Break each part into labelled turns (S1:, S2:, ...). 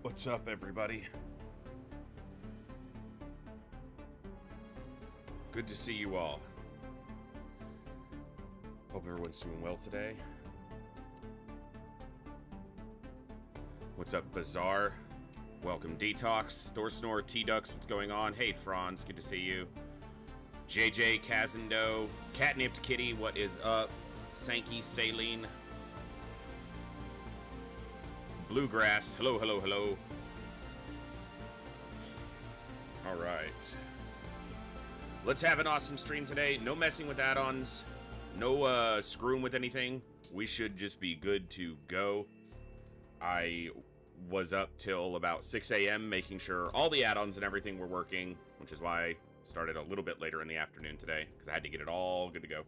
S1: What's up, everybody? Good to see you all. Hope everyone's doing well today. What's up, Bazaar? Welcome, Detox, Thorsnor, T-Dux, what's going on? Hey, Franz, good to see you. JJ, Kazendo, Catnipped Kitty, what is up? Sankey, Saline, Bluegrass, hello, hello, hello. Alright. Let's have an awesome stream today. No messing with add-ons. No screwing with anything. We should just be good to go. I was up till about 6 a.m. making sure all the add-ons and everything were working, which is why I started a little bit later in the afternoon today, because I had to get it all good to go.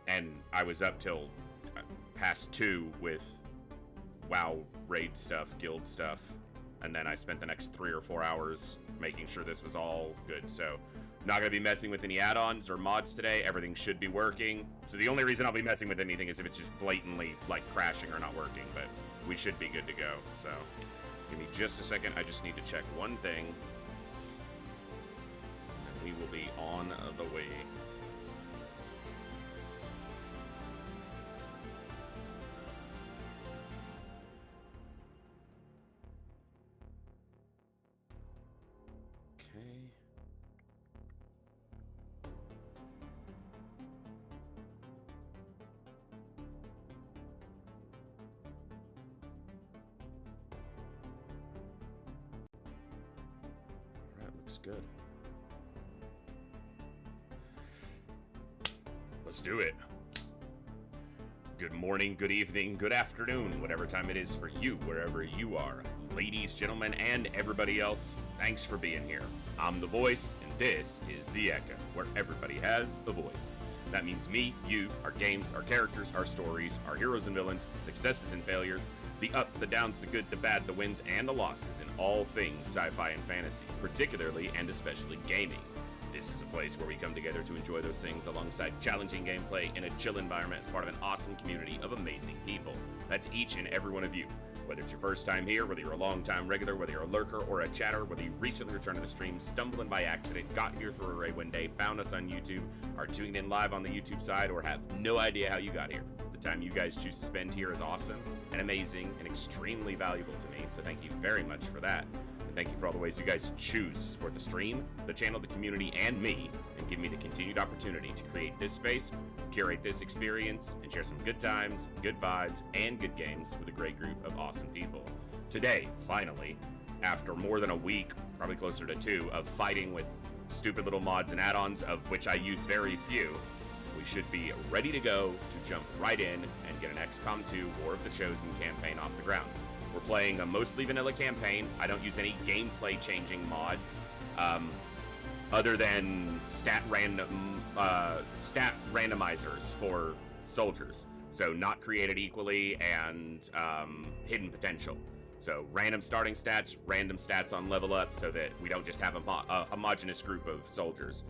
S1: And I was up till past 2 with WoW raid stuff, guild stuff, and then I spent the next 3 or 4 hours making sure this was all good. So not going to be messing with any add-ons or mods today. Everything should be working. So the only reason I'll be messing with anything is if it's just blatantly like crashing or not working, but we should be good to go. So give me just a second. I just need to check one thing, and we will be on the way. Okay. All right, looks good. Let's do it. Good morning, good evening, good afternoon, whatever time it is for you, wherever you are. Ladies, gentlemen, and everybody else, thanks for being here. I'm the voice, and this is The Echo, where everybody has a voice. That means me, you, our games, our characters, our stories, our heroes and villains, successes and failures, the ups, the downs, the good, the bad, the wins, and the losses in all things sci-fi and fantasy, particularly and especially gaming. This is a place where we come together to enjoy those things alongside challenging gameplay in a chill environment as part of an awesome community of amazing people. That's each and every one of you. Whether it's your first time here, whether you're a long-time regular, whether you're a lurker or a chatter, whether you recently returned to the stream, stumbling by accident, got here through a raid one day, found us on YouTube, are tuning in live on the YouTube side, or have no idea how you got here. The time you guys choose to spend here is awesome and amazing and extremely valuable to me, so thank you very much for that. And thank you for all the ways you guys choose to support the stream, the channel, the community, and me, and give me the continued opportunity to create this space, curate this experience, and share some good times, good vibes, and good games with a great group of awesome people. Today, finally, after more than a week, probably closer to 2, of fighting with stupid little mods and add-ons, of which I use very few, we should be ready to go to jump right in and get an XCOM 2 War of the Chosen campaign off the ground. We're playing a mostly vanilla campaign. I don't use any gameplay changing mods other than stat randomizers for soldiers. So not created equally and hidden potential. So random starting stats, random stats on level up, so that we don't just have a homogenous group of soldiers.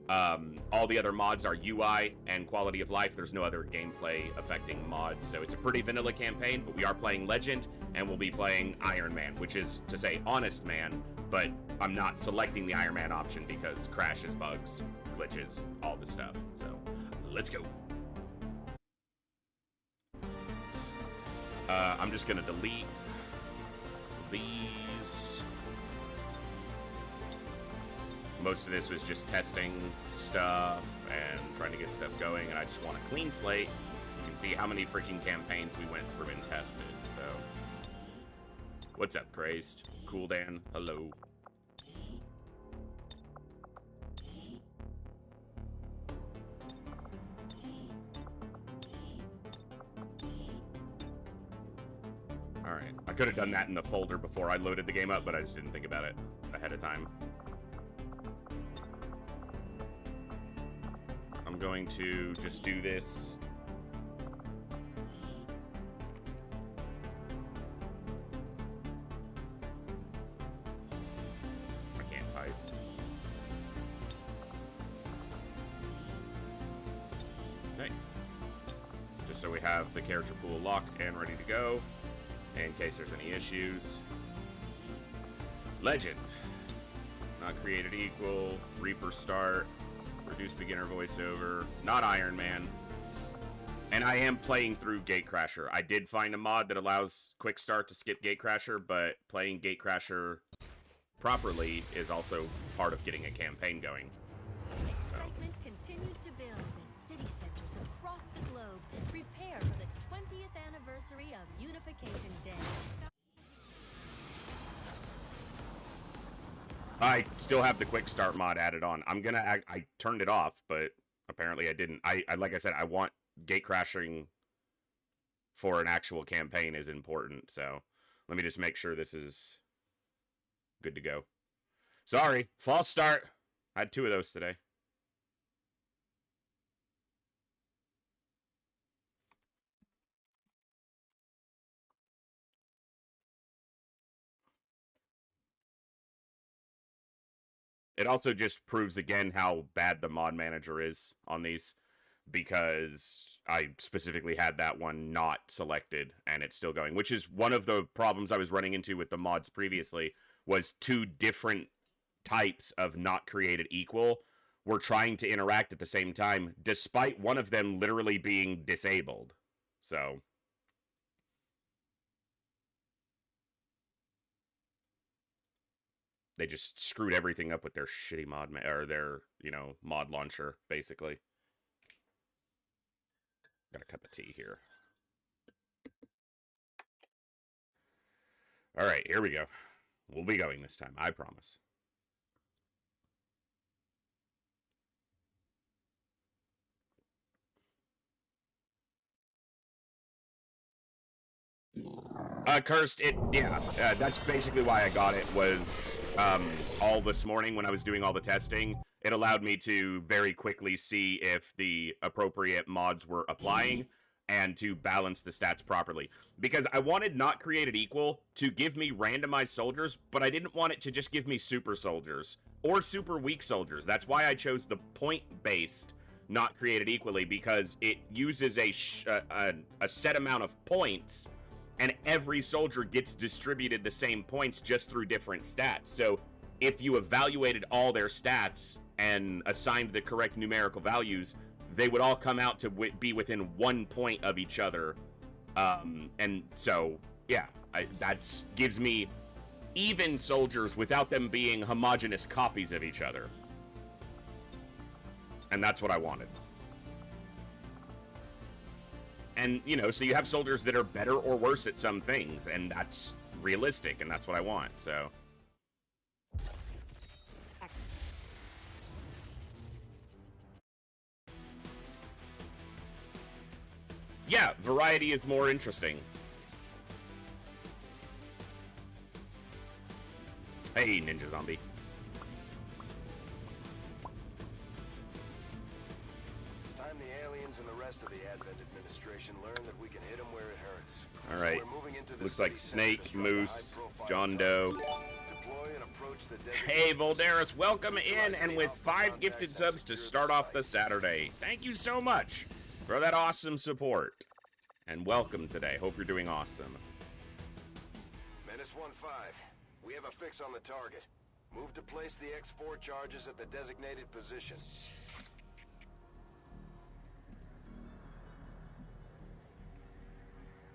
S1: All the other mods are UI and quality of life. There's no other gameplay affecting mods, so it's a pretty vanilla campaign, but we are playing Legend, and we'll be playing Ironman, which is to say Honest Man, but I'm not selecting the Ironman option because crashes, bugs, glitches, all the stuff. So let's go. I'm just gonna delete these. Most of this was just testing stuff and trying to get stuff going, and I just want a clean slate. You can see how many freaking campaigns we went through and tested, so. What's up, Crazed? Cool Dan, hello. Alright, I could have done that in the folder before I loaded the game up, but I just didn't think about it ahead of time. I'm going to just do this. I can't type. Okay. Just so we have the character pool locked and ready to go in case there's any issues. Legend. Not created equal. Reaper start. Reduce beginner voiceover. Not Ironman. And I am playing through Gatecrasher. I did find a mod that allows quick start to skip Gatecrasher, but playing Gatecrasher properly is also part of getting a campaign going.
S2: Excitement continues to build as city centers across the globe prepare for the 20th anniversary of Unification Day.
S1: I still have the quick start mod added on. I turned it off, but apparently I didn't. I like I said, I want gate crashing for an actual campaign is important. So let me just make sure this is good to go. Sorry, false start. I had 2 of those today. It also just proves again how bad the mod manager is on these, because I specifically had that one not selected and it's still going, which is one of the problems I was running into with the mods previously, was 2 different types of not created equal were trying to interact at the same time, despite one of them literally being disabled. So they just screwed everything up with their shitty mod or their, mod launcher, basically. Got a cup of tea here. All right, here we go. We'll be going this time, I promise. Cursed, that's basically why I got it, was all this morning when I was doing all the testing, it allowed me to very quickly see if the appropriate mods were applying and to balance the stats properly. Because I wanted not created equal to give me randomized soldiers, but I didn't want it to just give me super soldiers or super weak soldiers. That's why I chose the point-based not created equally, because it uses a set amount of points, and every soldier gets distributed the same points just through different stats. So if you evaluated all their stats and assigned the correct numerical values, they would all come out to be within 1 point of each other. And so, yeah, that gives me even soldiers without them being homogeneous copies of each other. And that's what I wanted. And, so you have soldiers that are better or worse at some things, and that's realistic, and that's what I want, so. Yeah, variety is more interesting. Hey, Ninja Zombie. All right. Looks like Snake, Moose, John Doe. Hey, Voldaris, welcome in, and with 5 gifted subs to start off the Saturday. Thank you so much for that awesome support. And welcome today. Hope you're doing awesome.
S3: Menace 1-5. We have a fix on the target. Move to place the X4 charges at the designated position.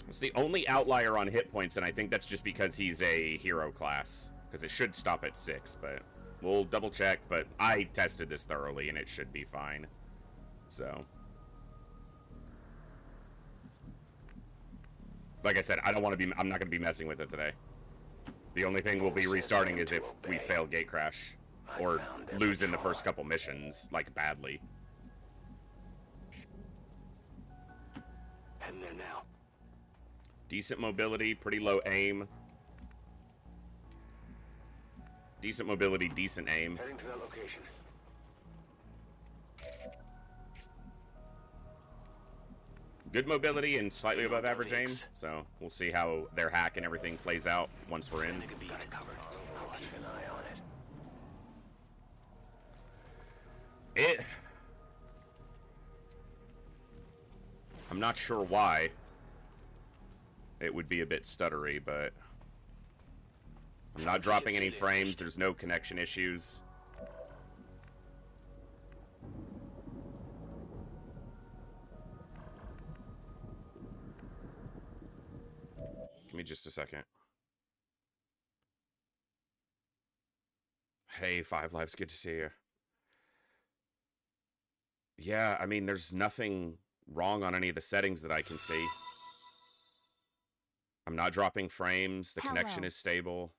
S1: It's the only outlier on hit points, and I think that's just because he's a hero class. Because it should stop at 6, but we'll double check. But I tested this thoroughly, and it should be fine. So, like I said, I'm not going to be messing with it today. The only thing we'll be restarting is if we fail gate crash or lose in the first couple missions, like badly.
S3: Heading there now.
S1: Decent mobility, pretty low aim. Decent mobility, decent aim.
S3: Heading to that location.
S1: Good mobility and slightly above average aim. So we'll see how their hack and everything plays out once we're in. I'm not sure why it would be a bit stuttery, but I'm not dropping any frames. There's no connection issues. Give me just a second. Hey, Five Lives, good to see you. Yeah, I mean, there's nothing wrong on any of the settings that I can see. I'm not dropping frames. The connection is stable.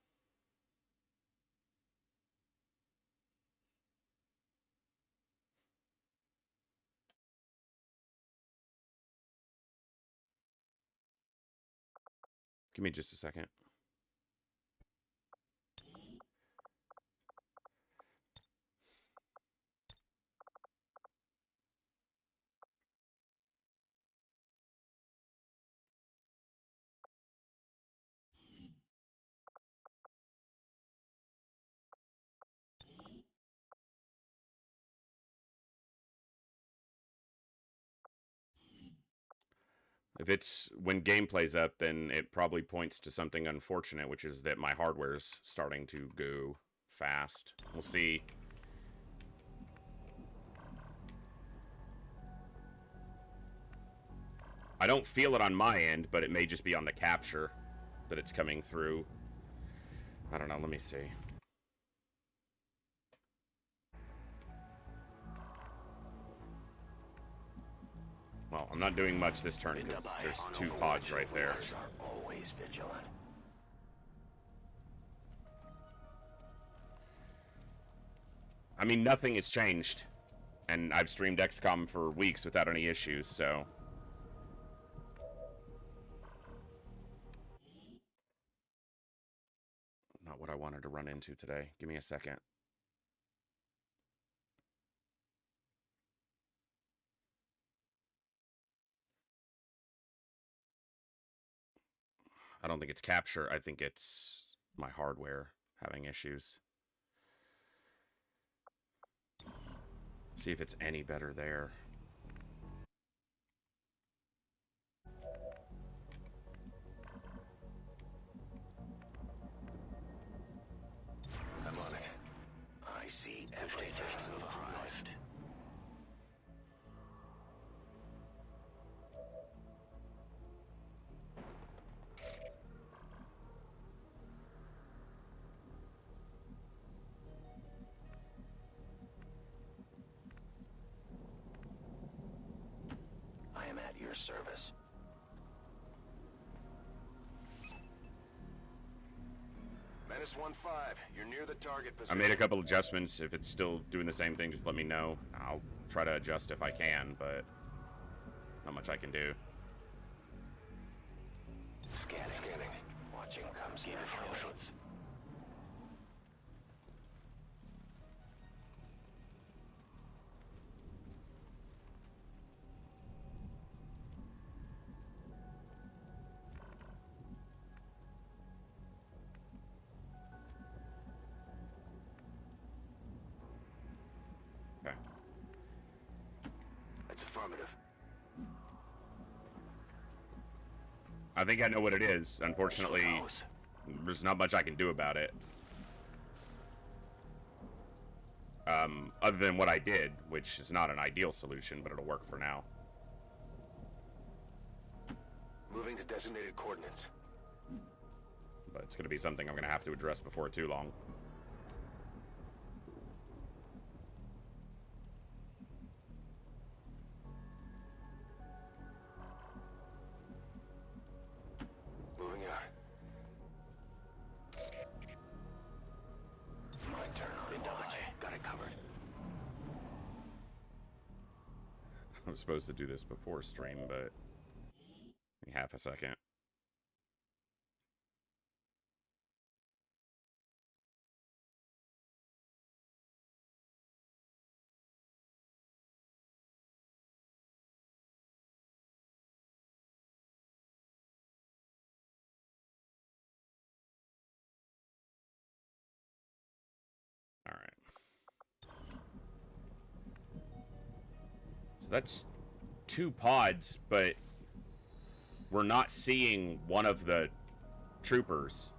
S1: Give me just a second. If it's when game plays up, then it probably points to something unfortunate, which is that my hardware's starting to go fast. We'll see. I don't feel it on my end, but it may just be on the capture that it's coming through. I don't know, let me see. Well, I'm not doing much this turn because there's 2 pods right there.
S3: Always vigilant.
S1: I mean, nothing has changed. And I've streamed XCOM for weeks without any issues, so... Not what I wanted to run into today. Give me a second. I don't think it's capture. I think it's my hardware having issues. See if it's any better there.
S3: I'm on it. I see everything of Christ. I am at your service. Menace 1-5, you're near the target position.
S1: I made a couple adjustments. If it's still doing the same thing, just let me know. I'll try to adjust if I can, but not much I can do.
S3: Scanning. Watching comes in shots.
S1: Okay.
S3: That's affirmative.
S1: I think I know what it is. Unfortunately, there's not much I can do about it. Other than what I did, which is not an ideal solution, but it'll work for now.
S3: Moving to designated coordinates.
S1: But it's going to be something I'm going to have to address before too long.
S3: Moving out. My turn on dodge. Got it covered.
S1: I was supposed to do this before stream, but give me half a second. All right. So that's 2 pods, but we're not seeing one of the troopers.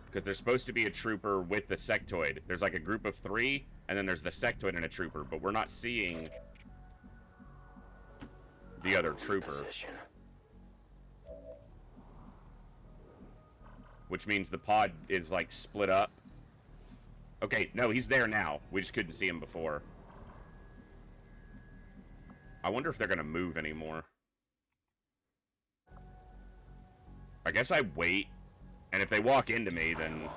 S1: Because there's supposed to be a trooper with the sectoid. There's like a group of 3, and then there's the sectoid and a trooper, but we're not seeing the other trooper. Which means the pod is like split up. Okay, no, he's there now. We just couldn't see him before. I wonder if they're gonna move anymore. I guess I wait, and if they walk into me, then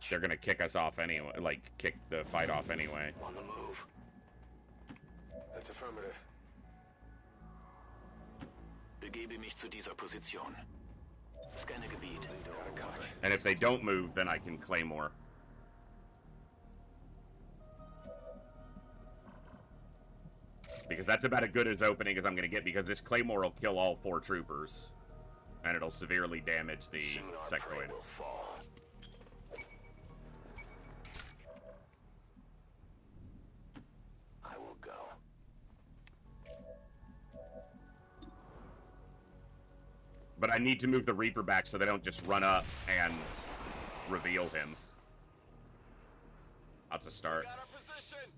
S1: they're gonna kick us off anyway, like, kick the fight off anyway.
S3: On the move. That's affirmative.
S4: Begebe mich zu dieser Position. Scanne Gebiet.
S1: And if they don't move, then I can claymore. Because that's about as good as opening as I'm gonna get, because this claymore will kill all 4 troopers. And it'll severely damage the sectoid.
S3: I will go.
S1: But I need to move the Reaper back so they don't just run up and reveal him. That's a start.
S3: Got our position.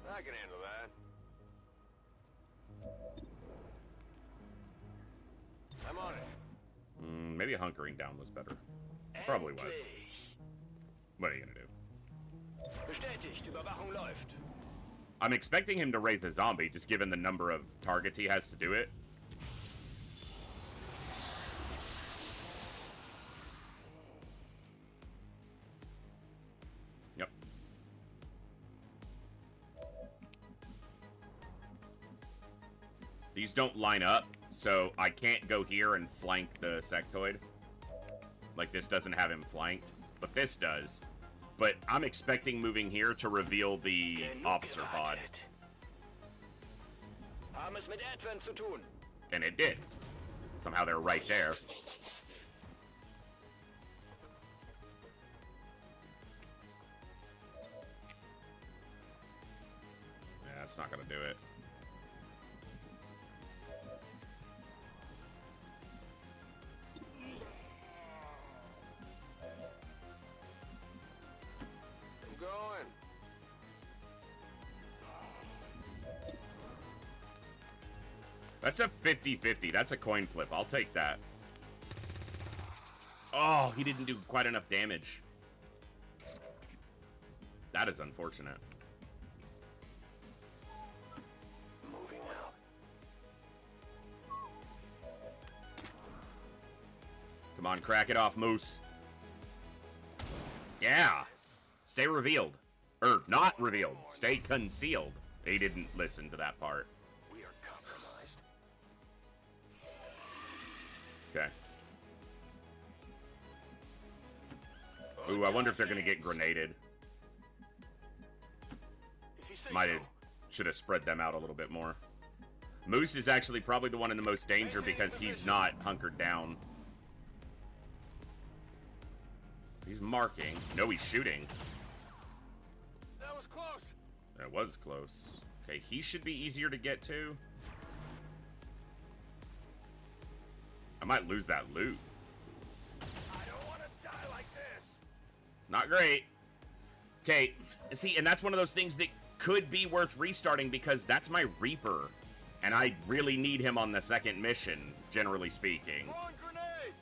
S3: I can handle that. I'm on it.
S1: Maybe hunkering down was better. Probably was. What are you gonna do?
S3: Bestätigt, Überwachung läuft.
S1: I'm expecting him to raise the zombie, just given the number of targets he has to do it. Yep. These don't line up, so I can't go here and flank the sectoid. Like, this doesn't have him flanked, but this does. But I'm expecting moving here to reveal the officer pod.
S3: Haben es mit Advent zu tun.
S1: And it did. Somehow they're right there. Yeah, that's not gonna do it.
S3: I'm going.
S1: That's a 50-50. That's a coin flip. I'll take that. Oh, he didn't do quite enough damage. That is unfortunate.
S3: Moving out.
S1: Come on, crack it off, Moose. Yeah. Stay revealed. Or, not revealed. Stay concealed. He didn't listen to that part.
S3: We are compromised.
S1: Okay. Ooh, I wonder if they're gonna get grenaded.
S3: If you say
S1: Might
S3: so.
S1: have, should have spread them out a little bit more. Moose is actually probably the one in the most danger because he's not hunkered down. He's marking. No, he's shooting.
S3: That was close.
S1: That was close. Okay, he should be easier to get to. I might lose that loot.
S3: I don't want to die like this.
S1: Not great. Okay, see, and that's one of those things that could be worth restarting because that's my Reaper. And I really need him on the second mission, generally speaking.
S3: Throwing grenade.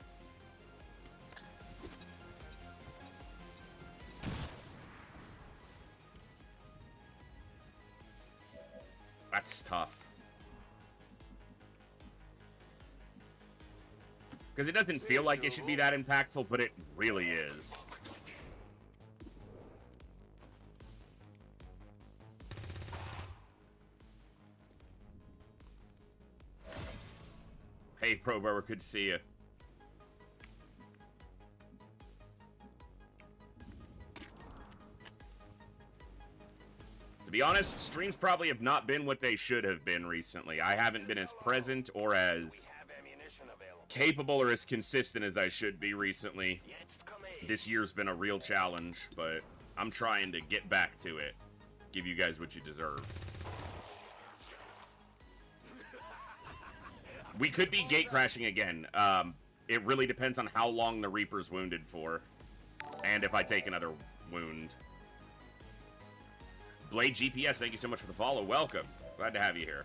S1: That's tough. Because it doesn't feel like it should be that impactful, but it really is. Hey, Pro Barber, good to see you. To be honest, streams probably have not been what they should have been recently. I haven't been as present or as
S3: Have ammunition available.
S1: capable or as consistent as I should be recently.
S3: Jetzt komme ich.
S1: This year's been a real challenge, but I'm trying to get back to it. Give you guys what you deserve. We could be gate crashing again. It really depends on how long the Reaper's wounded for. And if I take another wound. Blade GPS, thank you so much for the follow. Welcome. Glad to have you here.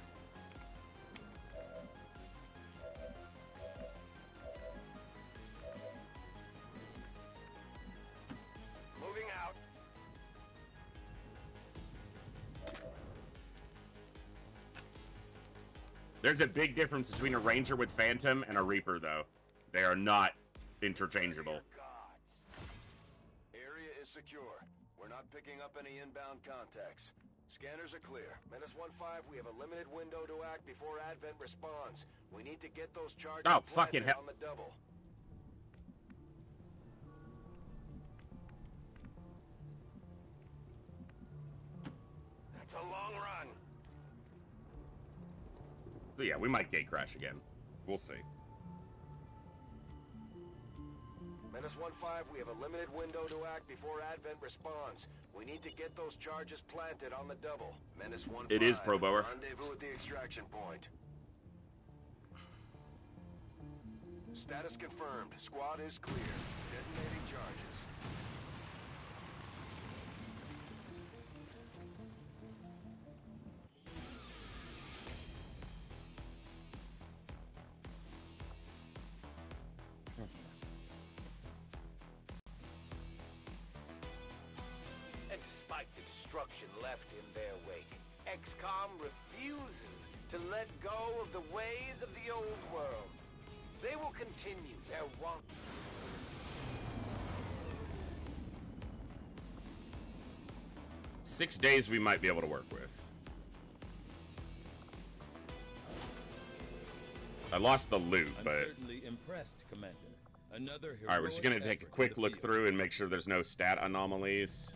S3: Moving out.
S1: There's a big difference between a Ranger with Phantom and a Reaper, though. They are not interchangeable.
S3: Area is secure. We're not picking up any inbound contacts. Scanners are clear. Menace 1-5, we have a limited window to act before Advent responds. We need to get those charges
S1: fucking hell.
S3: on the double. That's a long run.
S1: So yeah, we might gate crash again. We'll see.
S3: Menace 1-5, we have a limited window to act before Advent responds. We need to get those charges planted on the double. Menace 1-5.
S1: It is Pro Bower.
S3: Rendezvous at the extraction point. Status confirmed. Squad is clear. Detonating charges.
S5: And despite the destruction left in their wake, XCOM refuses to let go of the ways of the old world. They will continue their want.
S1: 6 days we might be able to work with. I lost the loot, but...
S6: I'm certainly impressed, Commander. Another
S1: Alright, we're just gonna take a quick look through and make sure there's no stat anomalies.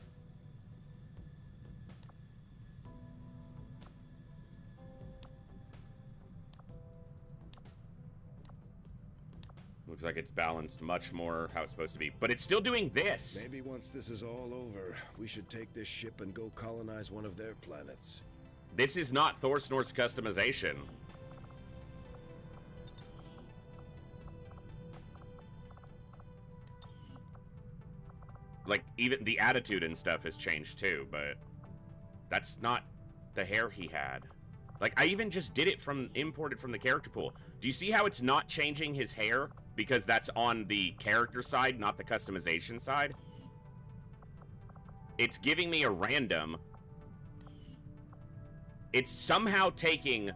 S1: Looks like it's balanced much more how it's supposed to be. But it's still doing this!
S7: Maybe once this is all over, we should take this ship and go colonize one of their planets.
S1: This is not Thor Snort's customization. Like, even the attitude and stuff has changed too, but that's not the hair he had. Like, I even just did it from, imported from the character pool. Do you see how it's not changing his hair? Because that's on the character side, not the customization side. It's giving me a random. It's somehow taking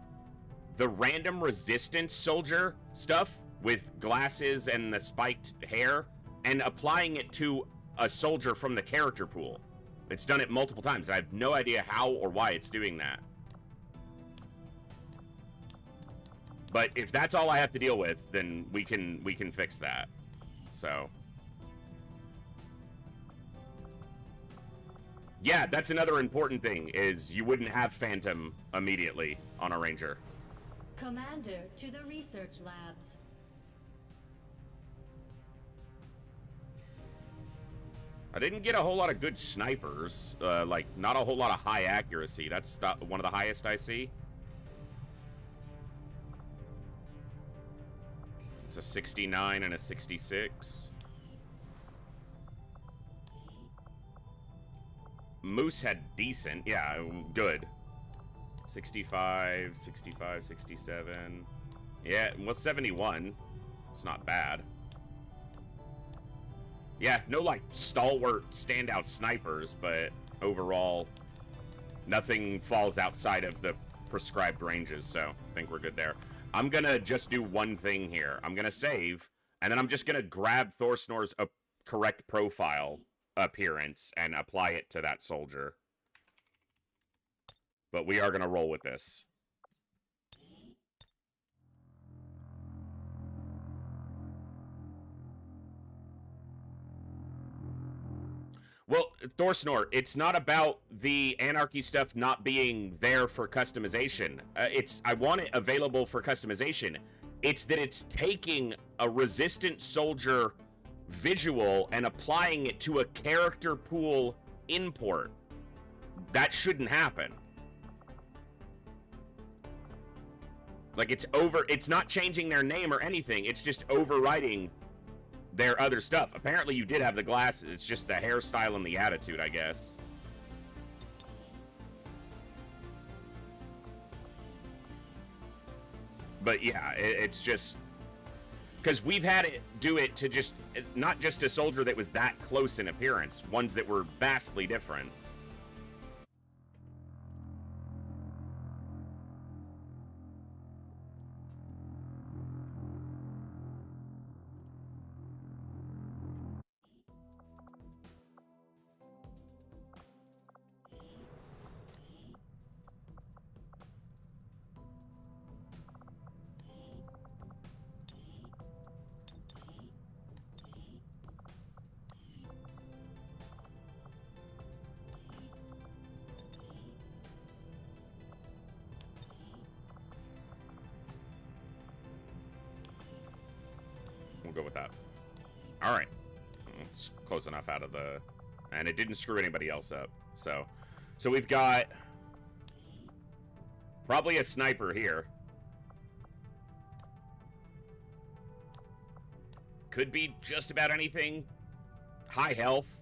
S1: the random resistance soldier stuff with glasses and the spiked hair and applying it to a soldier from the character pool. It's done it multiple times. I have no idea how or why it's doing that. But if that's all I have to deal with, then we can fix that. So yeah, that's another important thing, is you wouldn't have Phantom immediately on a Ranger.
S8: Commander, to the research labs.
S1: I didn't get a whole lot of good snipers, like not a whole lot of high accuracy. That's one of the highest I see. It's a 69 and a 66. Moose had decent, yeah, good. 65, 65, 67. Yeah, well, 71. It's not bad. Yeah, no, like, stalwart, standout snipers, but overall, nothing falls outside of the prescribed ranges, so I think we're good there. I'm gonna just do one thing here. I'm gonna save, and then I'm just gonna grab Thor Snor's correct profile appearance and apply it to that soldier. But we are gonna roll with this. Well, Thor Snort, it's not about the Anarchy stuff not being there for customization. I want it available for customization. It's that it's taking a resistant soldier visual and applying it to a character pool import. That shouldn't happen. Like, it's not changing their name or anything. It's just overriding their other stuff. Apparently you did have the glasses. It's just the hairstyle and the attitude, I guess. But yeah, it's just... Because we've had it do it to just... Not just a soldier that was that close in appearance. Ones that were vastly different. We'll go with that. All right. It's close enough out of the... And it didn't screw anybody else up. So we've got... Probably a sniper here. Could be just about anything. High health.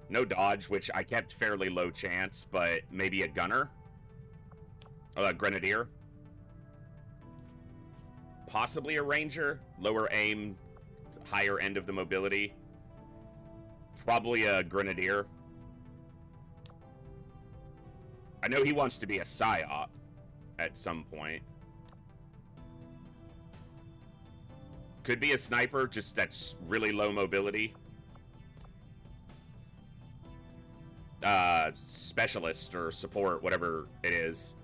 S1: No dodge, which I kept fairly low chance, but maybe a gunner. Grenadier. Possibly a ranger. Lower aim, higher end of the mobility. Probably a grenadier. I know he wants to be a psyop at some point. Could be a sniper, just that's really low mobility. Specialist or support, whatever it is.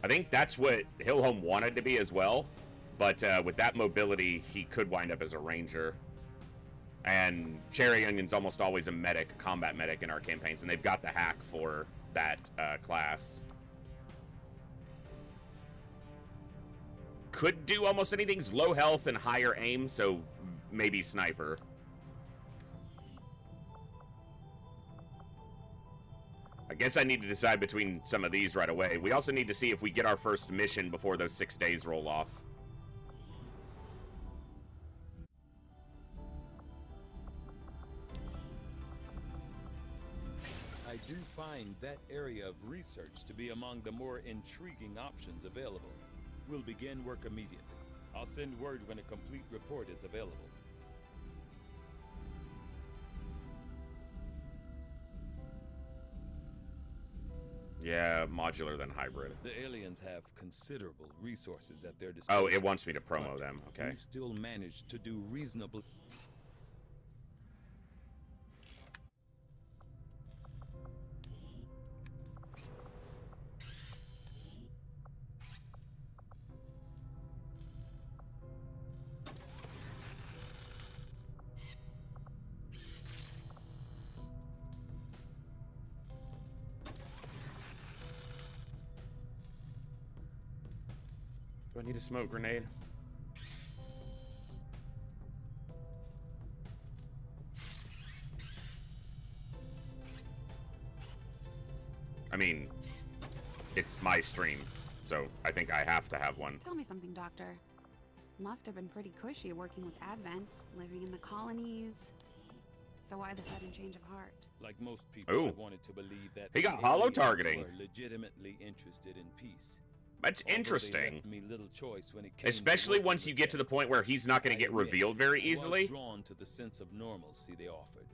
S1: I think that's what Hillholm wanted to be as well, but with that mobility, he could wind up as a ranger. And Cherry Onion's almost always a medic, a combat medic in our campaigns, and they've got the hack for that class. Could do almost anything. He's low health and higher aim, so maybe sniper. I guess I need to decide between some of these right away. We also need to see if we get our first mission before those 6 days roll off.
S6: I do find that area of research to be among the more intriguing options available. We'll begin work immediately. I'll send word when a complete report is available.
S1: Yeah, modular than hybrid.
S6: The aliens have considerable resources at their disposal.
S1: Oh, it wants me to promo them. Okay.
S6: We've still managed to do reasonable.
S1: Do I need a smoke grenade? I mean, it's my stream, so I think I have to have one.
S9: Tell me something, Doctor. Must have been pretty cushy working with Advent, living in the colonies. So why the sudden change of heart?
S6: Like most people,
S1: Ooh.
S6: I wanted to believe that
S1: He got
S6: the
S1: hollow
S6: aliens
S1: targeting.
S6: were legitimately interested in peace.
S1: That's
S6: Although they
S1: interesting.
S6: left me little choice when it came to
S1: Especially
S6: working
S1: once
S6: with
S1: you get to
S6: them.
S1: the point where he's not going to get
S6: I admit,
S1: revealed very
S6: I was
S1: easily.
S6: drawn to the sense of normalcy they offered.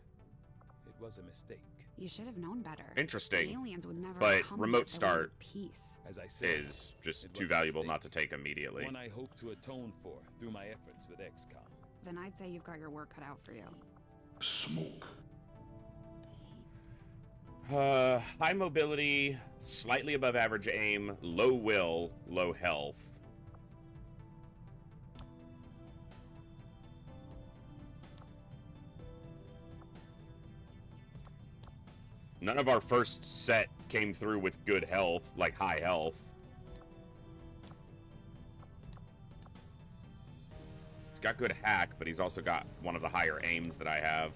S6: It was a mistake.
S9: You should have known better.
S1: Interesting.
S9: The aliens would never
S1: But
S9: come
S1: remote
S9: if they wanted
S1: start
S9: peace.
S6: As I said,
S1: Is just
S6: it
S1: too
S6: was a
S1: valuable
S6: mistake.
S1: not to take immediately.
S6: One I hope to atone for through my efforts with XCOM.
S9: Then I'd say you've got your work cut out for you.
S10: Smoke.
S1: High mobility, slightly above average aim, low will, low health. None of our first set came through with good health, like high health. He's got good hack, but he's also got one of the higher aims that I have.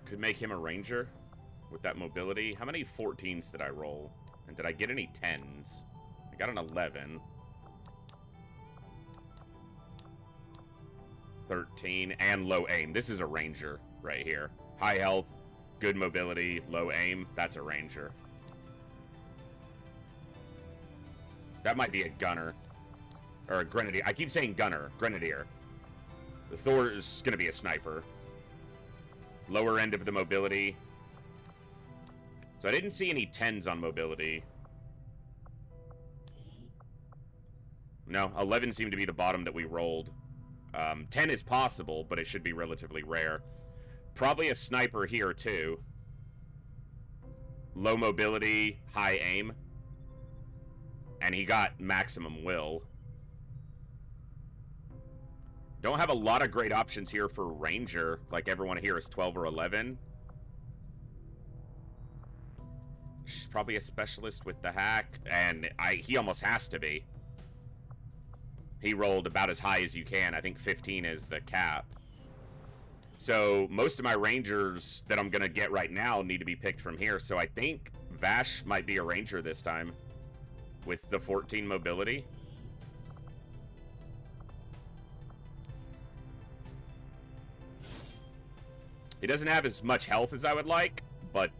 S1: Could make him a ranger with that mobility. How many 14s did I roll? And did I get any 10s? I got an 11. 13 and low aim. This is a ranger right here. High health, good mobility, low aim. That's a ranger. That might be a gunner. Or a grenadier. I keep saying gunner. Grenadier. The Thor is going to be a sniper. Lower end of the mobility. So I didn't see any 10s on mobility. No, 11 seemed to be the bottom that we rolled. 10 is possible, but it should be relatively rare. Probably a sniper here, too. Low mobility, high aim. And he got maximum will. Don't have a lot of great options here for ranger. Like, everyone here is 12 or 11. She's probably a specialist with the hack, and he almost has to be. He rolled about as high as you can. I think 15 is the cap. So most of my rangers that I'm going to get right now need to be picked from here. So I think Vash might be a ranger this time with the 14 mobility. He doesn't have as much health as I would like, but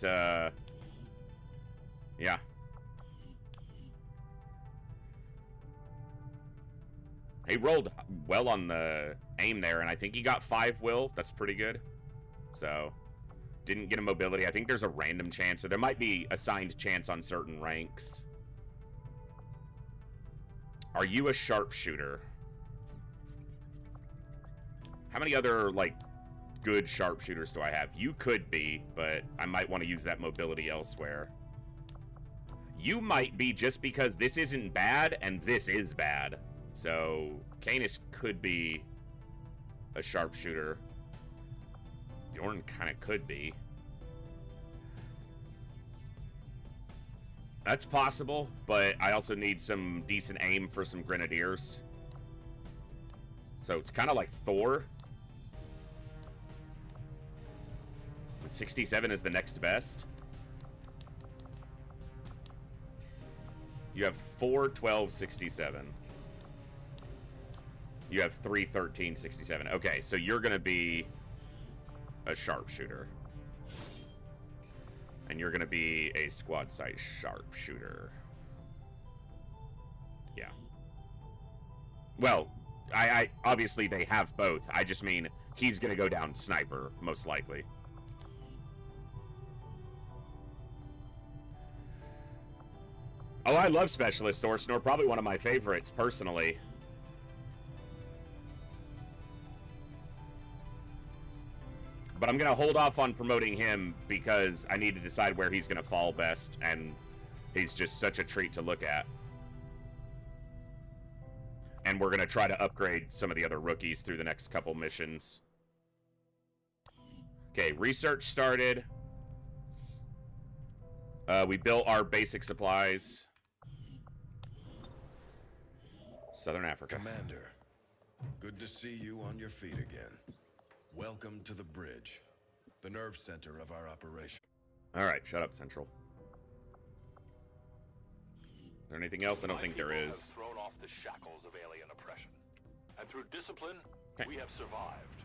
S1: yeah. He rolled well on the aim there, and I think he got 5 will. That's pretty good. So, didn't get a mobility. I think there's a random chance, so there might be assigned chance on certain ranks. Are you a sharpshooter? How many other, like, good sharpshooters do I have? You could be, but I might want to use that mobility elsewhere. You might be just because this isn't bad, and this is bad. So, Canis could be a sharpshooter. Bjorn kind of could be. That's possible, but I also need some decent aim for some grenadiers. So, it's kind of like Thor. 67 is the next best. You have 4, 12, 67. You have 3, 13, 67. Okay, so you're going to be a sharpshooter. And you're going to be a squad size sharpshooter. Yeah. Well, I obviously they have both. I just mean he's going to go down sniper, most likely. Oh, I love Specialist Thor Snore. Probably one of my favorites, personally. But I'm going to hold off on promoting him because I need to decide where he's going to fall best, and he's just such a treat to look at. And we're going to try to upgrade some of the other rookies through the next couple missions. Okay, research started. We built our basic supplies. Southern Africa.
S7: Commander, good to see you on your feet again. Welcome to the bridge, the nerve center of our operation.
S1: All right, shut up, Central. Is there anything else? I don't think there is.
S4: Have thrown off the shackles of alien oppression, and through discipline, we have survived.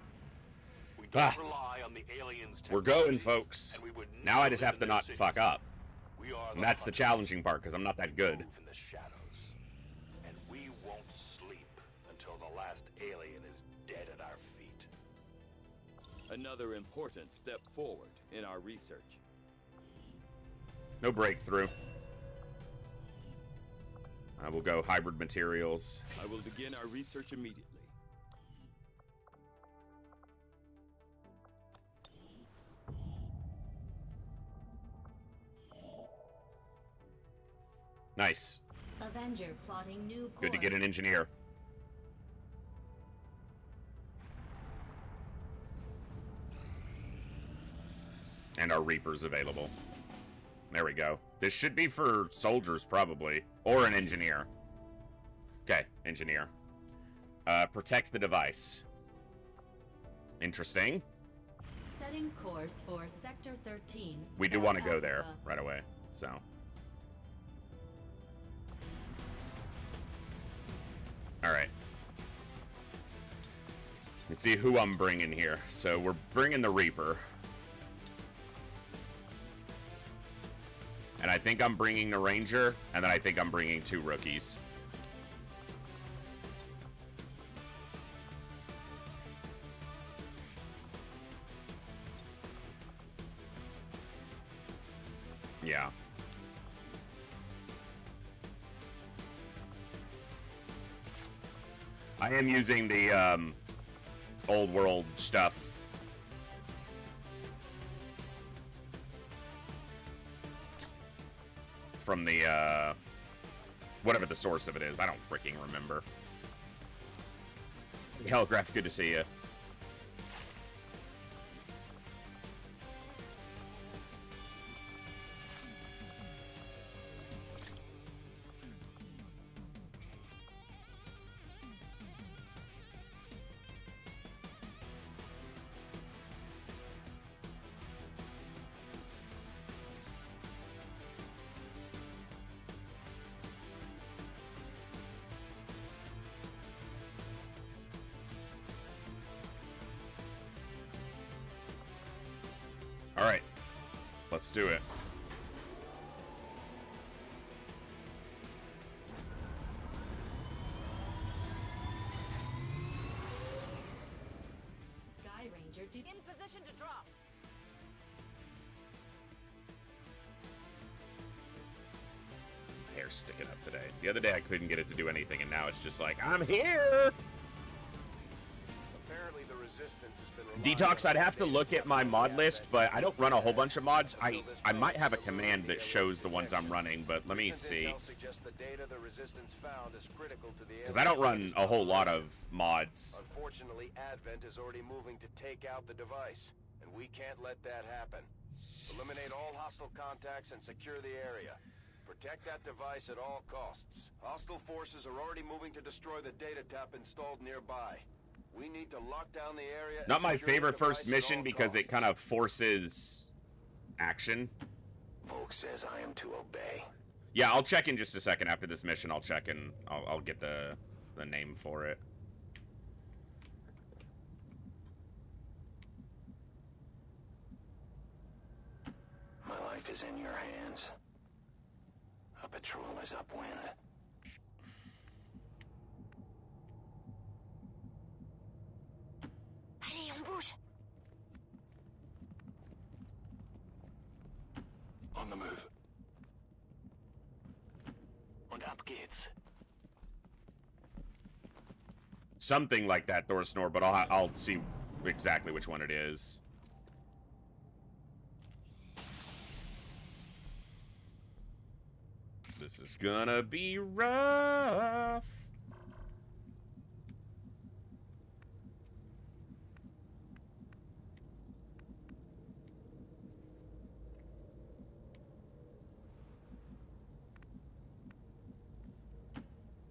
S4: We don't rely on the aliens.
S1: We're going, folks. Now I just have to not fuck up. And that's the challenging part, because I'm not that good.
S4: In the shadows, and we won't sleep until the last alien is dead at our feet.
S6: Another important step forward in our research.
S1: No breakthrough. We'll go hybrid materials.
S6: I will begin our research immediately.
S1: Nice.
S8: Avenger plotting new course.
S1: Good to get an engineer. And our Reapers available. There we go. This should be for soldiers, probably. Or an engineer. Okay, engineer. Protect the device. Interesting.
S8: Setting course for Sector 13.
S1: We do
S8: South
S1: want to go there
S8: Africa.
S1: right away, so. Alright. Let's see who I'm bringing here. So we're bringing the Reaper. And I think I'm bringing the Ranger, and then I think I'm bringing 2 rookies. Yeah. I am using the old world stuff. From the whatever the source of it is. I don't freaking remember. Hellgraph, good to see you. All right, let's do it.
S8: Sky Ranger in position to drop.
S1: Hair's sticking up today. The other day I couldn't get it to do anything, and now it's just like, I'm here!
S3: Apparently the resistance has been
S1: Detox, I'd have to look at my mod list, but I don't run a whole bunch of mods. I might have a command that shows the ones I'm running, but let me see. Because I don't run a whole lot of mods.
S3: Unfortunately, Advent is already moving to take out the device, and we can't let that happen. Eliminate all hostile contacts and secure the area. Protect that device at all costs. Hostile forces are already moving to destroy the data tap installed nearby. We need to lock down the area.
S1: Not my favorite first mission because it kind of forces action.
S3: Folks says I am to obey.
S1: Yeah, I'll check in just a second after this mission. I'll check and I'll get the name for it.
S3: My life is in your hands. A patrol is upwind.
S8: Allez, on bouge.
S3: On the move. Und ab geht's.
S1: Something like that, Thor Snore, but I'll see exactly which one it is. This is gonna be rough.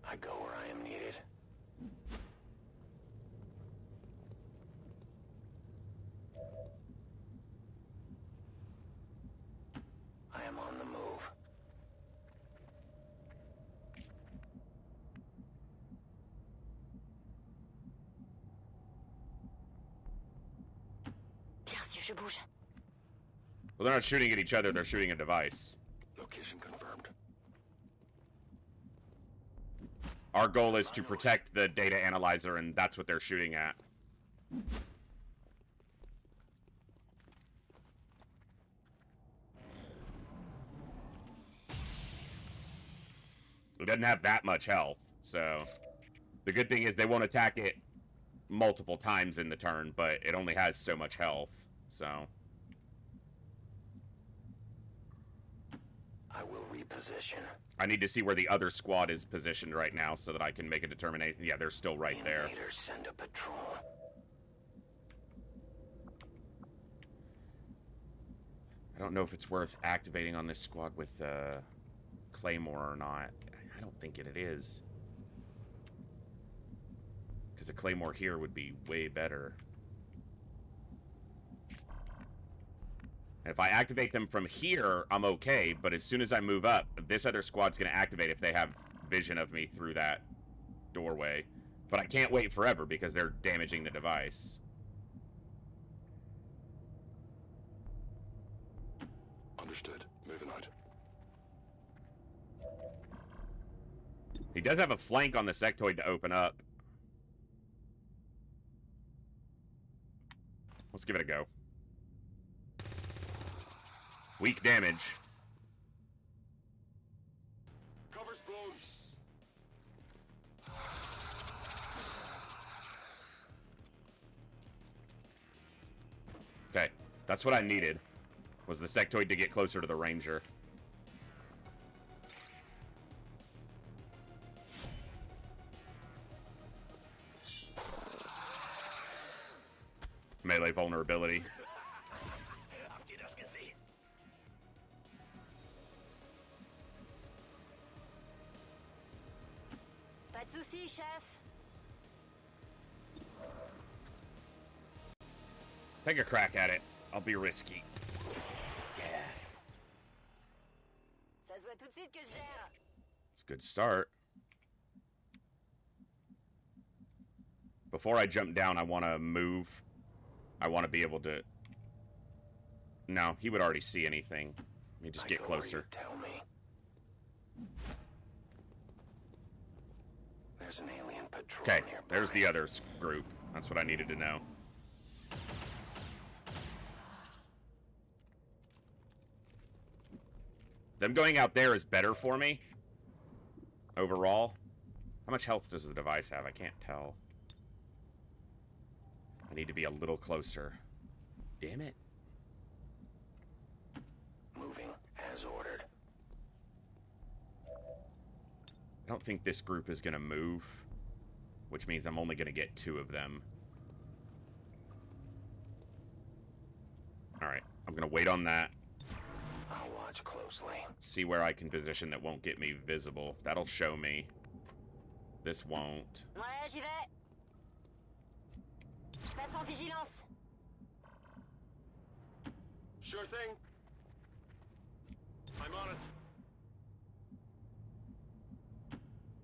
S3: I go where I am needed. I am on the move.
S8: Bien sûr, je bouge.
S1: Well, they're not shooting at each other, they're shooting a device.
S3: Location confirmed.
S1: Our goal is to protect the data analyzer, and that's what they're shooting at. It doesn't have that much health, so the good thing is they won't attack it multiple times in the turn, but it only has so much health, so.
S3: I will reposition.
S1: I need to see where the other squad is positioned right now so that I can make a determination. Yeah, they're still right there.
S3: Invaders send a patrol.
S1: I don't know if it's worth activating on this squad with Claymore or not. I don't think it is. Because a Claymore here would be way better. If I activate them from here, I'm okay, but as soon as I move up, this other squad's going to activate if they have vision of me through that doorway. But I can't wait forever because they're damaging the device.
S4: Understood. Moving out.
S1: He does have a flank on the sectoid to open up. Let's give it a go. Weak damage.
S4: Cover's blown.
S1: Okay, that's what I needed. Was the sectoid to get closer to the ranger. Melee vulnerability.
S8: Pas de soucis, chef.
S1: Take a crack at it. I'll be risky. Yeah.
S8: Ça se voit tout de suite que je gère.
S1: It's a good start. Before I jump down, I want to move. I want to be able to... No, he would already see anything. Let me just get closer.
S3: Tell me. There's an alien patrol
S1: Okay,
S3: nearby.
S1: there's the others group. That's what I needed to know. Them going out there is better for me. Overall. How much health does the device have? I can't tell. I need to be a little closer. Damn it.
S3: Moving as ordered.
S1: I don't think this group is going to move, which means I'm only going to get 2 of them. Alright, I'm going to wait on that.
S3: I'll watch closely.
S1: See where I can position that won't get me visible. That'll show me. This won't.
S8: Ouais, j'y vais. Je passe en vigilance.
S4: Sure thing. I'm on it.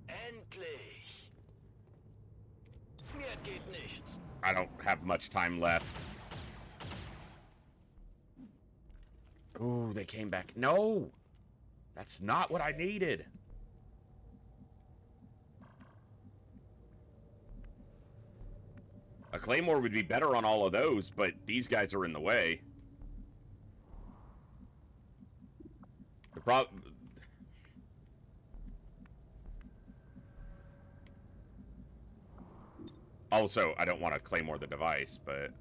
S5: Endlich. Mir geht nichts.
S1: I don't have much time left. Ooh, they came back. No! That's not what I needed. A claymore would be better on all of those, but these guys are in the way. The problem... Also, I don't want to claymore the device, but...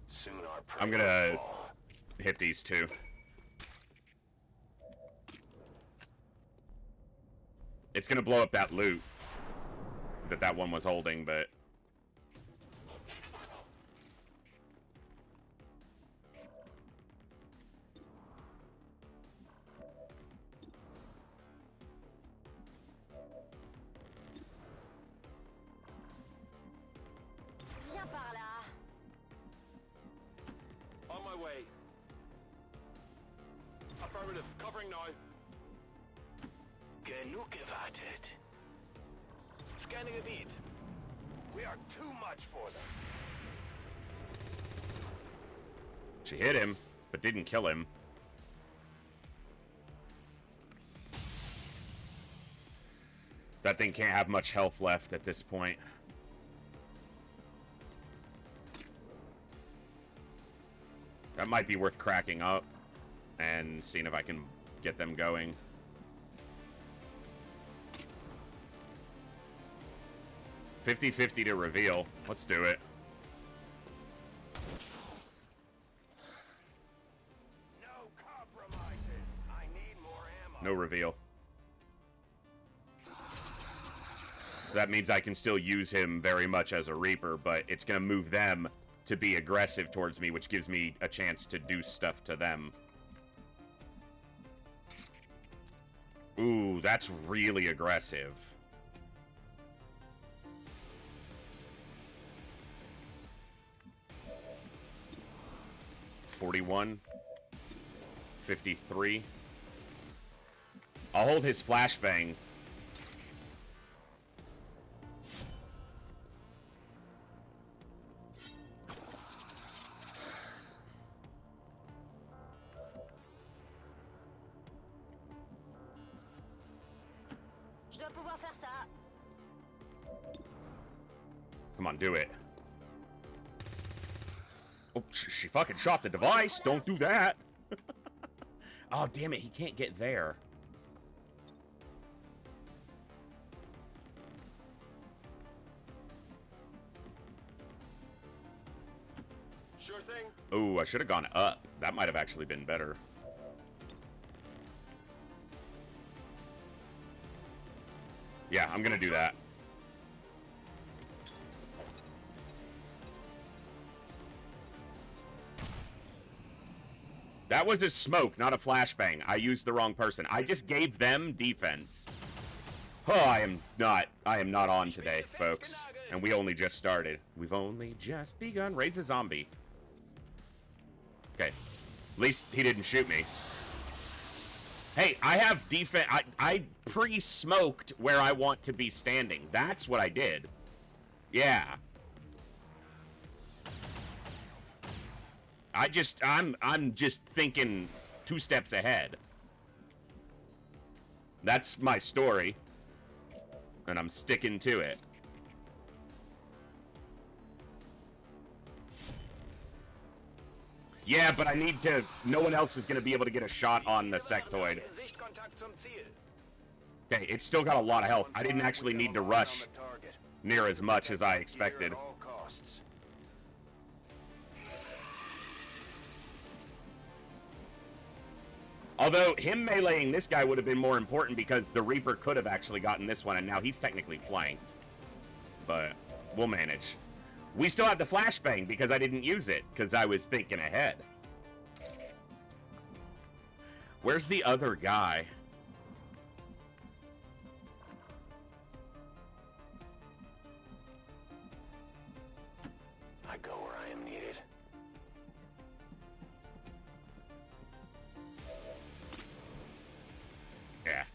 S3: Soon our prey
S1: I'm gonna
S3: will fall.
S1: hit these 2. It's gonna blow up that loot that one was holding, but...
S8: Viens par là.
S4: On my way. Affirmative. Covering now.
S3: Genug gewartet. Scanning Gebiet. We are too much for them.
S1: She hit him, but didn't kill him. That thing can't have much health left at this point. That might be worth cracking up and seeing if I can get them going. $50-50 to reveal. Let's do it.
S3: No compromises. I need more
S1: No reveal. So that means I can still use him very much as a Reaper, but it's going to move them to be aggressive towards me, which gives me a chance to do stuff to them. Ooh, that's really aggressive. $41. $53. I'll hold his flashbang.
S8: Je dois pouvoir faire ça.
S1: Come on, do it. Oh, she fucking shot the device. Don't do that. Oh, damn it. He can't get there.
S3: Sure thing.
S1: Oh, I should have gone up. That might have actually been better. Yeah, I'm gonna do that. That was a smoke, not a flashbang. I used the wrong person. I just gave them defense. Oh, I am not on today, folks. And we only just started. We've only just begun. Raise a zombie. Okay. At least he didn't shoot me. Hey, I have defense. I pre-smoked where I want to be standing. That's what I did. Yeah. I'm just thinking 2 steps ahead. That's my story. And I'm sticking to it. Yeah, but I need to... No one else is going to be able to get a shot on the sectoid. Okay, it's still got a lot of health. I didn't actually need to rush near as much as I expected. Although, him meleeing this guy would have been more important because the Reaper could have actually gotten this one, and now he's technically flanked. But we'll manage. We still have the flashbang because I didn't use it, because I was thinking ahead. Where's the other guy?
S5: I go where I am needed.
S1: Yeah.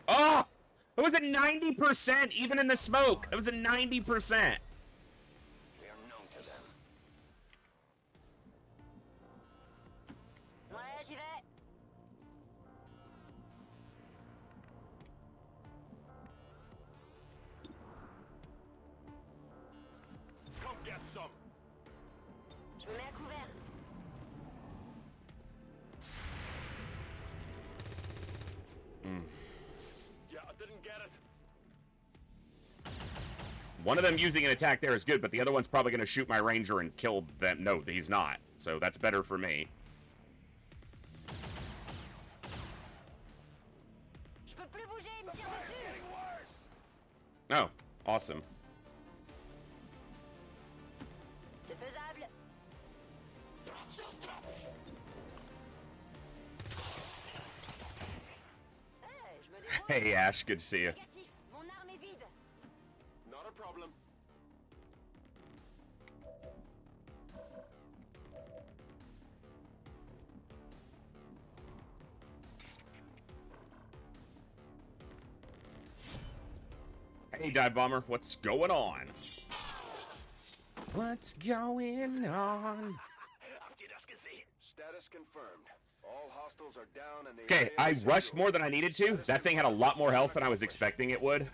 S1: Oh! It was at 90%, even in the smoke. It was at 90%.
S5: We are known to them.
S8: Ouais, j'y vais.
S4: Come get some.
S8: Je me mets à couvert.
S4: Yeah, I didn't get it.
S1: One of them using an attack there is good, but the other one's probably going to shoot my ranger and kill them. No, he's not. So that's better for me.
S8: Je peux plus bouger, il me tire dessus.
S1: Oh, awesome.
S8: C'est faisable. Hey, je me débrouille.
S1: Hey, Ash, good to see you.
S8: Négatif, mon arme est vide.
S4: Not a problem.
S1: Hey, Dive Bomber, what's going on? What's going on?
S3: Status confirmed. All hostiles are down and the
S1: Okay, I rushed more than I needed to. That thing had a lot more health than I was expecting it would.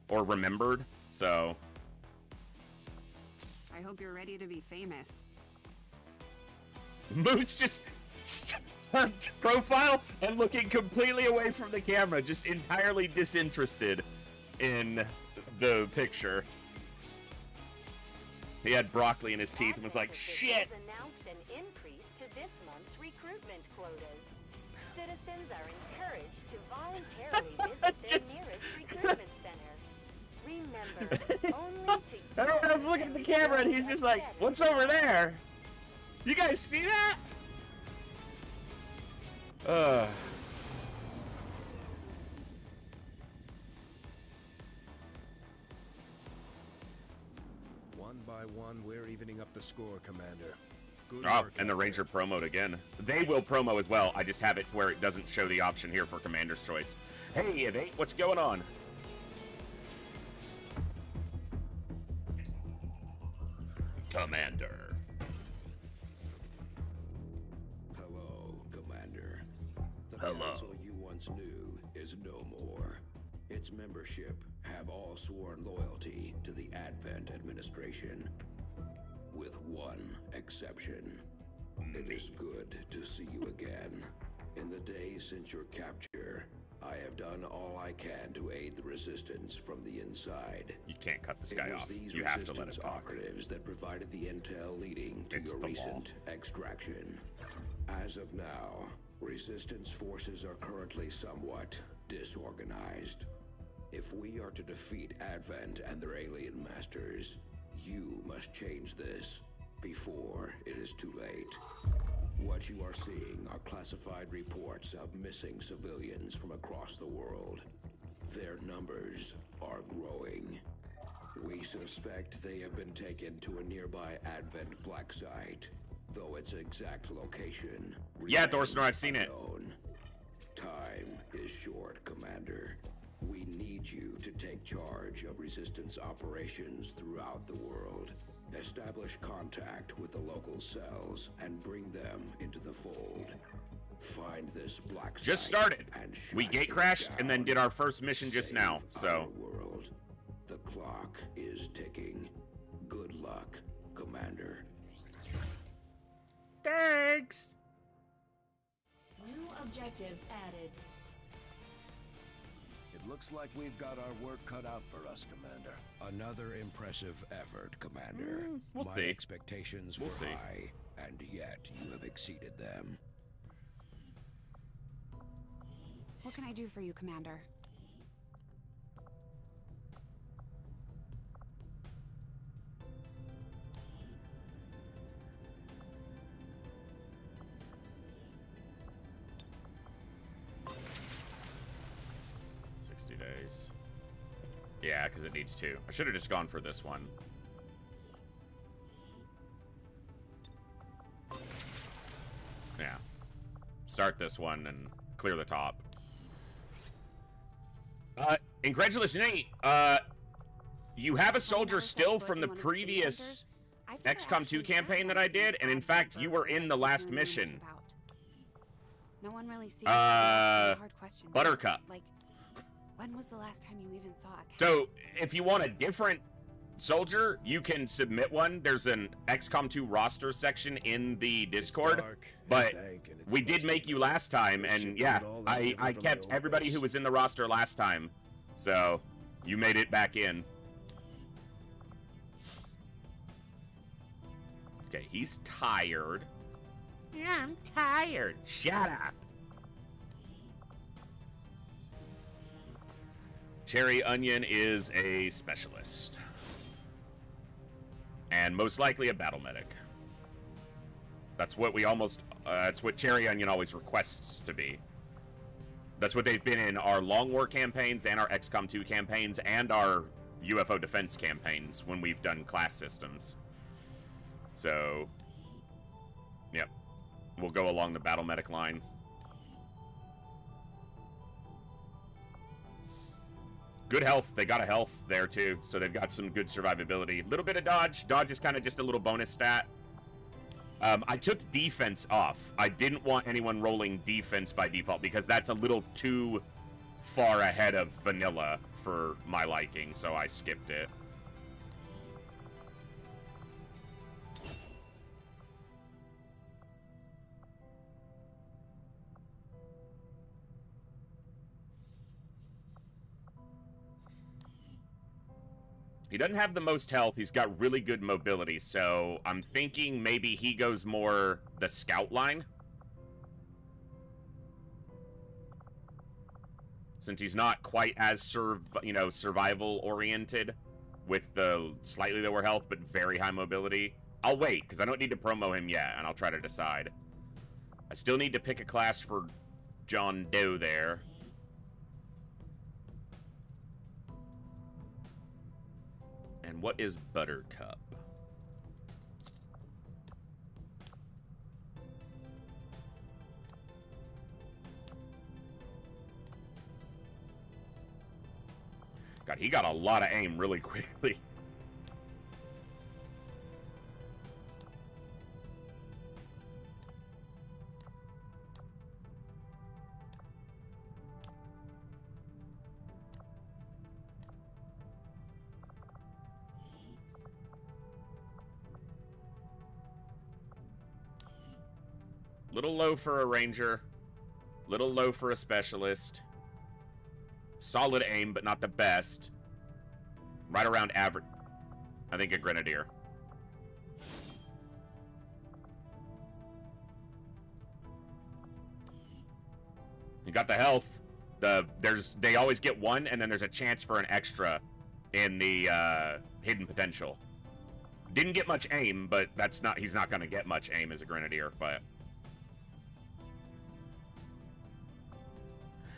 S1: Or remembered, so...
S9: I hope you're ready to be famous.
S1: Moose just turned profile and looking completely away from the camera, just entirely disinterested in the picture. He had broccoli in his teeth and was like, shit!
S8: announced an increase to this month's recruitment quotas. Citizens are encouraged to voluntarily visit their nearest recruitment center. Remember, only to
S1: Everyone's looking at the camera and he's just like, what's over there? You guys see that?
S3: One by one, we're evening up the score, Commander. Good
S1: Oh,
S3: work
S1: and the
S3: out
S1: Ranger promoed again. They will promo as well. I just have it to where it doesn't show the option here for Commander's Choice. Hey, it ain't. What's going on? Commander.
S7: Hello, Commander. The
S1: Hello.
S7: council you once knew is no more. Its membership have all sworn loyalty to the Advent administration, with one exception. It is good to see you again. In the days since your capture, I have done all I can to aid the resistance from the inside.
S1: You can't cut this
S7: It
S1: guy
S7: was
S1: off.
S7: these
S1: You have to let him
S7: resistance
S1: talk.
S7: operatives that provided the intel leading to
S1: It's
S7: your
S1: the law.
S7: recent extraction. As of now, resistance forces are currently somewhat disorganized. If we are to defeat Advent and their alien masters, you must change this before it is too late. What you are seeing are classified reports of missing civilians from across the world. Their numbers are growing. We suspect they have been taken to a nearby Advent black site, though its exact location
S1: Yeah,
S7: remains
S1: Thorsnor, I've seen it.
S7: unknown. Time is short, Commander. We need you to take charge of resistance operations throughout the world. Establish contact with the local cells and bring them into the fold. Find this black
S1: Just
S7: site
S1: started.
S7: and
S1: We
S7: shut
S1: gate
S7: it
S1: crashed and then
S7: down.
S1: did our first mission just
S7: Save
S1: now,
S7: our
S1: so.
S7: world. The clock is ticking. Good luck, Commander.
S1: Thanks!
S10: New objective added.
S3: It looks like we've got our work cut out for us, Commander. Another impressive effort, Commander.
S1: we'll
S3: My
S1: see.
S3: expectations
S1: We'll
S3: were
S1: see.
S3: high, and yet you have exceeded them.
S9: What can I do for you, Commander?
S1: Days. Yeah, because it needs 2. I should have just gone for this one. Yeah. Start this one and clear the top. Incredulous Nate, you have a soldier still from the previous XCOM 2 campaign that I did, and in fact, you were in the last mission.
S9: No one really sees hard questions.
S1: Buttercup.
S9: Like, when was the last time you even saw a cat?
S1: So, if you want a different soldier, you can submit one. There's an XCOM 2 roster section in the Discord, but we did make you last time, and yeah, I kept everybody who was in the roster last time, so you made it back in. Okay, he's tired. Yeah, I'm tired. Shut up. Cherry Onion is a specialist. And most likely a battle medic. That's what we almost, that's what Cherry Onion always requests to be. That's what they've been in our Long War campaigns and our XCOM 2 campaigns and our UFO defense campaigns when we've done class systems. So, yep. We'll go along the battle medic line. Good health. They got a health there, too. So they've got some good survivability. A little bit of dodge. Dodge is kind of just a little bonus stat. I took defense off. I didn't want anyone rolling defense by default because that's a little too far ahead of vanilla for my liking, so I skipped it. He doesn't have the most health. He's got really good mobility, so I'm thinking maybe he goes more the scout line. Since he's not quite as survival oriented with the slightly lower health but very high mobility. I'll wait because I don't need to promo him yet, and I'll try to decide. I still need to pick a class for John Doe there. And what is Buttercup? God, he got a lot of aim really quickly. Little low for a ranger. Little low for a specialist. Solid aim, but not the best. Right around average. I think a grenadier. You got the health. They always get one, and then there's a chance for an extra in the hidden potential. Didn't get much aim, but he's not going to get much aim as a grenadier, but.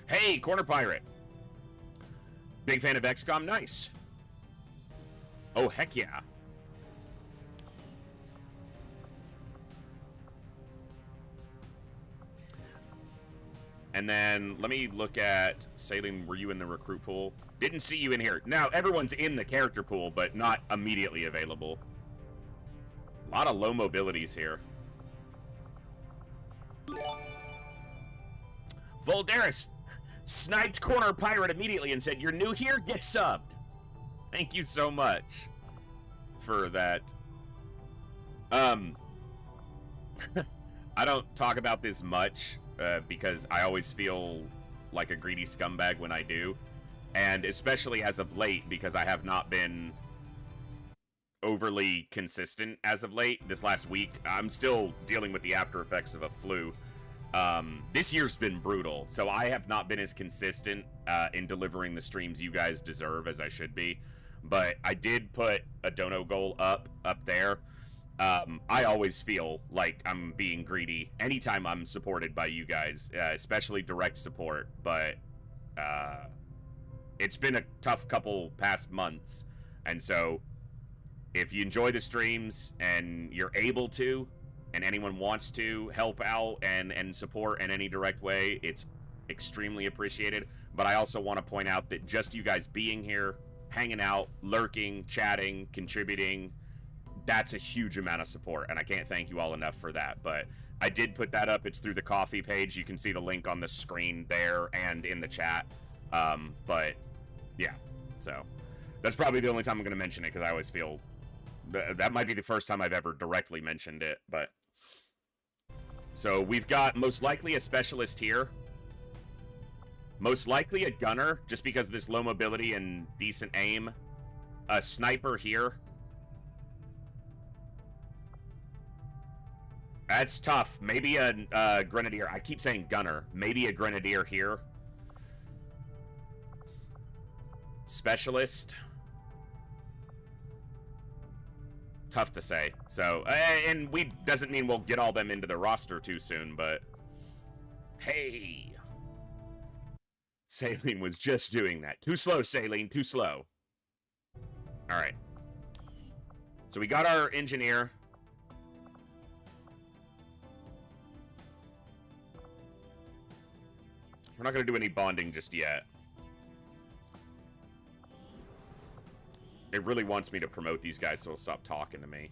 S1: Hey, Corner Pirate. Big fan of XCOM? Nice. Oh, heck yeah. And then, let me look at... Saline, were you in the recruit pool? Didn't see you in here. Now, everyone's in the character pool, but not immediately available. A lot of low mobilities here. Voldaris sniped Corner Pirate immediately and said, "You're new here? Get subbed." Thank you so much for that. I don't talk about this much because I always feel like a greedy scumbag when I do. And especially as of late, because I have not been overly consistent as of late. This last week, I'm still dealing with the after effects of a flu. This year's been brutal, so I have not been as consistent in delivering the streams you guys deserve as I should be. But I did put a dono goal up there. I always feel like I'm being greedy anytime I'm supported by you guys, especially direct support. But it's been a tough couple past months, and so if you enjoy the streams and you're able to, and anyone wants to help out and support in any direct way, it's extremely appreciated. But I also want to point out that just you guys being here, hanging out, lurking, chatting, contributing, that's a huge amount of support, and I can't thank you all enough for that. But I did put that up. It's through the coffee page. You can see the link on the screen there and in the chat. But yeah, so that's probably the only time I'm going to mention it, because I always feel that might be the first time I've ever directly mentioned it. But so we've got most likely a specialist here, most likely a gunner, just because of this low mobility and decent aim, a sniper here. That's tough. Maybe a grenadier. I keep saying gunner. Maybe a grenadier here. Specialist. Tough to say. So, and we doesn't mean we'll get all them into the roster too soon, but hey. Saline was just doing that. Too slow, Saline. Too slow. All right. So we got our engineer. We're not going to do any bonding just yet. It really wants me to promote these guys, so it'll stop talking to me.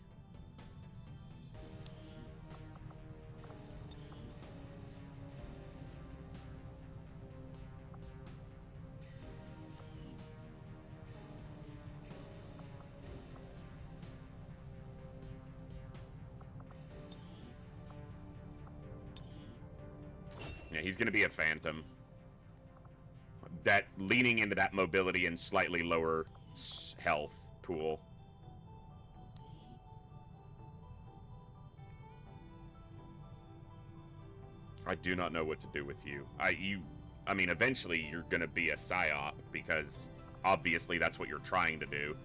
S1: Yeah, he's going to be a phantom. That leaning into that mobility and slightly lower health pool. I do not know what to do with you. I mean, eventually you're gonna be a psyop because obviously that's what you're trying to do.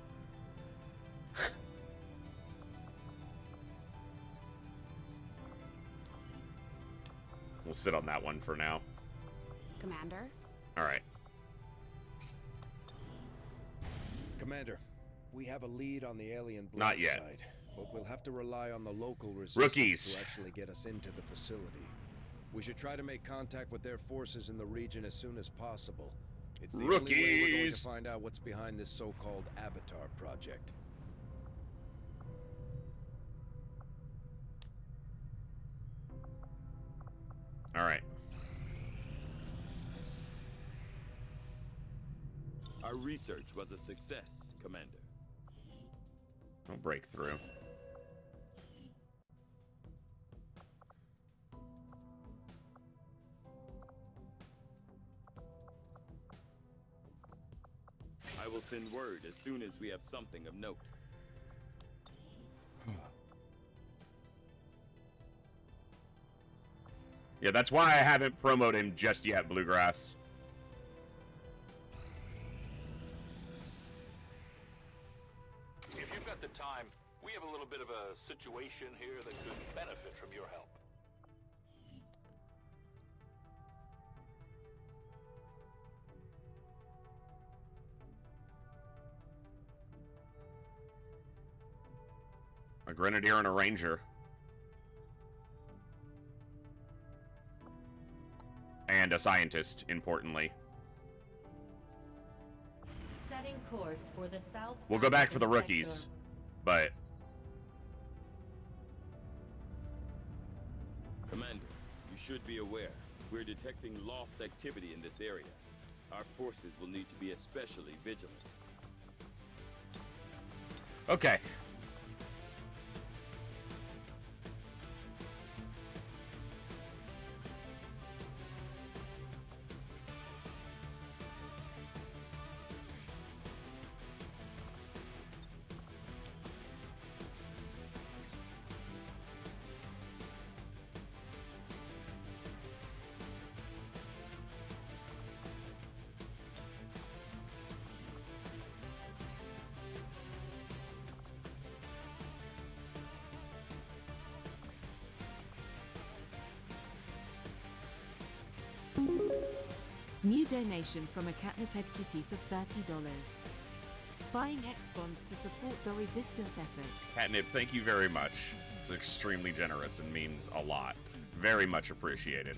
S1: We'll sit on that one for now.
S9: Commander?
S1: Alright.
S11: Commander, we have a lead on the alien blood
S1: Not yet.
S11: site, but we'll have to rely on the local resistance
S1: Rookies.
S11: to actually get us into the facility. We should try to make contact with their forces in the region as soon as possible. It's the only way we're going to
S1: Rookies.
S11: find out what's behind this so-called Avatar project.
S1: Alright.
S6: Our research was a success, Commander.
S1: Don't break through.
S6: I will send word as soon as we have something of note.
S1: Yeah, that's why I haven't promoted him just yet, Bluegrass.
S4: If you've got the time, we have a little bit of a situation here that could benefit from your help.
S1: A grenadier and a ranger. And a scientist, importantly.
S10: Setting course for the South.
S1: We'll go back for the
S10: African
S1: rookies,
S10: sector.
S1: but
S6: Commander, you should be aware. We're detecting lost activity in this area. Our forces will need to be especially vigilant.
S1: okay.
S12: New donation from a Catniped Kitty for $30. Buying X-Bonds to support the resistance effort.
S1: Catnip, thank you very much. It's extremely generous and means a lot. Very much appreciated.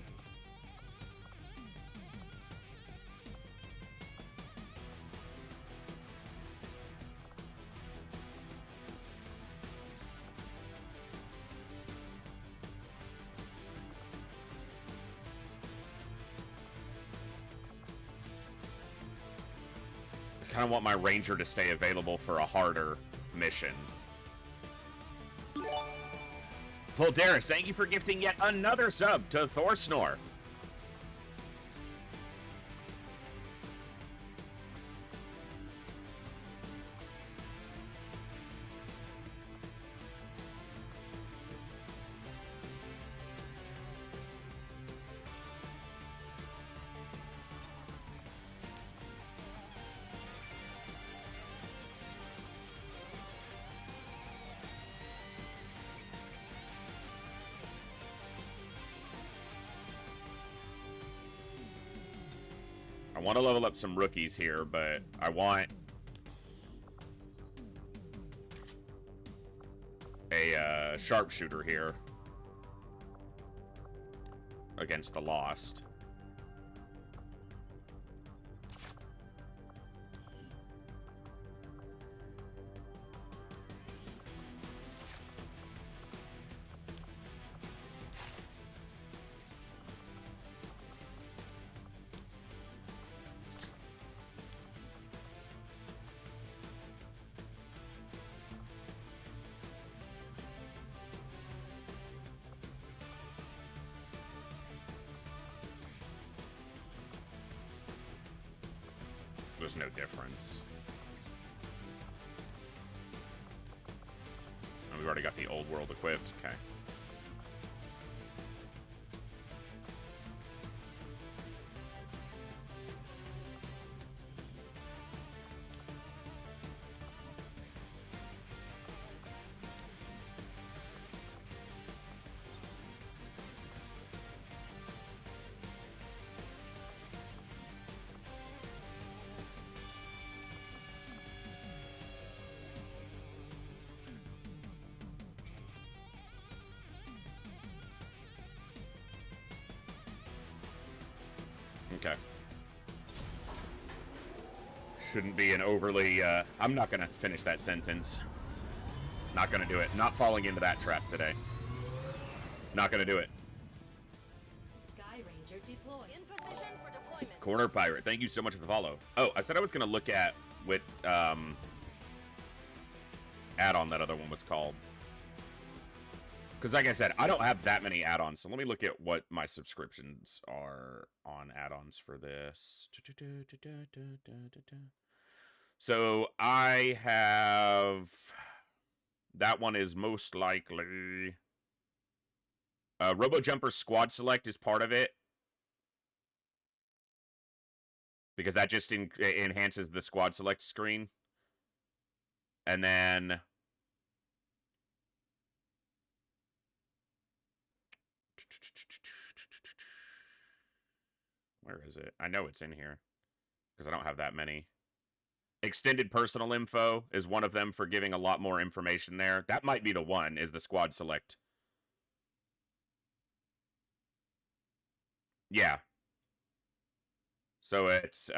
S1: I kind of want my ranger to stay available for a harder mission. Voldaris, thank you for gifting yet another sub to Thor Snore. I want to level up some rookies here, but I want a sharpshooter here against the Lost. There's no difference. already got the old world equipped. Okay. Okay. Shouldn't be an overly, I'm not gonna finish that sentence. Not gonna do it. Not falling into that trap today. Not gonna do it.
S10: Sky Ranger deployed.
S2: In position for deployment.
S1: Corner Pirate, thank you so much for the follow. Oh, I said I was gonna look at what, add-on that other one was called. Because like I said, I don't have that many add-ons, so let me look at what my subscriptions are on add-ons for this. So I have... That one is most likely... RoboJumper Squad Select is part of it. Because that just enhances the Squad Select screen. And then... Where is it? I know it's in here. Because I don't have that many. Extended personal info is one of them for giving a lot more information there. That might be the one, is the Squad Select. Yeah. So it's,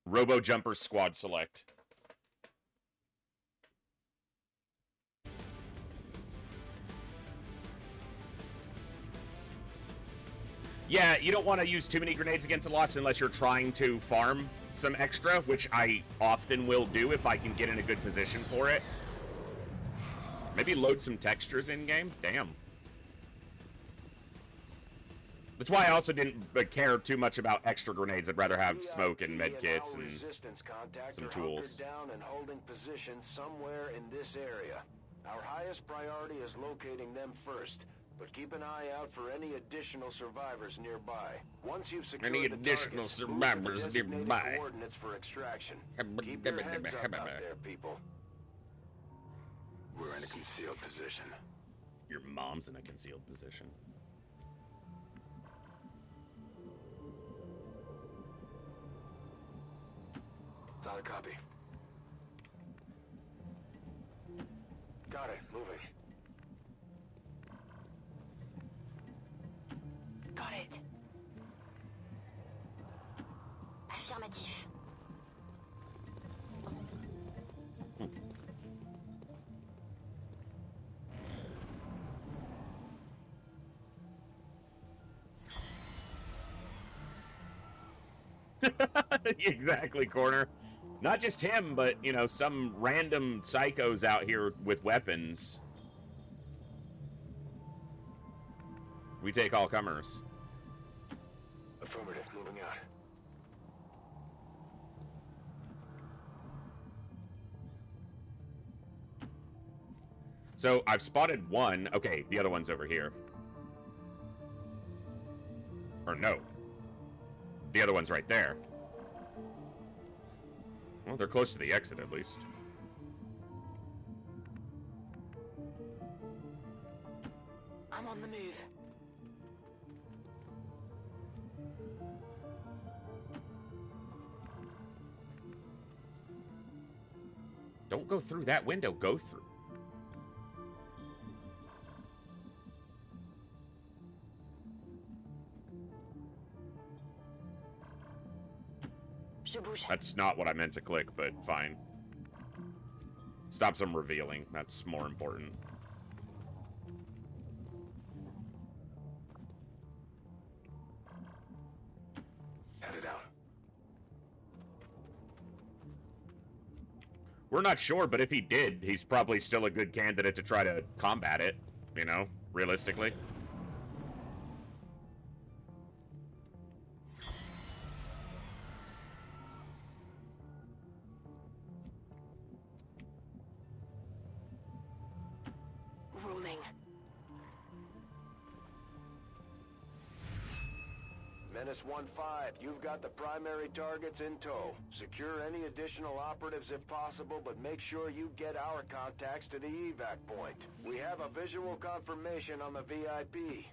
S1: RoboJumper Squad Select. Yeah, you don't want to use too many grenades against a loss unless you're trying to farm some extra, which I often will do if I can get in a good position for it. Maybe load some textures in-game? Damn. That's why I also didn't care too much about extra grenades. I'd rather have smoke and med kits and some tools.
S3: Down and holding position somewhere in this area. Our highest priority is locating them first. But keep an eye out for any additional survivors nearby. Once you've secured
S1: any
S3: the
S1: additional
S3: targets,
S1: survivors nearby.
S3: Coordinates for extraction. Keep your heads up out there, people.
S4: We're in a concealed position.
S1: Your mom's in a concealed position.
S3: Solid copy. Got it. Moving.
S8: Got it. Affirmatif.
S1: Exactly, Corner. Not just him, but, you know, some random psychos out here with weapons. We take all comers.
S3: Affirmative, moving out.
S1: So, I've spotted one. Okay, the other one's over here. Or no. The other one's right there. Well, they're close to the exit, at least.
S8: I'm on the move.
S1: Don't go through that window. Go through. That's not what I meant to click, but fine. Stops them revealing. That's more important.
S3: Headed out.
S1: We're not sure, but if he did, he's probably still a good candidate to try to combat it, you know, realistically.
S3: Menace 1-5, you've got the primary targets in tow. Secure any additional operatives if possible, but make sure you get our contacts to the evac point. We have a visual confirmation on the VIP.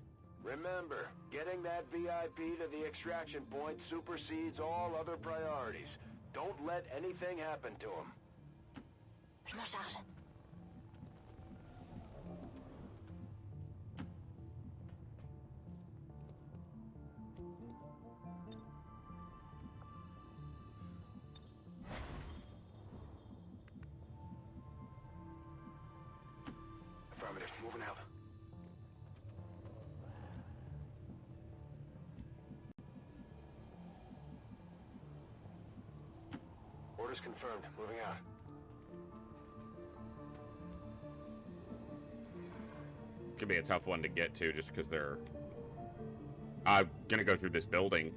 S3: Remember, getting that VIP to the extraction point supersedes all other priorities. Don't let anything happen to him.
S8: Je m'en charge.
S3: Affirmative, moving out. Orders confirmed, moving out.
S1: Could be a tough one to get to just because they're gonna go through this building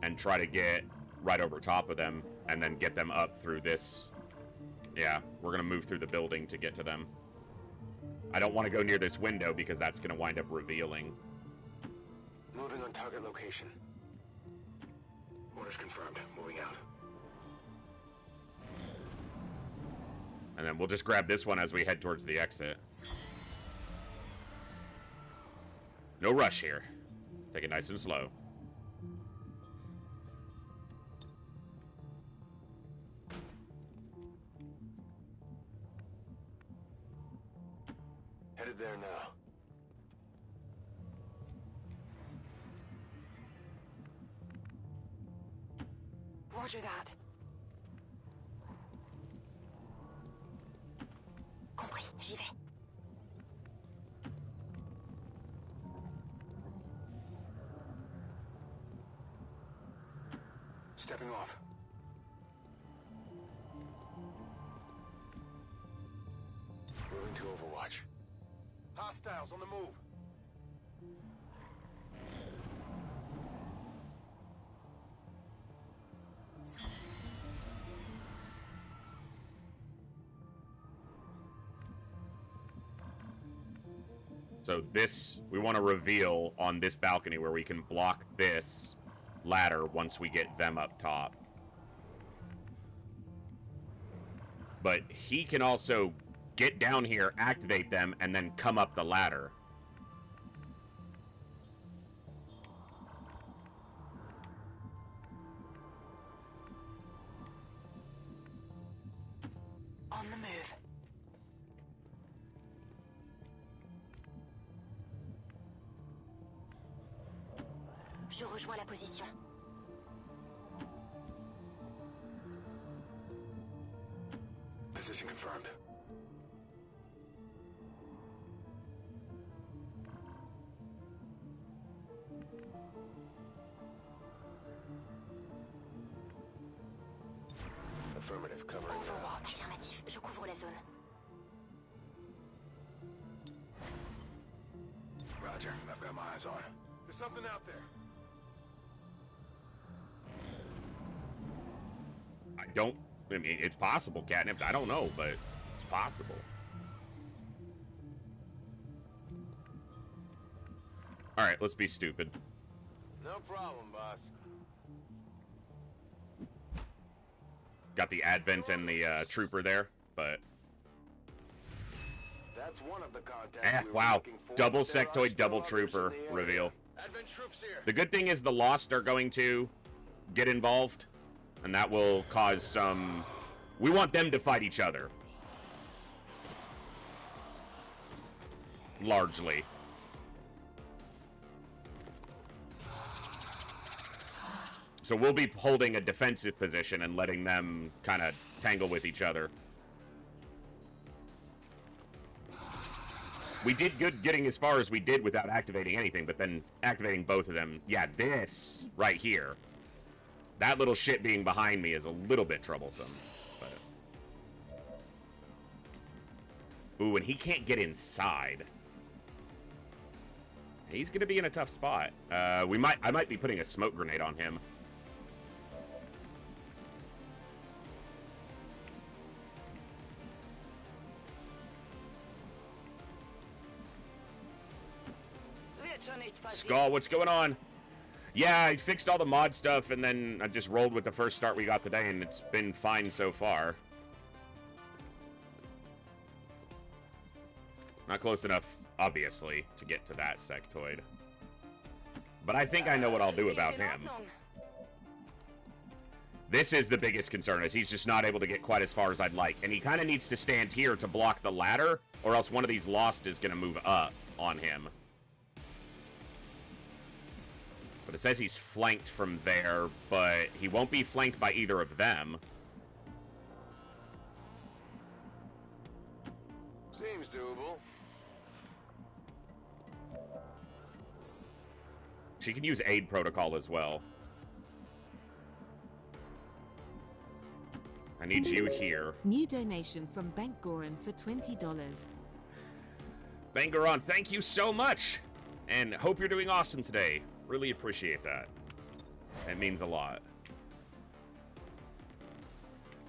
S1: and try to get right over top of them and then get them up through this. Yeah, we're gonna move through the building to get to them. I don't want to go near this window because that's gonna wind up revealing.
S3: Moving on target location. Orders confirmed, moving out.
S1: And then we'll just grab this one as we head towards the exit. No rush here. Take it nice and slow.
S3: Headed there now.
S8: Roger that. Compris, j'y vais.
S3: Stepping off. Moving to Overwatch. Hostiles on the move.
S1: So this, we want to reveal on this balcony where we can block this ladder once we get them up top. But he can also get down here, activate them, and then come up the ladder.
S8: On the move. Je rejoins la position.
S3: Position confirmed. Affirmative, covering now.
S8: Overwatch. Affirmatif, je couvre la zone.
S3: Roger, I've got my eyes on. There's something out there.
S1: I mean, it's possible, Catnip. I don't know, but it's possible. All right, let's be stupid.
S3: No problem, boss.
S1: Got the Advent and the Trooper there, but...
S3: That's one of the contacts
S1: wow. Double Sectoid, double Trooper reveal.
S3: Advent troops here.
S1: The good thing is the Lost are going to get involved, and that will cause some... We want them to fight each other. Largely. So we'll be holding a defensive position and letting them kind of tangle with each other. We did good getting as far as we did without activating anything, but then activating both of them. Yeah, this right here. That little shit being behind me is a little bit troublesome. But... Ooh, and he can't get inside. He's gonna be in a tough spot. I might be putting a smoke grenade on him. Skull, what's going on? Yeah, I fixed all the mod stuff, and then I just rolled with the first start we got today, and it's been fine so far. Not close enough, obviously, to get to that sectoid. But I think I know what I'll do about him. This is the biggest concern, is he's just not able to get quite as far as I'd like. And he kind of needs to stand here to block the ladder, or else one of these Lost is going to move up on him. But it says he's flanked from there, but he won't be flanked by either of them.
S3: Seems doable.
S1: She can use aid protocol as well. I need you here.
S12: New donation from Bank Goran for $20.
S1: Bangaron, thank you so much! And hope you're doing awesome today. Really appreciate that. It means a lot.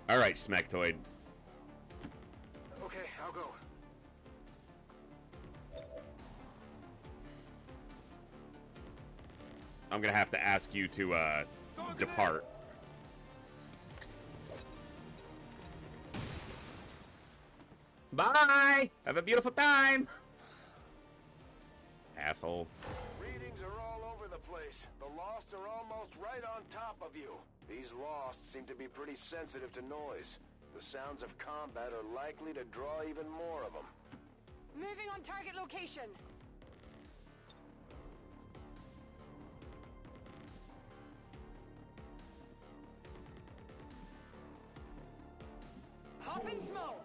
S1: Alright, Smectoid.
S3: Okay, I'll go.
S1: I'm gonna have to ask you to, depart. Bye! Have a beautiful time! Asshole.
S3: Readings are all over the place. The Lost are almost right on top of you. These Lost seem to be pretty sensitive to noise. The sounds of combat are likely to draw even more of them.
S8: Moving on target location. Hop in smoke.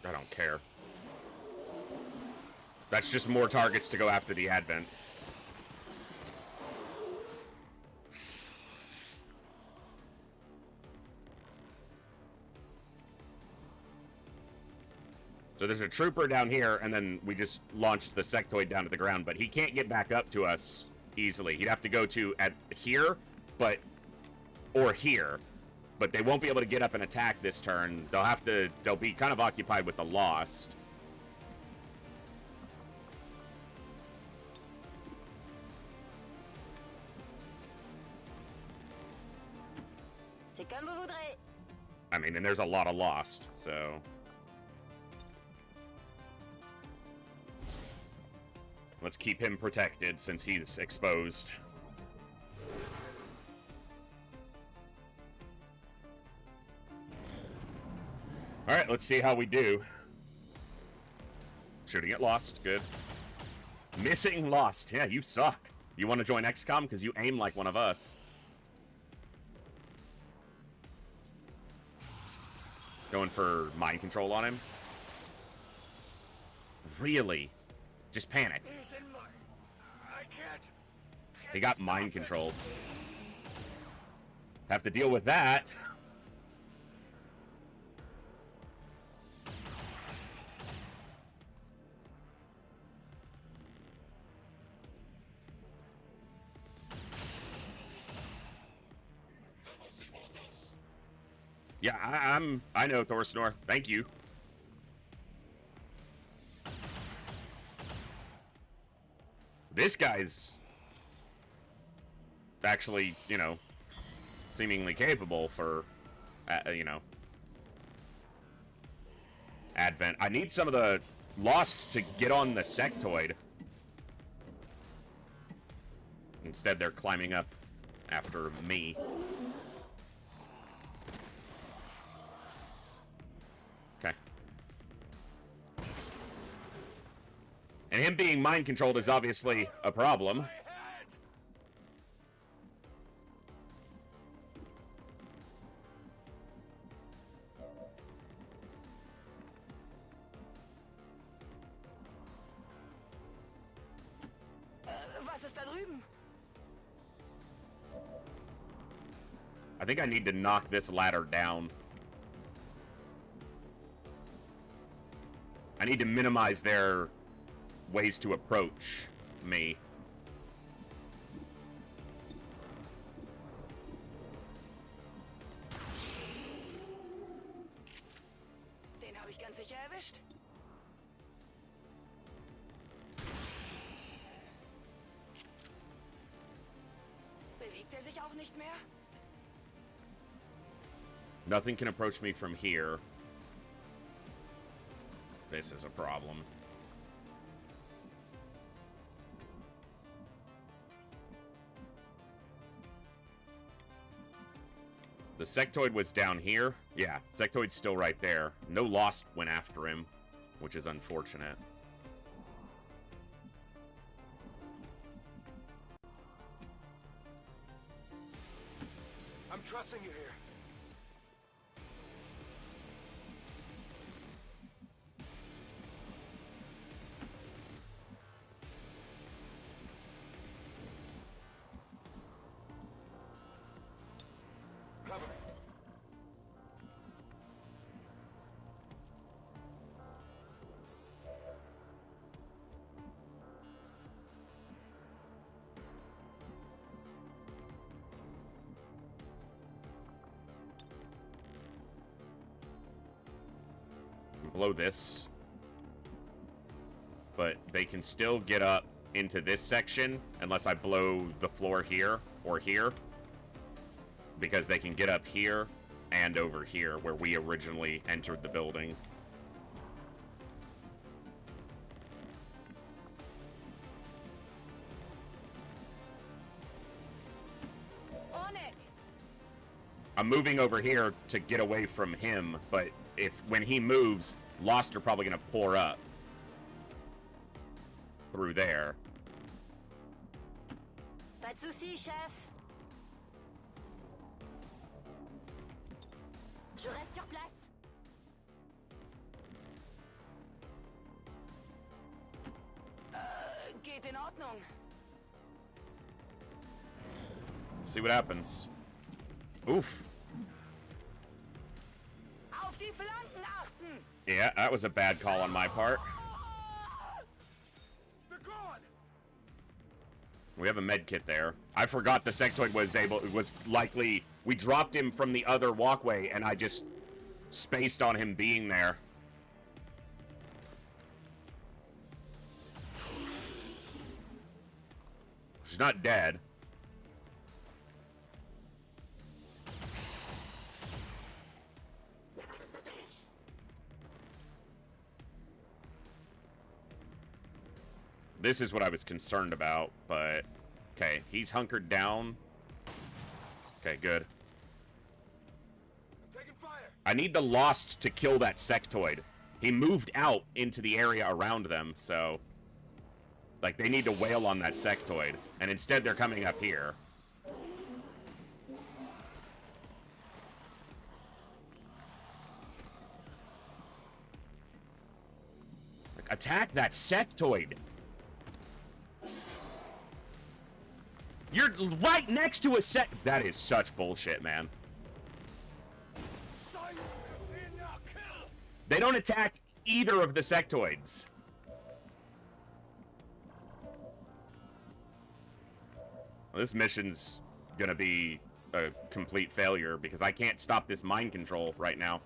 S1: I don't care. That's just more targets to go after the Advent. So there's a trooper down here, and then we just launched the sectoid down to the ground, but he can't get back up to us easily. He'd have to go to at here, but or here. But they won't be able to get up and attack this turn. They'll be kind of occupied with the Lost.
S8: C'est comme vous voudrez.
S1: I mean, and there's a lot of Lost, so. Let's keep him protected since he's exposed. Alright, let's see how we do. Shooting at Lost, good. Missing Lost, yeah, you suck. You want to join XCOM because you aim like one of us. Going for mind control on him? Really? Just panic. He got mind controlled. Have to deal with that. Yeah, I know Thorsnor. Thank you. This guy's actually, you know, seemingly capable for, you know, Advent. I need some of the Lost to get on the sectoid. Instead, they're climbing up after me. Okay. And him being mind controlled is obviously a problem. I think I need to knock this ladder down. I need to minimize their ways to approach me.
S5: nicht ganz sicher erwischt. Bewegt er sich auch nicht mehr?
S1: Nothing can approach me from here. This is a problem. The sectoid was down here. Yeah, sectoid's still right there. No Lost went after him, which is unfortunate.
S3: I'm trusting you here. Cover.
S1: Blow this. But they can still get up into this section unless I blow the floor here or here. Because they can get up here and over here where we originally entered the building.
S5: On it.
S1: I'm moving over here to get away from him, but when he moves, Lost are probably going to pour up through there.
S8: Pas de soucis, chef. Je reste sur place.
S5: Geht in Ordnung.
S1: See what happens. Oof.
S5: Auf die Flanken achten.
S1: Yeah, that was a bad call on my part.
S3: They're gone.
S1: We have a med kit there. I forgot the sectoid was likely. We dropped him from the other walkway, and I just spaced on him being there. She's not dead. This is what I was concerned about, but okay, he's hunkered down. Okay, good.
S3: I'm taking fire.
S1: I need the Lost to kill that sectoid. He moved out into the area around them, so like they need to wail on that sectoid, and instead they're coming up here. Like, attack that sectoid. You're right next to a set. That is such bullshit, man. They don't attack either of the sectoids. Well, this mission's gonna be a complete failure because I can't stop this mind control right now.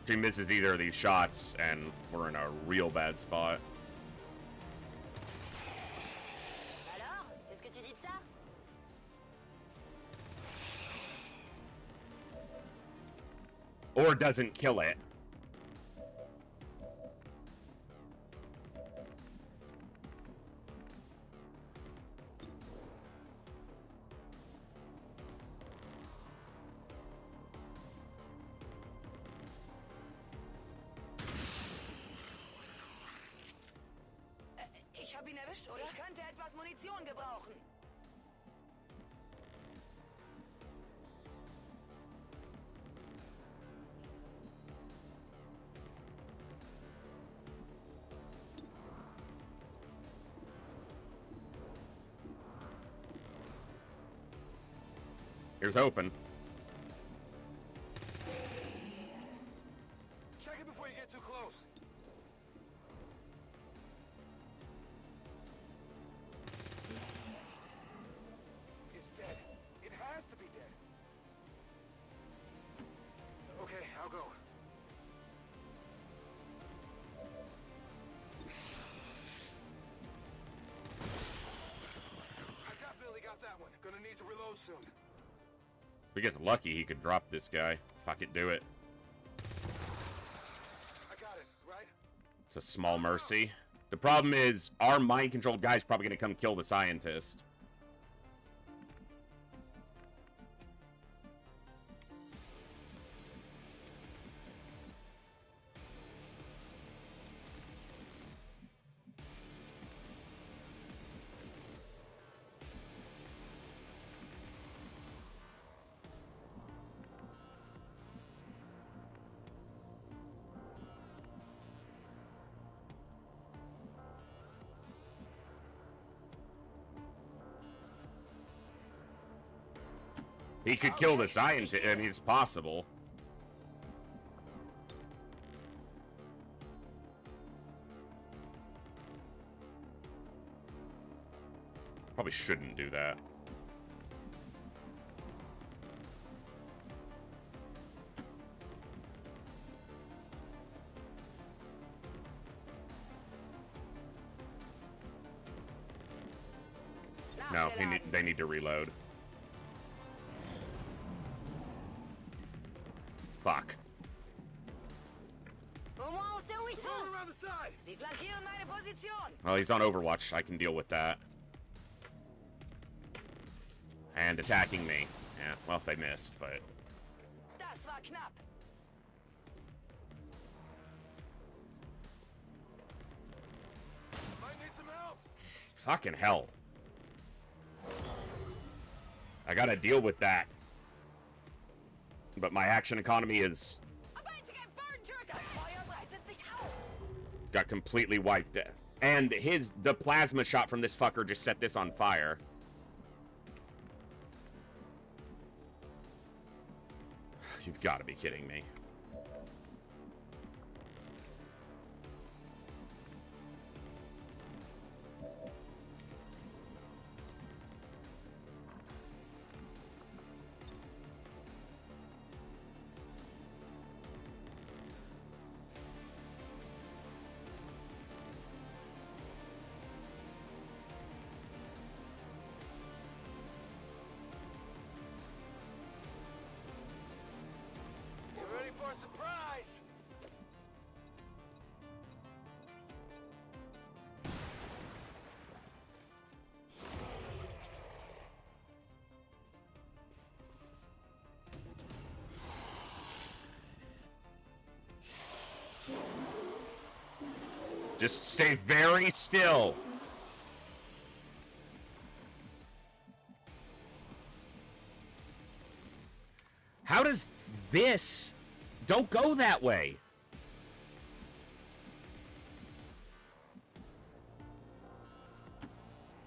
S1: She misses either of these shots, and we're in a real bad spot.
S8: Alors, qu'est-ce que tu dis de ça?
S1: Or doesn't kill it.
S5: Ich hab ihn erwischt, oder? Ich könnte etwas Munition gebrauchen.
S1: Here's hoping.
S5: Check it before you get too close. It's dead. It has to be dead. Okay, I'll go. I definitely got that one. Gonna need to reload soon.
S1: If he gets lucky, he could drop this guy. Fuck it, do it.
S5: I got it, right?
S1: It's a small mercy. The problem is, our mind-controlled guy's probably gonna come kill the scientist. He could kill the scientist. I mean, it's possible. Probably shouldn't do that. No, they need to reload. Fuck.
S5: Around the side.
S1: Well, he's on Overwatch. I can deal with that. And attacking me. Yeah, well, they missed, but...
S5: Might need some help.
S1: Fucking hell. I gotta deal with that. But my action economy is... got completely wiped out. And the plasma shot from this fucker just set this on fire. You've got to be kidding me.
S5: Get ready for a surprise.
S1: Just stay very still. How does this... Don't go that way.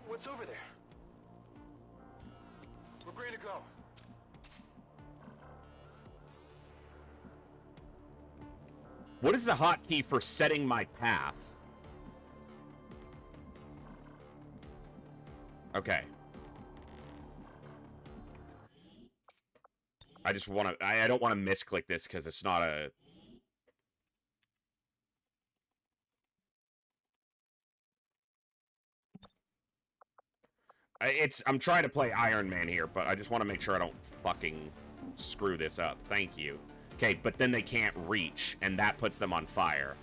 S5: What's over there? We're green to go.
S1: What is the hotkey for setting my path? Okay. I just want to... I don't want to misclick this because it's not a... I'm trying to play Ironman here, but I just want to make sure I don't fucking screw this up. Thank you. Okay, but then they can't reach, and that puts them on fire.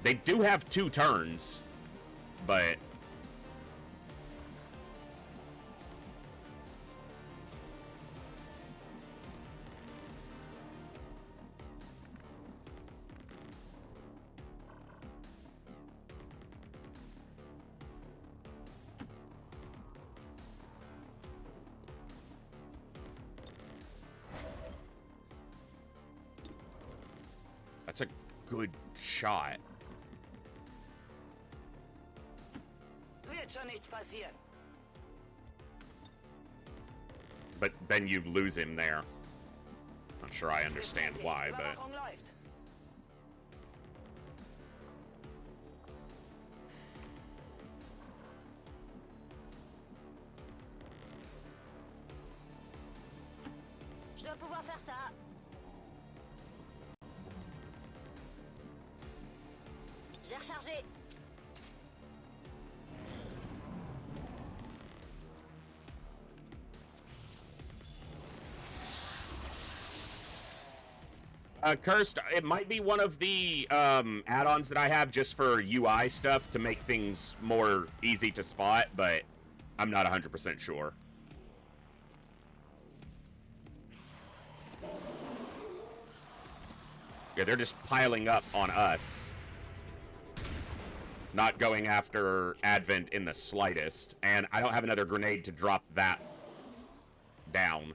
S1: They do have 2 turns, but... That's a good shot. but then you lose him there. Not sure I understand why, but...
S8: Je dois pouvoir faire ça. J'ai rechargé.
S1: Cursed, it might be one of the add-ons that I have just for UI stuff to make things more easy to spot, but I'm not 100% sure. Yeah, they're just piling up on us. Not going after Advent in the slightest, and I don't have another grenade to drop that down.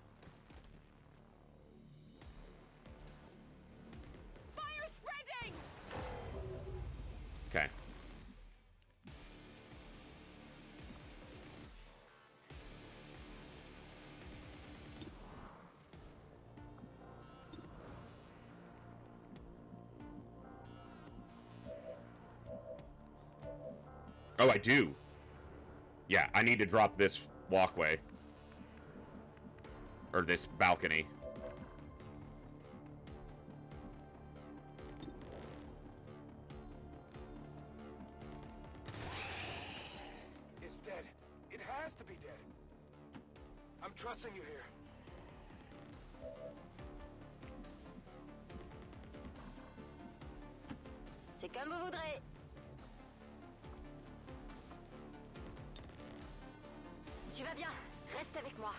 S1: Okay. Oh, I do. Yeah, I need to drop this walkway. Or this balcony.
S5: It's dead. It has to be dead. I'm trusting you here.
S8: C'est comme vous voudrez. Tu vas bien. Reste avec moi.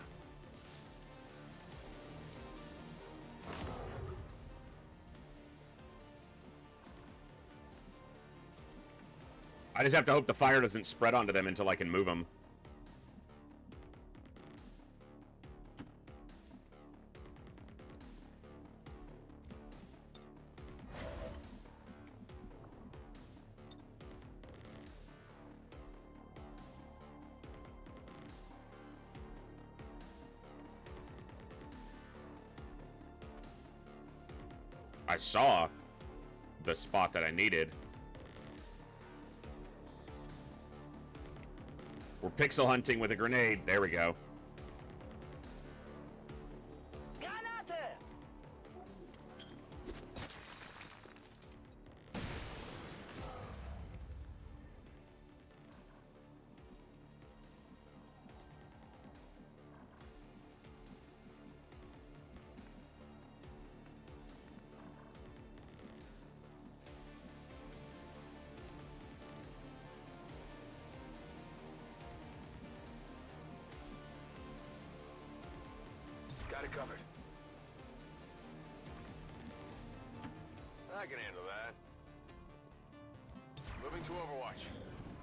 S1: I just have to hope the fire doesn't spread onto them until I can move them. I saw the spot that I needed. We're pixel hunting with a grenade. There we go.
S5: Got it covered. I can handle that. Moving to Overwatch.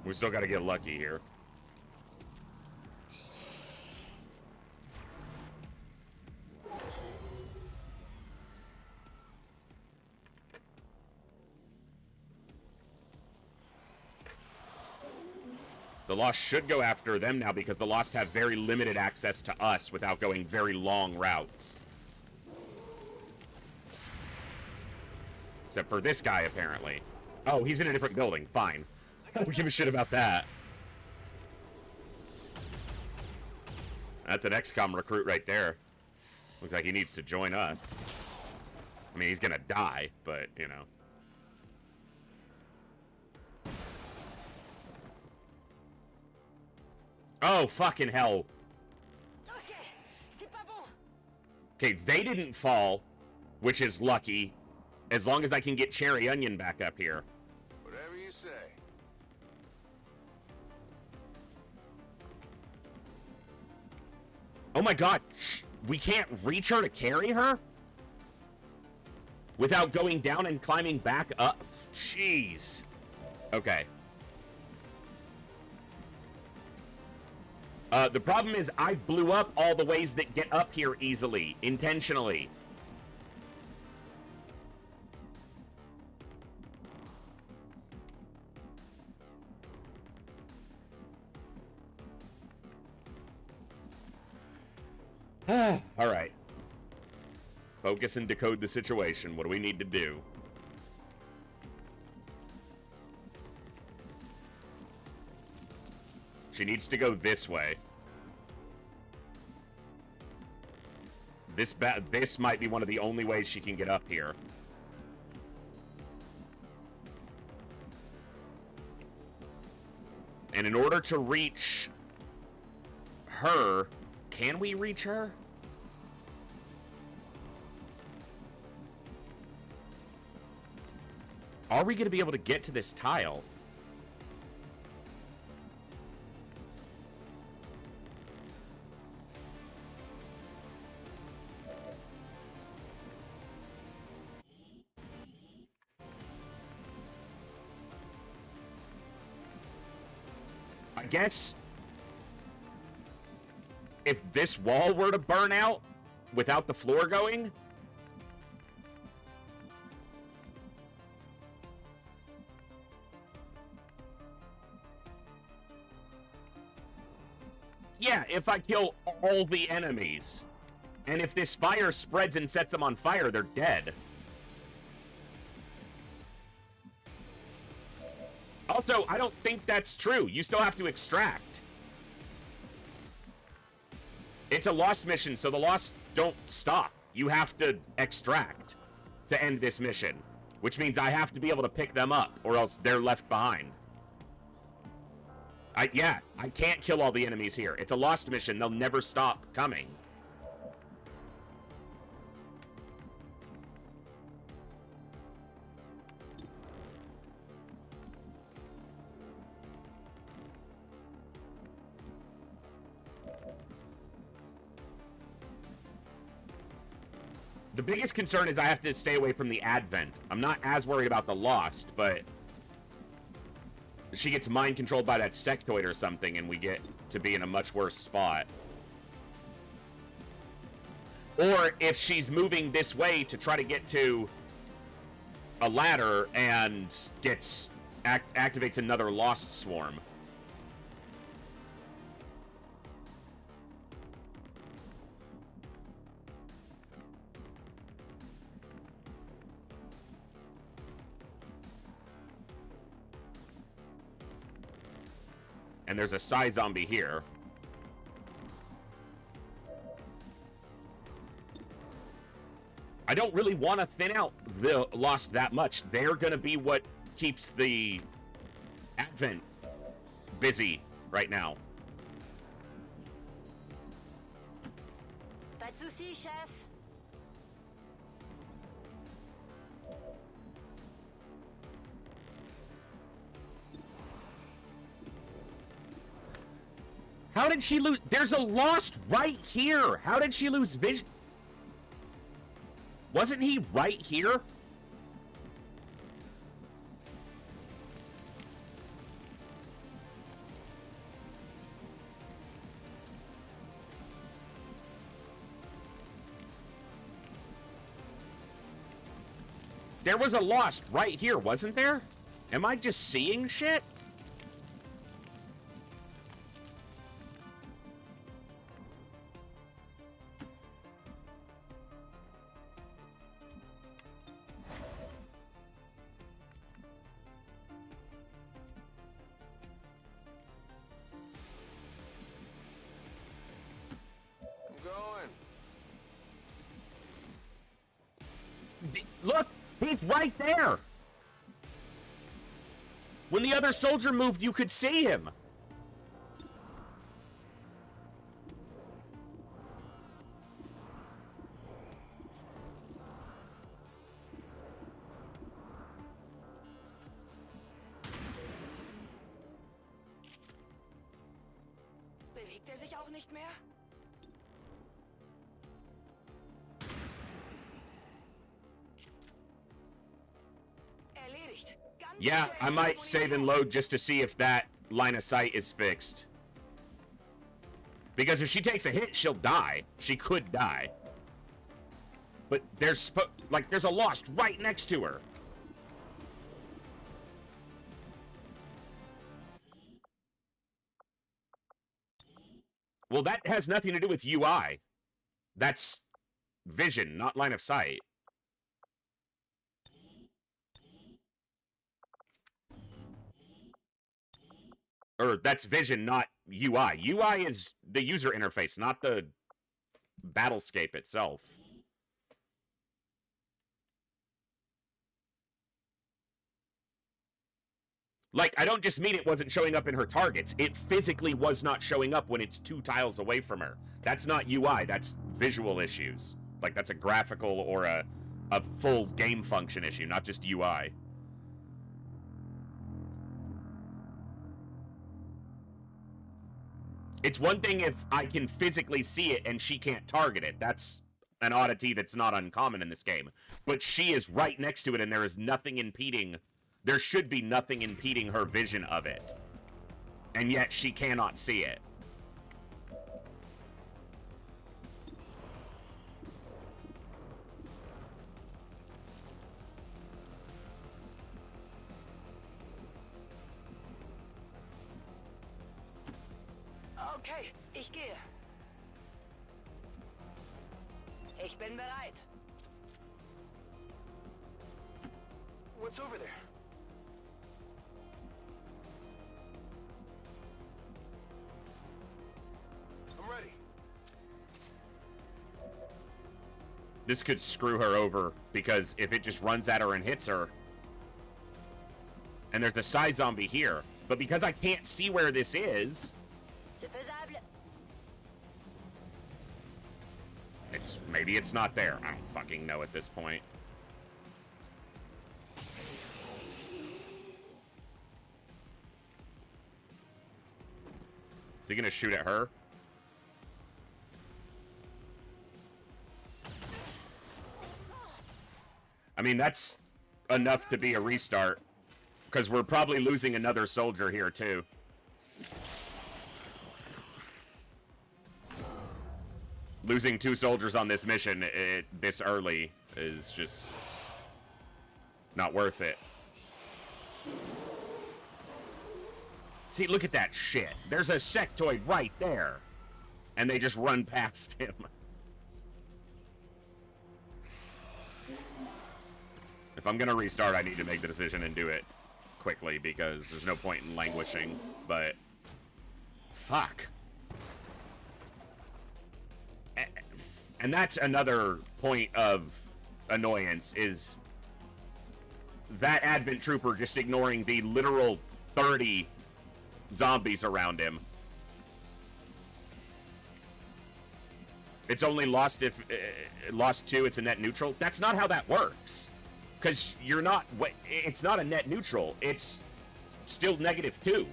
S1: We still got to get lucky here. The Lost should go after them now because the Lost have very limited access to us without going very long routes. Except for this guy, apparently. Oh, he's in a different building. Fine. I don't give a shit about that. That's an XCOM recruit right there. Looks like he needs to join us. I mean, he's gonna die, but, you know. Oh, fucking hell. Okay, they didn't fall, which is lucky, as long as I can get Cherry Onion back up here.
S5: Whatever you say.
S1: Oh my god, we can't reach her to carry her? Without going down and climbing back up? Jeez. Okay. The problem is I blew up all the ways that get up here easily, intentionally. Alright. Focus and decode the situation. What do we need to do? She needs to go this way. This might be one of the only ways she can get up here. And in order to reach her, can we reach her? Are we going to be able to get to this tile? I guess if this wall were to burn out without the floor going, yeah, if I kill all the enemies, and if this fire spreads and sets them on fire, they're dead. Also, I don't think that's true. You still have to extract. It's a lost mission, so the lost don't stop. You have to extract to end this mission, which means I have to be able to pick them up, or else they're left behind. Yeah, I can't kill all the enemies here. It's a lost mission. They'll never stop coming. The biggest concern is I have to stay away from the Advent. I'm not as worried about the Lost, but she gets mind controlled by that sectoid or something, and we get to be in a much worse spot. Or if she's moving this way to try to get to a ladder and activates another Lost swarm. And there's a Psy zombie here. I don't really want to thin out the Lost that much. They're going to be what keeps the Advent busy right now.
S8: Pas de soucis, chef.
S1: How did she lose? There's a Lost right here. How did she lose vision? Wasn't he right here? There was a Lost right here, wasn't there? Am I just seeing shit? Look, he's right there. When the other soldier moved, you could see him.
S8: Bewegt sich auch nicht mehr?
S1: Yeah, I might save and load just to see if that line of sight is fixed. Because if she takes a hit, she'll die. She could die. But there's a Lost right next to her. Well, that has nothing to do with UI. That's vision, not line of sight. Or that's vision, not UI. UI is the user interface, not the battlescape itself. Like, I don't just mean it wasn't showing up in her targets. It physically was not showing up when it's 2 tiles away from her. That's not UI, that's visual issues. Like, that's a graphical or a full game function issue, not just UI. It's one thing if I can physically see it and she can't target it. That's an oddity that's not uncommon in this game. But she is right next to it and there is nothing impeding... There should be nothing impeding her vision of it. And yet she cannot see it.
S5: Okay, ich gehe. Ich bin bereit. What's over there? I'm ready.
S1: This could screw her over, because if it just runs at her and hits her... And there's the Psy zombie here. But because I can't see where this is... Maybe it's not there. I don't fucking know at this point. Is he gonna shoot at her? I mean, that's enough to be a restart. Because we're probably losing another soldier here, too. Losing 2 soldiers on this mission this early is just not worth it. See, look at that shit. There's a sectoid right there. And they just run past him. If I'm gonna restart, I need to make the decision and do it quickly, because there's no point in languishing, but... Fuck. And that's another point of annoyance, is that Advent Trooper just ignoring the literal 30 zombies around him. It's only lost if... lost 2, it's a net neutral. That's not how that works. Because you're not... It's not a net neutral. It's still -2.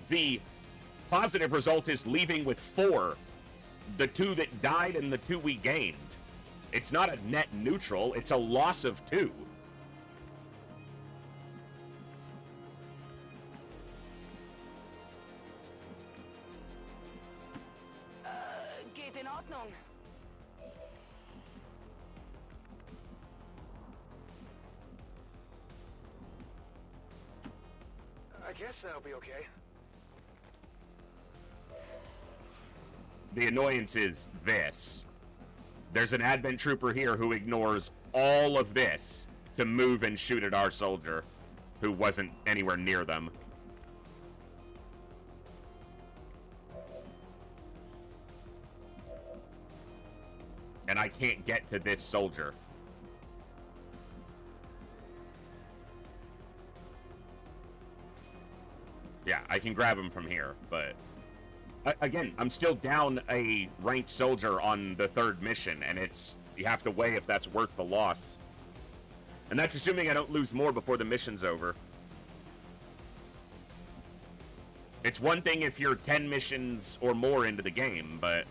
S1: The positive result is leaving with 4. The 2 that died and the 2 we gained. It's not a net neutral. It's a loss of 2.
S5: Geht in Ordnung. I guess that'll be okay.
S1: The annoyance is this. There's an Advent Trooper here who ignores all of this to move and shoot at our soldier, who wasn't anywhere near them. And I can't get to this soldier. Yeah, I can grab him from here, but... Again, I'm still down a ranked soldier on the 3rd mission, and it's... You have to weigh if that's worth the loss. And that's assuming I don't lose more before the mission's over. It's one thing if you're 10 missions or more into the game, but...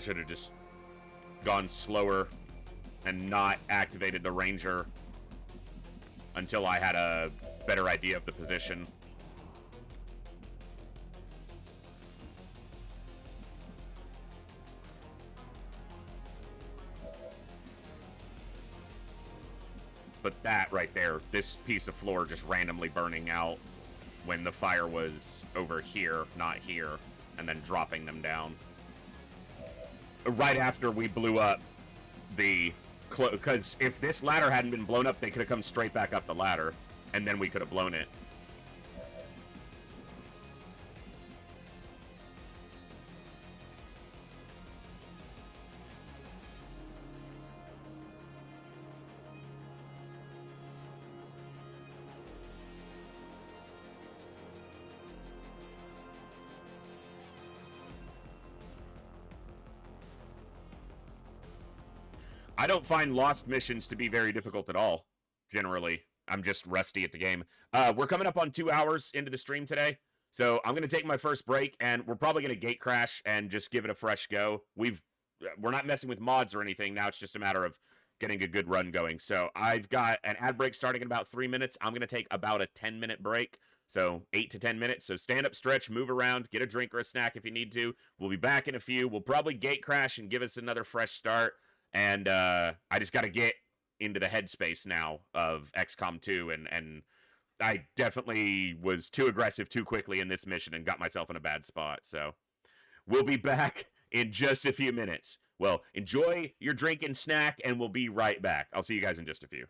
S1: should have just gone slower and not activated the Ranger until I had a better idea of the position. But that right there, this piece of floor just randomly burning out when the fire was over here, not here, and then dropping them down. Right after we blew up the... Because if this ladder hadn't been blown up, they could have come straight back up the ladder, and then we could have blown it. I don't find lost missions to be very difficult at all, generally. I'm just rusty at the game. We're coming up on 2 hours into the stream today, so I'm going to take my first break, and we're probably going to gate crash and just give it a fresh go. We're not messing with mods or anything. Now it's just a matter of getting a good run going. So I've got an ad break starting in about 3 minutes. I'm going to take about a 10-minute break, so 8 to 10 minutes. So stand up, stretch, move around, get a drink or a snack if you need to. We'll be back in a few. We'll probably gate crash and give us another fresh start. And I just got to get into the headspace now of XCOM 2, and I definitely was too aggressive too quickly in this mission and got myself in a bad spot. So we'll be back in just a few minutes. Well, enjoy your drink and snack, and we'll be right back. I'll see you guys in just a few.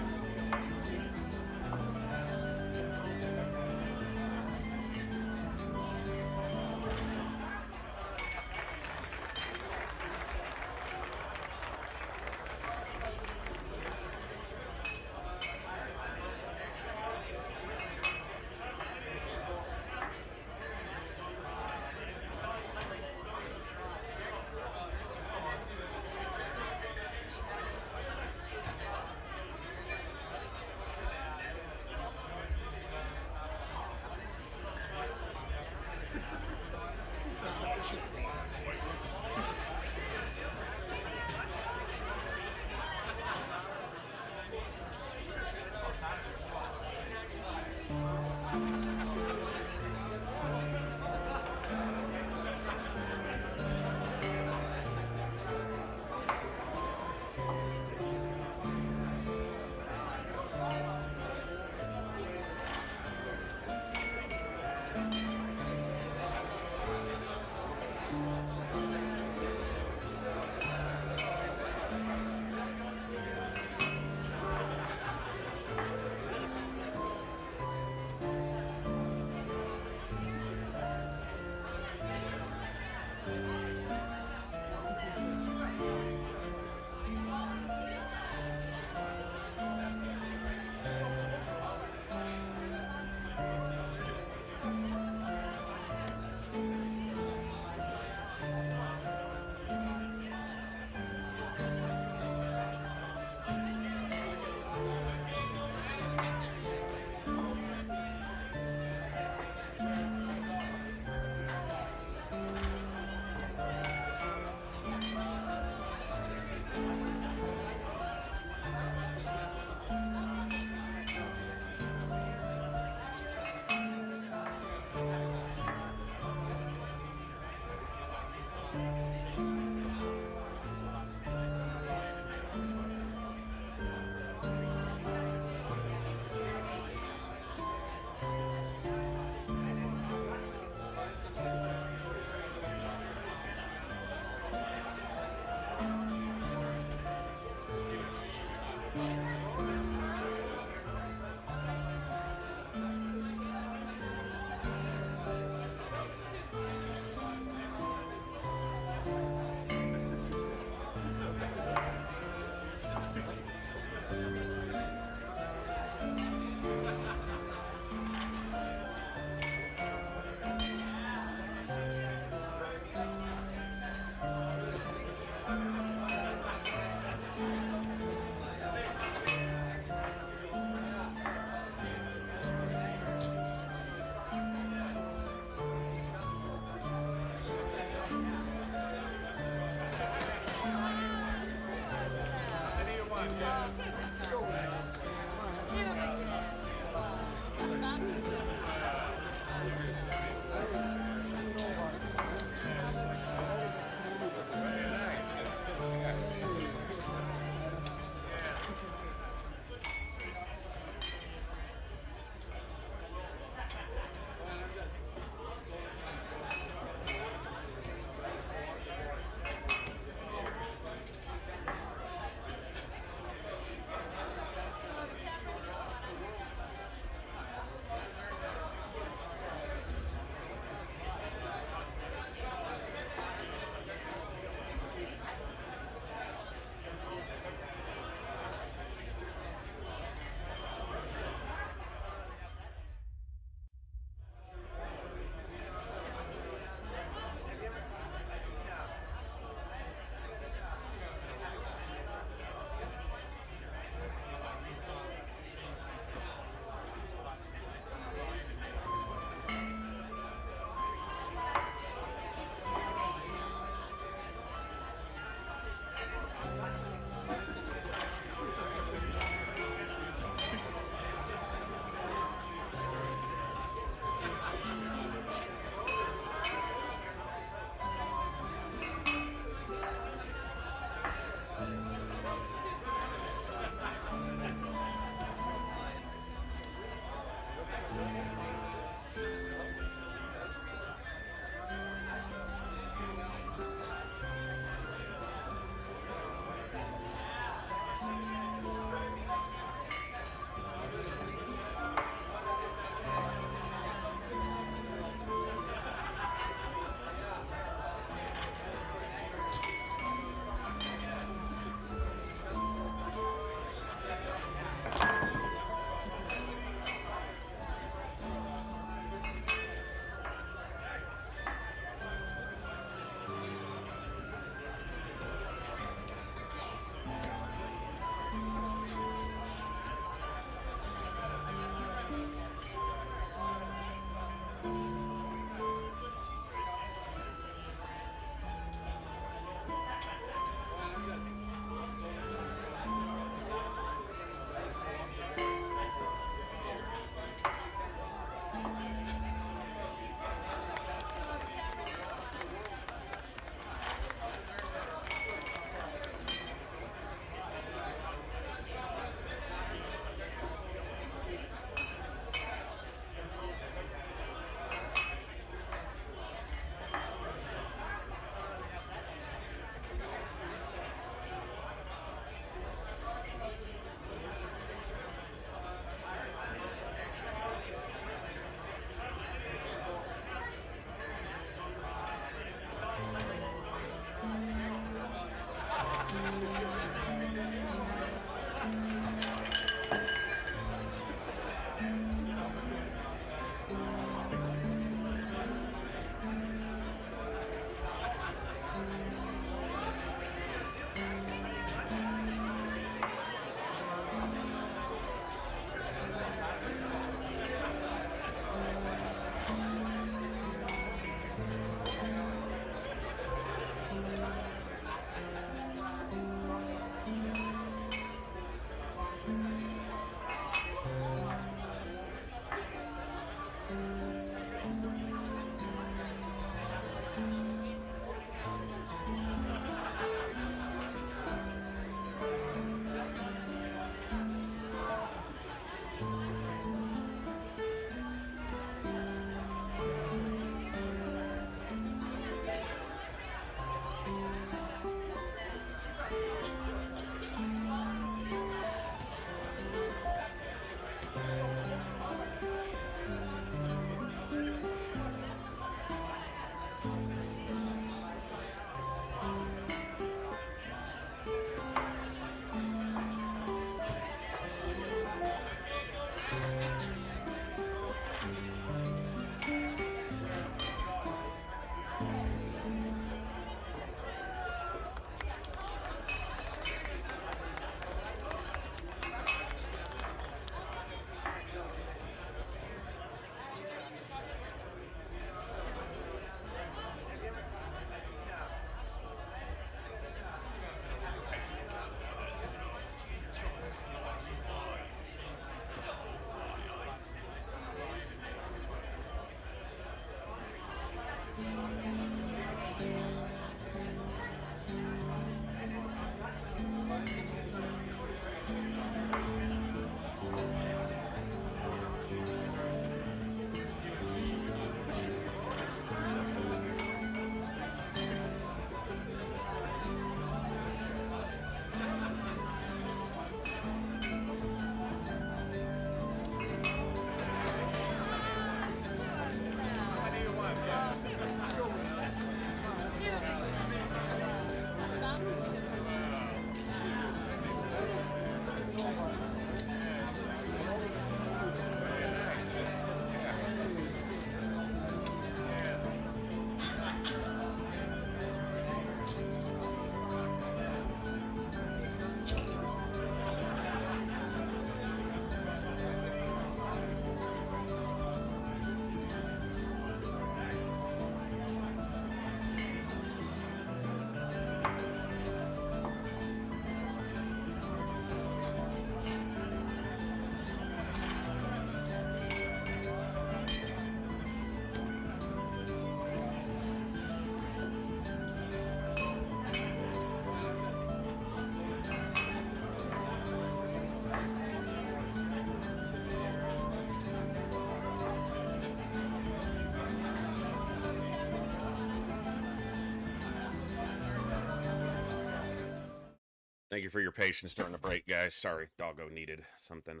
S1: Thank you for your patience during the break, guys. Sorry, doggo needed something.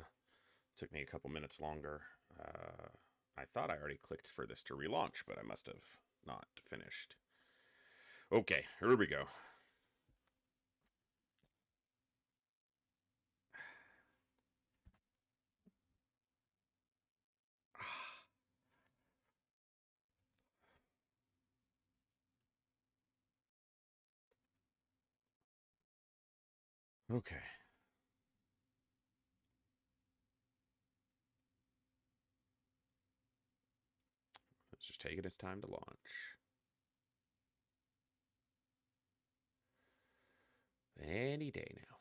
S1: Took me a couple minutes longer. I thought I already clicked for this to relaunch, but I must have not finished. Okay, here we go. Okay. It's just taking its time to launch. Any day now.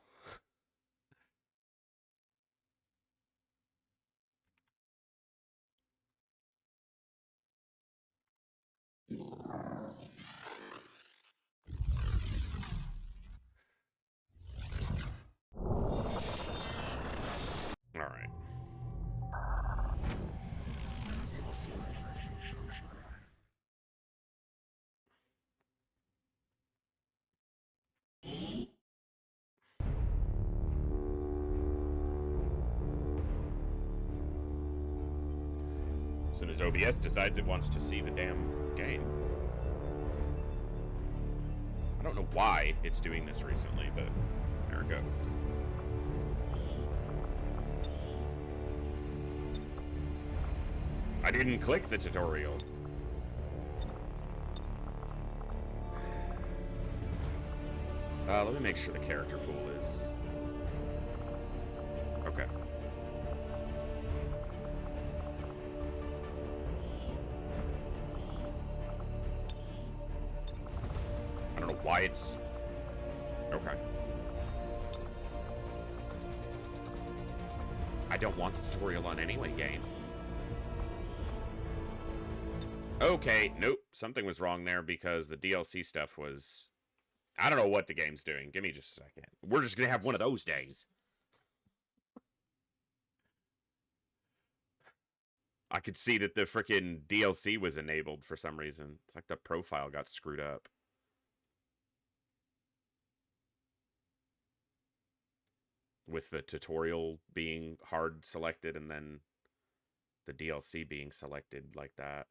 S1: All right. As soon as OBS decides it wants to see the damn game. I don't know why it's doing this recently, but there it goes. I didn't click the tutorial. Let me make sure the character pool is... Okay. I don't know why it's... Okay. I don't want the tutorial on anyway, game. Okay, nope. Something was wrong there because the DLC stuff was... I don't know what the game's doing. Give me just a second. We're just going to have one of those days. I could see that the freaking DLC was enabled for some reason. It's like the profile got screwed up. With the tutorial being hard selected and then the DLC being selected like that.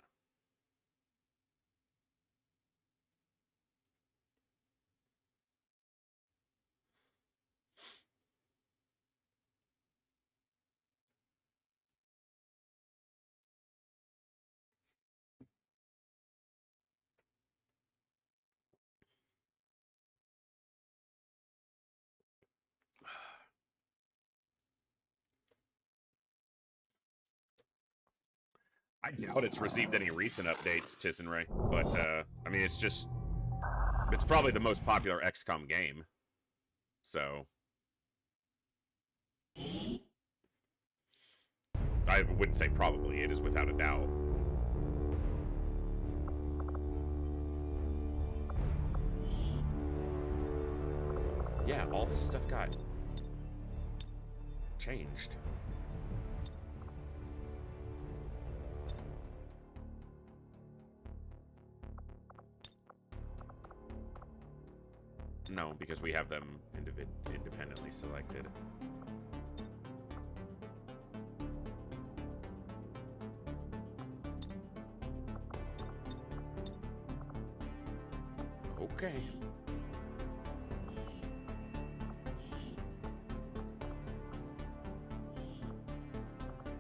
S1: I doubt it's received any recent updates, Tissenray, but, I mean, it's just... It's probably the most popular XCOM game, so... I wouldn't say probably, it is without a doubt. Yeah, all this stuff got... changed. No, because we have them independently selected. Okay.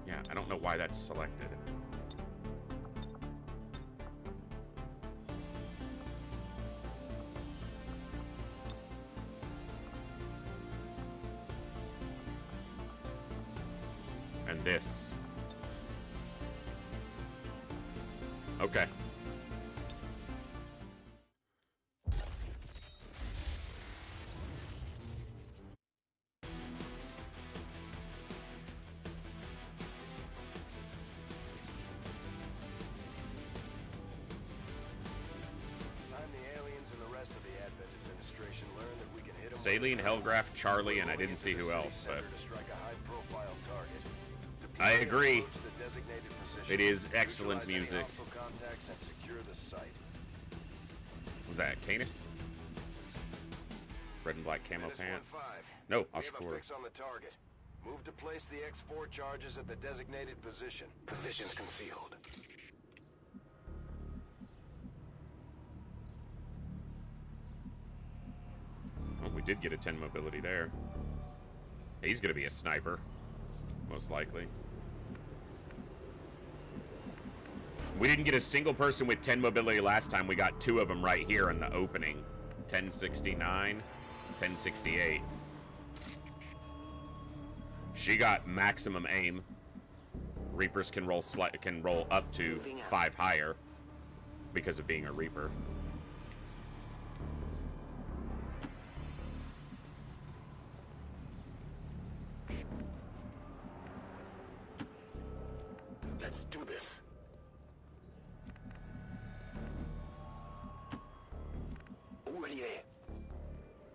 S1: Yeah, I don't know why that's selected. And this. Okay. Saline, Hellgraph, Charlie, and I didn't see who else, but... I agree. It is excellent music. Was that Canis? Red and black camo
S3: Menace
S1: pants.
S3: 1-5.
S1: No,
S3: We
S1: I'll
S3: have a
S1: score.
S3: fix on the target. Move to place the X4 charges at the designated position. Positions concealed.
S1: Oh, we did get a 10 mobility there. He's gonna be a sniper, most likely. We didn't get a single person with 10 mobility last time. We got 2 of them right here in the opening. 1069, 1068. She got maximum aim. Reapers can roll up to 5 higher because of being a Reaper.
S3: Let's do this. Already there.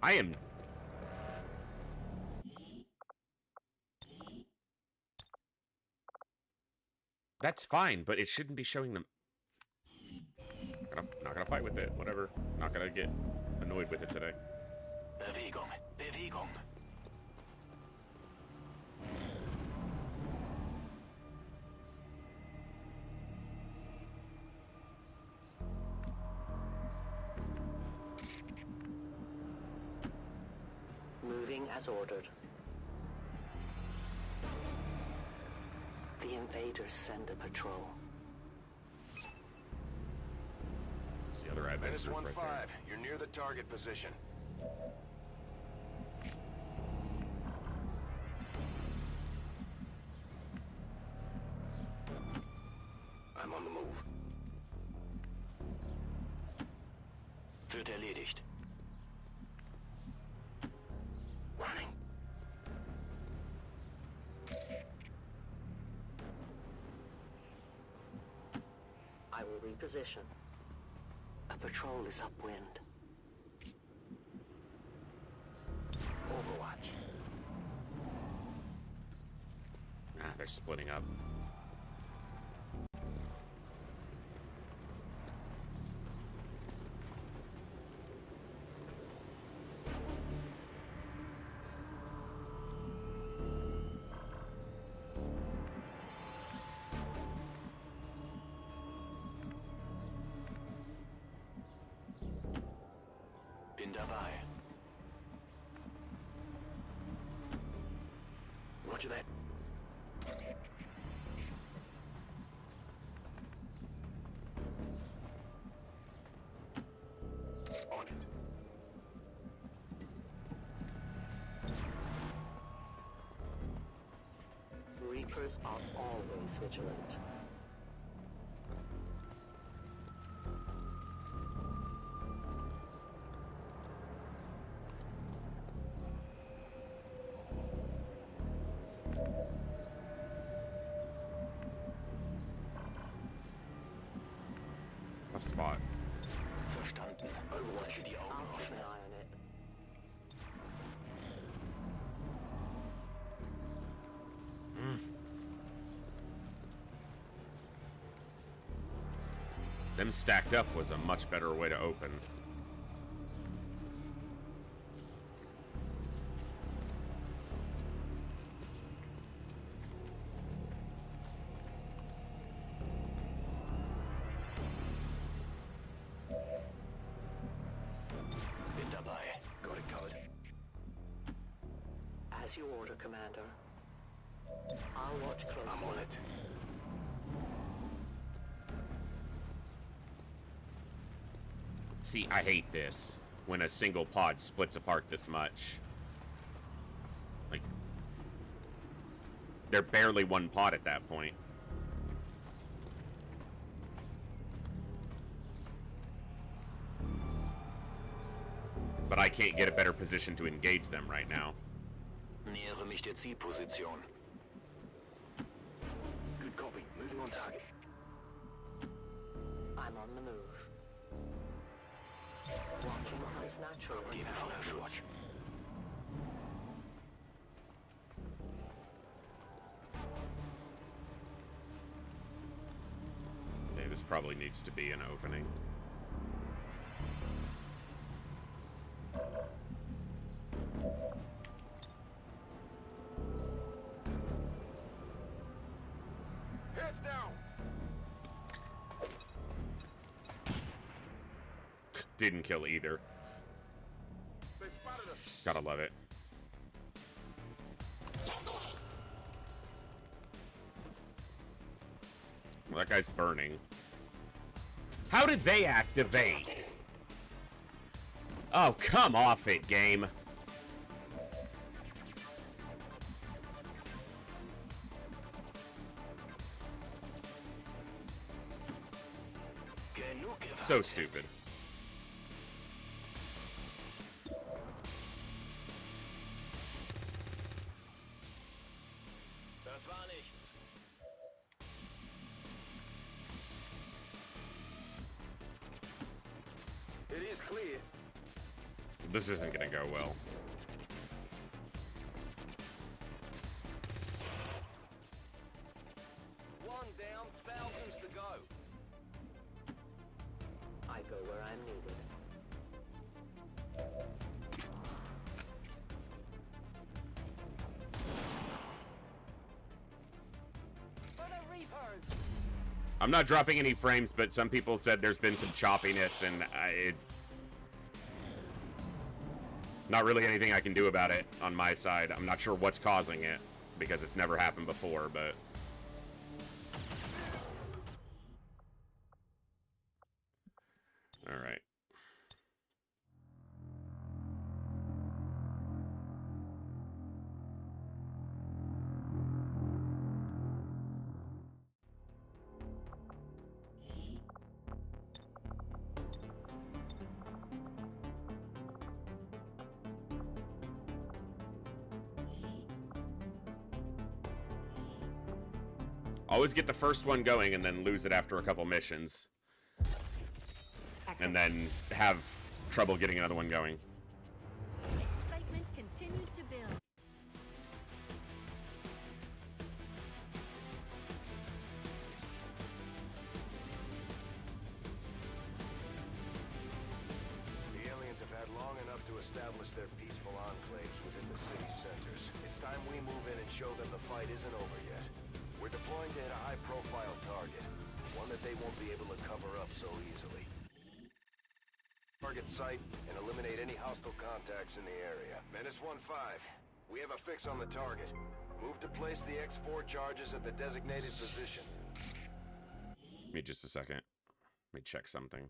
S1: I am... That's fine, but it shouldn't be showing them... Not gonna fight with it, whatever. Not gonna get annoyed with it today.
S3: Bewegung. Bewegung.
S8: Moving as ordered. The invaders send a patrol.
S1: It's the other advent
S3: Menace
S1: group
S3: 1-5.
S1: right there.
S3: You're near the target position. I'm on the move. Wird erledigt. Running.
S8: I will reposition. A patrol is upwind.
S3: Overwatch.
S1: Ah, they're splitting up.
S3: Bin dabei. Roger that. On it.
S8: Reapers are always vigilant.
S1: A spot.
S3: Verstanden. Overwatch die Augen
S8: I'll keep
S3: offen.
S8: an eye on it.
S1: Them stacked up was a much better way to open.
S3: Bin dabei. Got it covered.
S8: As you order, Commander. I'll watch closely.
S3: I'm on it.
S1: See, I hate this. When a single pod splits apart this much. Like... They're barely one pod at that point. But I can't get a better position to engage them right now.
S3: Nähere mich der Zielposition. Good copy. Moving on target.
S8: I'm on the move. Watching is natural.
S3: Gebe voller Schutz.
S1: Okay, this probably needs to be an opening.
S5: Heads down.
S1: Didn't kill either.
S5: They spotted us.
S1: Gotta love it. Well, that guy's burning. How did they activate? Oh, come off it, game. So stupid.
S5: Das war nichts. It is clear.
S1: This isn't gonna go well.
S5: One down, thousands to go. I go where I'm needed. For the Reapers!
S1: I'm not dropping any frames, but some people said there's been some choppiness, and not really anything I can do about it on my side. I'm not sure what's causing it, because it's never happened before, but... Alright. Always get the first one going and then lose it after a couple missions. And then have trouble getting another one going.
S2: Excitement continues to build.
S3: The aliens have had long enough to establish their peaceful enclaves within the city centers. It's time we move in and show them the fight isn't over yet. We're deploying to hit a high-profile target, one that they won't be able to cover up so easily. Target site and eliminate any hostile contacts in the area. Menace 1-5, we have a fix on the target. Move to place the X4 charges at the designated position.
S1: Give me just a second. Let me check something.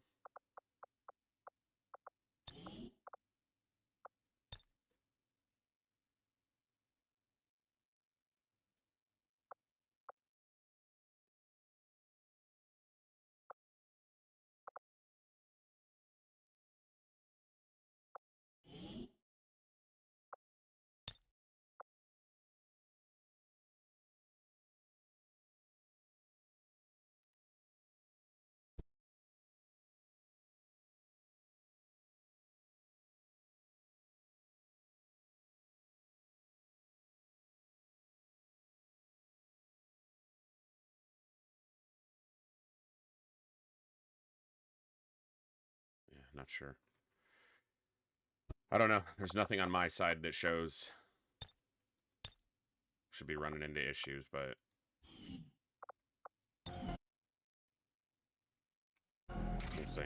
S1: Yeah, not sure. I don't know. There's nothing on my side that shows. Should be running into issues, but... We'll see.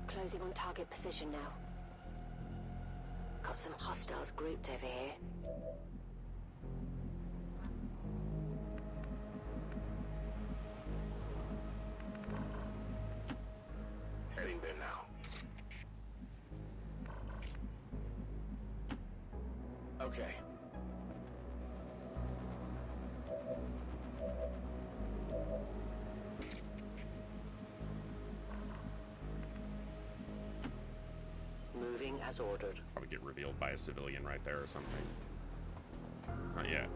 S8: Closing on target position now. Got some hostiles grouped over here.
S3: Heading there now. Okay.
S8: Moving as ordered.
S1: Probably get revealed by a civilian right there or something. Not yet.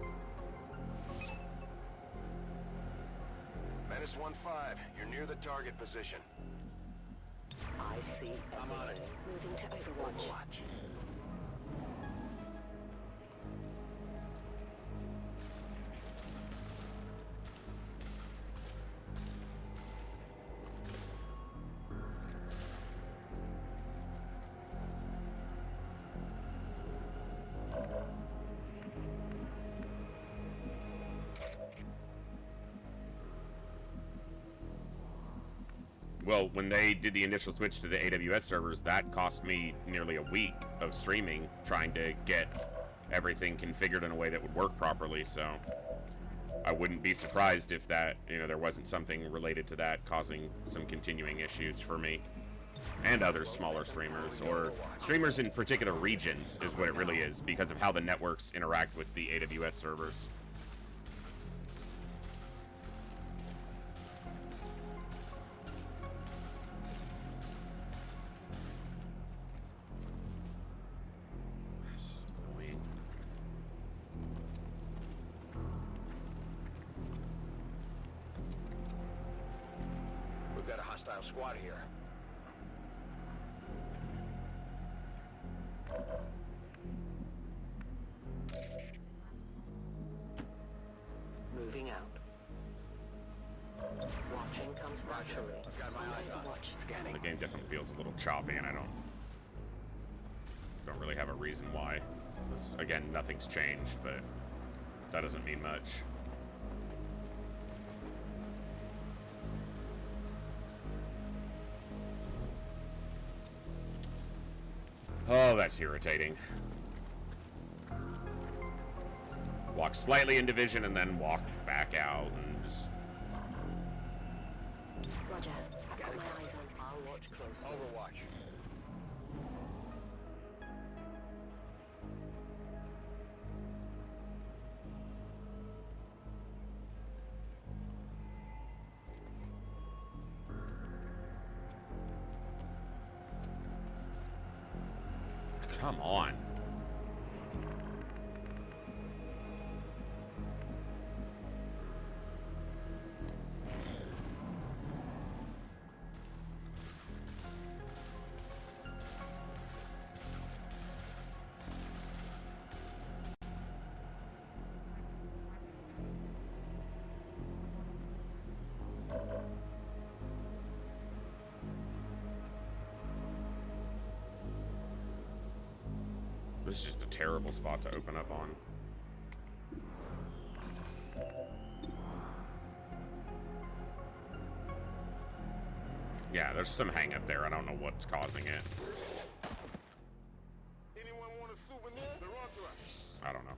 S3: Menace 1-5, you're near the target position.
S8: I see. I'm on it. Moving to Overwatch.
S1: Well, when they did the initial switch to the AWS servers, that cost me nearly a week of streaming trying to get everything configured in a way that would work properly, so I wouldn't be surprised if that, there wasn't something related to that causing some continuing issues for me and other smaller streamers, or streamers in particular regions is what it really is, because of how the networks interact with the AWS servers.
S5: We've got a hostile squad here. Moving out. Watching comes naturally. I've got my eyes on. Watch. Scanning.
S1: The game definitely feels a little choppy, and I don't really have a reason why. Again, nothing's changed, but that doesn't mean much. Oh, that's irritating. Walk slightly in division and then walk back out and just...
S8: Roger. I've got my eyes on.
S5: I'll watch closely. Overwatch.
S1: Come on. This is just a terrible spot to open up on. Yeah, there's some hang up there. I don't know what's causing it.
S3: Anyone want a souvenir? They're on to us.
S1: I don't know.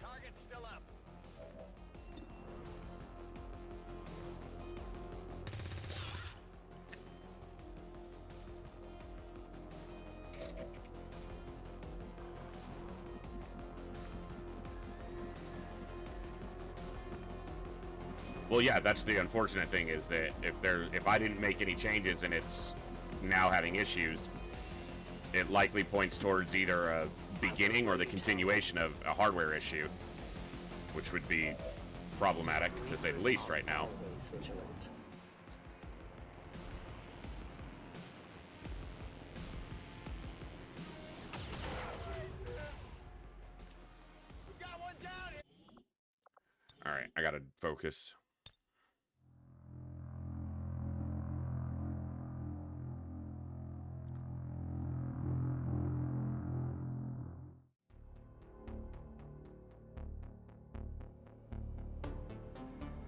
S5: Target's still up.
S1: Well, yeah, that's the unfortunate thing, is that if I didn't make any changes and it's now having issues, it likely points towards either a beginning or the continuation of a hardware issue, which would be problematic to say the least right now. All right, I gotta focus.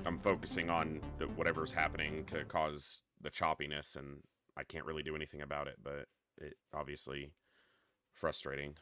S1: I'm focusing on whatever's happening to cause the choppiness, and I can't really do anything about it, but it obviously frustrating.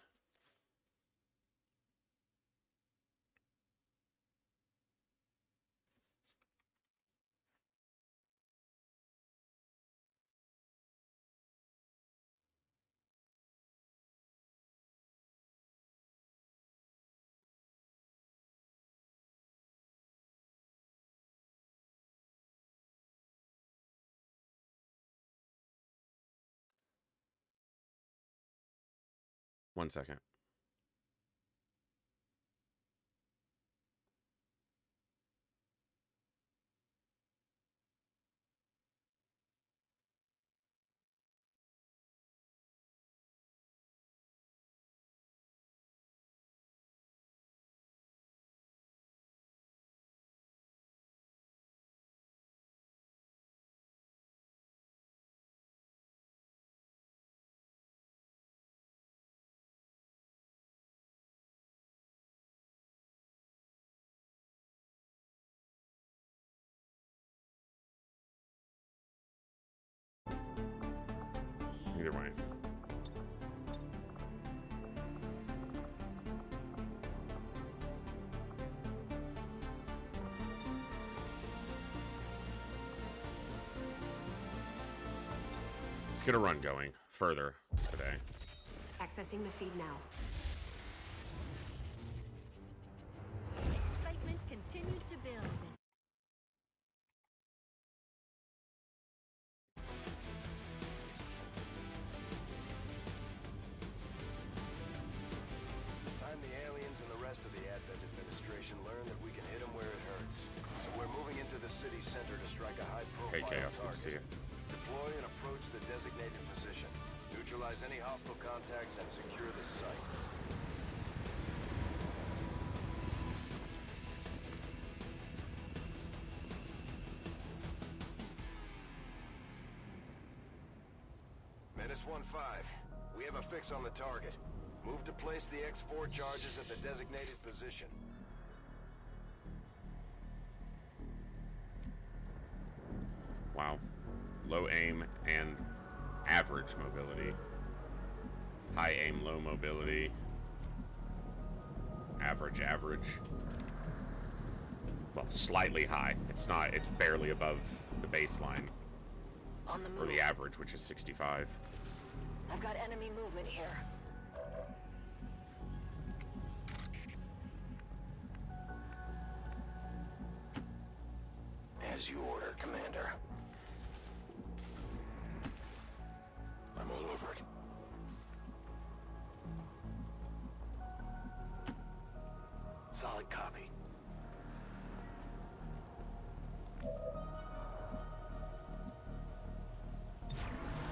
S1: One second. Either way. Let's get a run going further today.
S2: Accessing the feed now. Excitement continues to build as
S3: time the aliens and the rest of the Advent administration learn that we can hit them where it hurts. So we're moving into the city center to strike a high-profile
S1: Hey, Chaos, good to see you.
S3: Deploy and approach the designated position. Neutralize any hostile contacts and secure the site. Menace 1-5. We have a fix on the target. Move to place the X4 charges at the designated position.
S1: Wow. Low aim and average mobility. High aim, low mobility. Average. Well, slightly high. It's not, it's barely above the baseline.
S5: On the move.
S1: Or the average, which is 65.
S5: I've got enemy movement here. As you order, Commander. I'm all over it. Solid copy.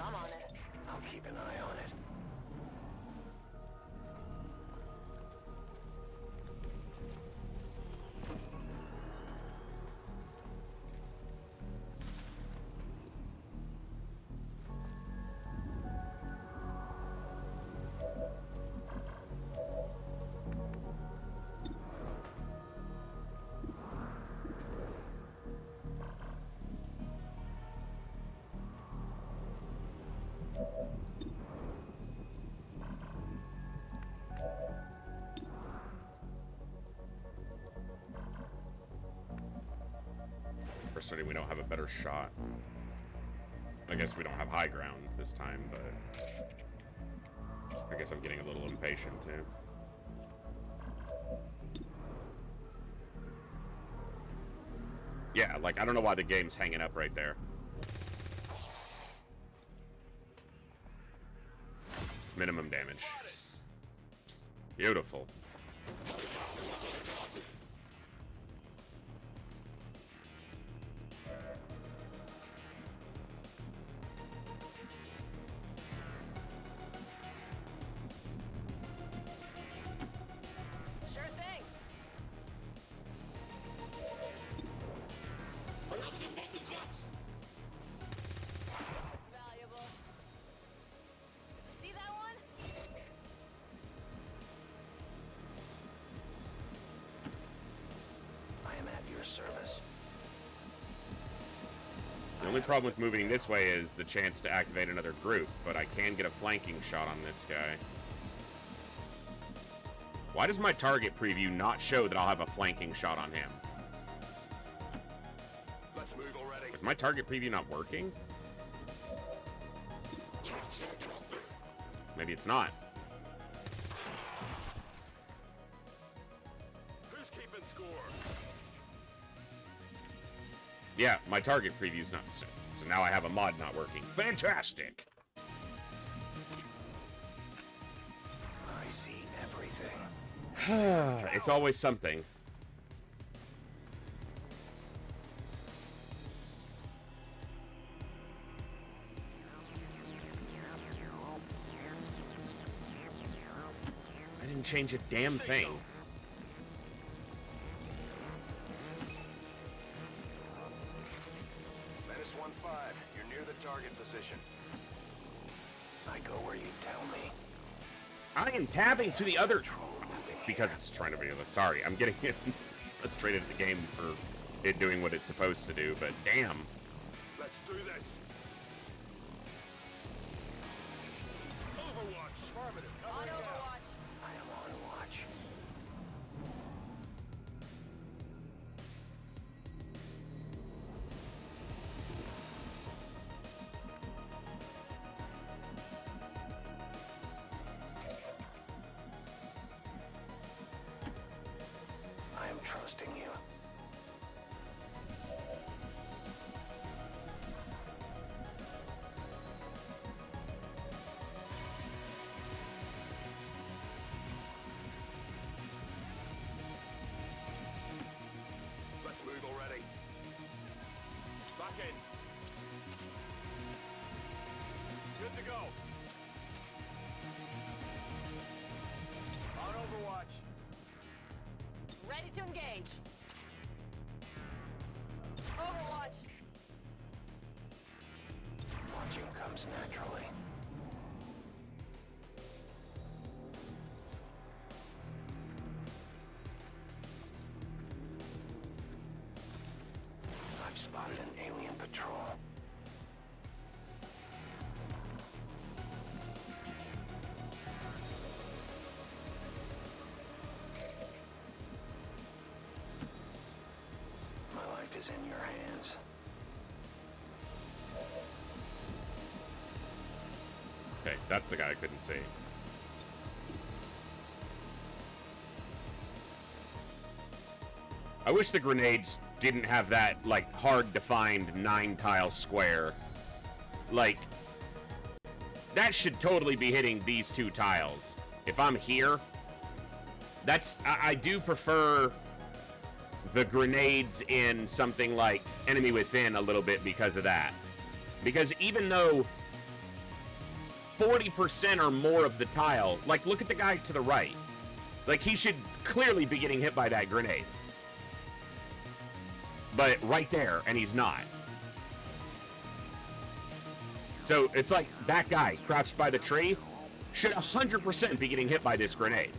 S5: I'm on it. I'll keep an eye on it.
S1: Personally, we don't have a better shot. I guess we don't have high ground this time, but I guess I'm getting a little impatient too. Yeah, like, I don't know why the game's hanging up right there. Minimum damage. Beautiful.
S5: Sure thing. That's valuable. Did you see that one? I am at your service.
S1: The only problem with moving this way is the chance to activate another group, but I can get a flanking shot on this guy. Why does my target preview not show that I'll have a flanking shot on him?
S3: Let's move already.
S1: Is my target preview not working? Maybe it's not.
S3: Who's keeping score?
S1: Yeah, my target preview's not. So now I have a mod not working. Fantastic!
S3: I see everything.
S1: It's always something. I didn't change a damn thing.
S3: Menace 1-5. You're near the target position. I go where you tell me.
S1: I am tabbing to the other... Because it's trying to be... Sorry, I'm getting frustrated at the game for it doing what it's supposed to do, but damn.
S3: Let's do this.
S5: trusting you.
S4: Let's move already. Back in. Good to go.
S5: On Overwatch. Ready to engage. Overwatch. Watching comes naturally. I've spotted an alien patrol. My life is in your hands.
S1: Okay, that's the guy I couldn't see. I wish the grenades didn't have that, like, hard-defined 9-tile square. Like, that should totally be hitting these 2 tiles. If I'm here, I do prefer the grenades in something like Enemy Within a little bit because of that. Because even though 40% or more of the tile, like, look at the guy to the right. Like, he should clearly be getting hit by that grenade. But right there, and he's not. So it's like that guy crouched by the tree should 100% be getting hit by this grenade.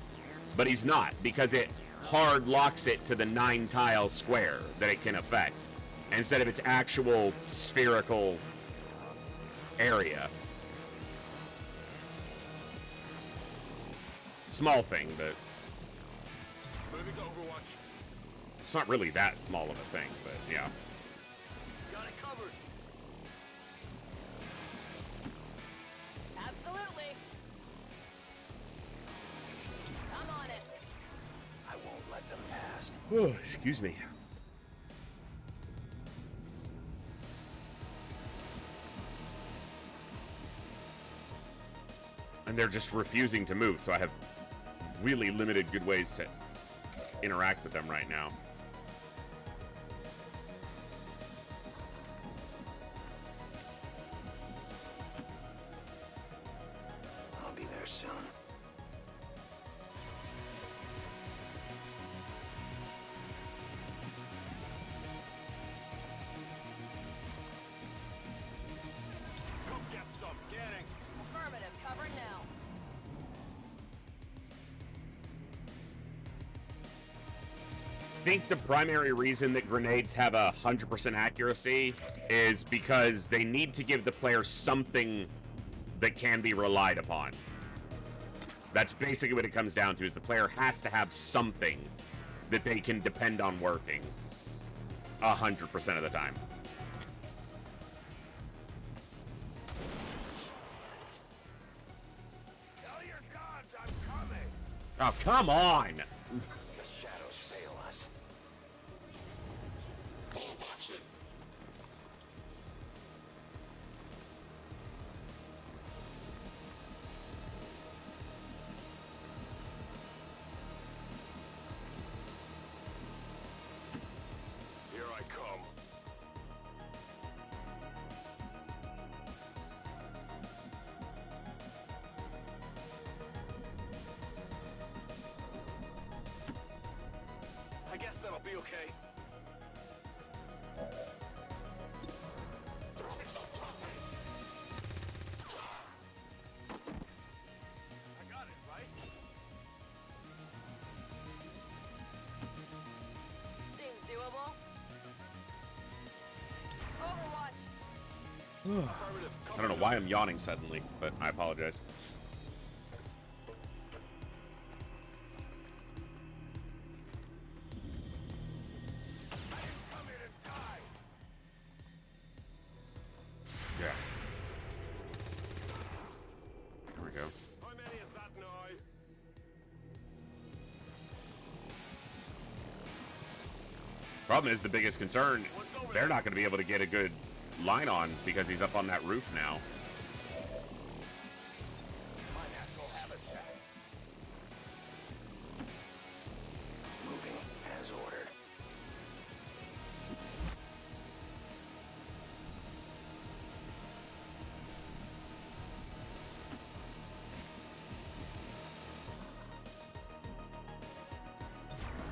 S1: But he's not, because it hard locks it to the 9-tile square that it can affect, instead of its actual spherical area. Small thing, but
S4: Moving to Overwatch.
S1: it's not really that small of a thing, but yeah.
S5: Got it covered. Absolutely. I'm on it. I won't let them pass.
S1: Oh, excuse me. And they're just refusing to move, so I have really limited good ways to interact with them right now.
S5: I'll be there soon.
S4: Come get some. Scanning.
S5: Affirmative. Cover now.
S1: I think the primary reason that grenades have 100% accuracy is because they need to give the player something that can be relied upon. That's basically what it comes down to, is the player has to have something that they can depend on working 100% of the time.
S5: Tell your gods I'm coming.
S1: Oh, come on!
S5: The shadows fail us.
S4: Here I come.
S5: I guess that'll be okay.
S4: I got it, right?
S5: Seems doable. Overwatch.
S4: Affirmative.
S1: I don't know why I'm yawning suddenly, but I apologize.
S5: Come here to die.
S1: Yeah. There we go.
S4: How many is that now?
S1: Problem is, the biggest concern, they're not going to be able to get a good line on because he's up on that roof now.
S3: Moving as ordered.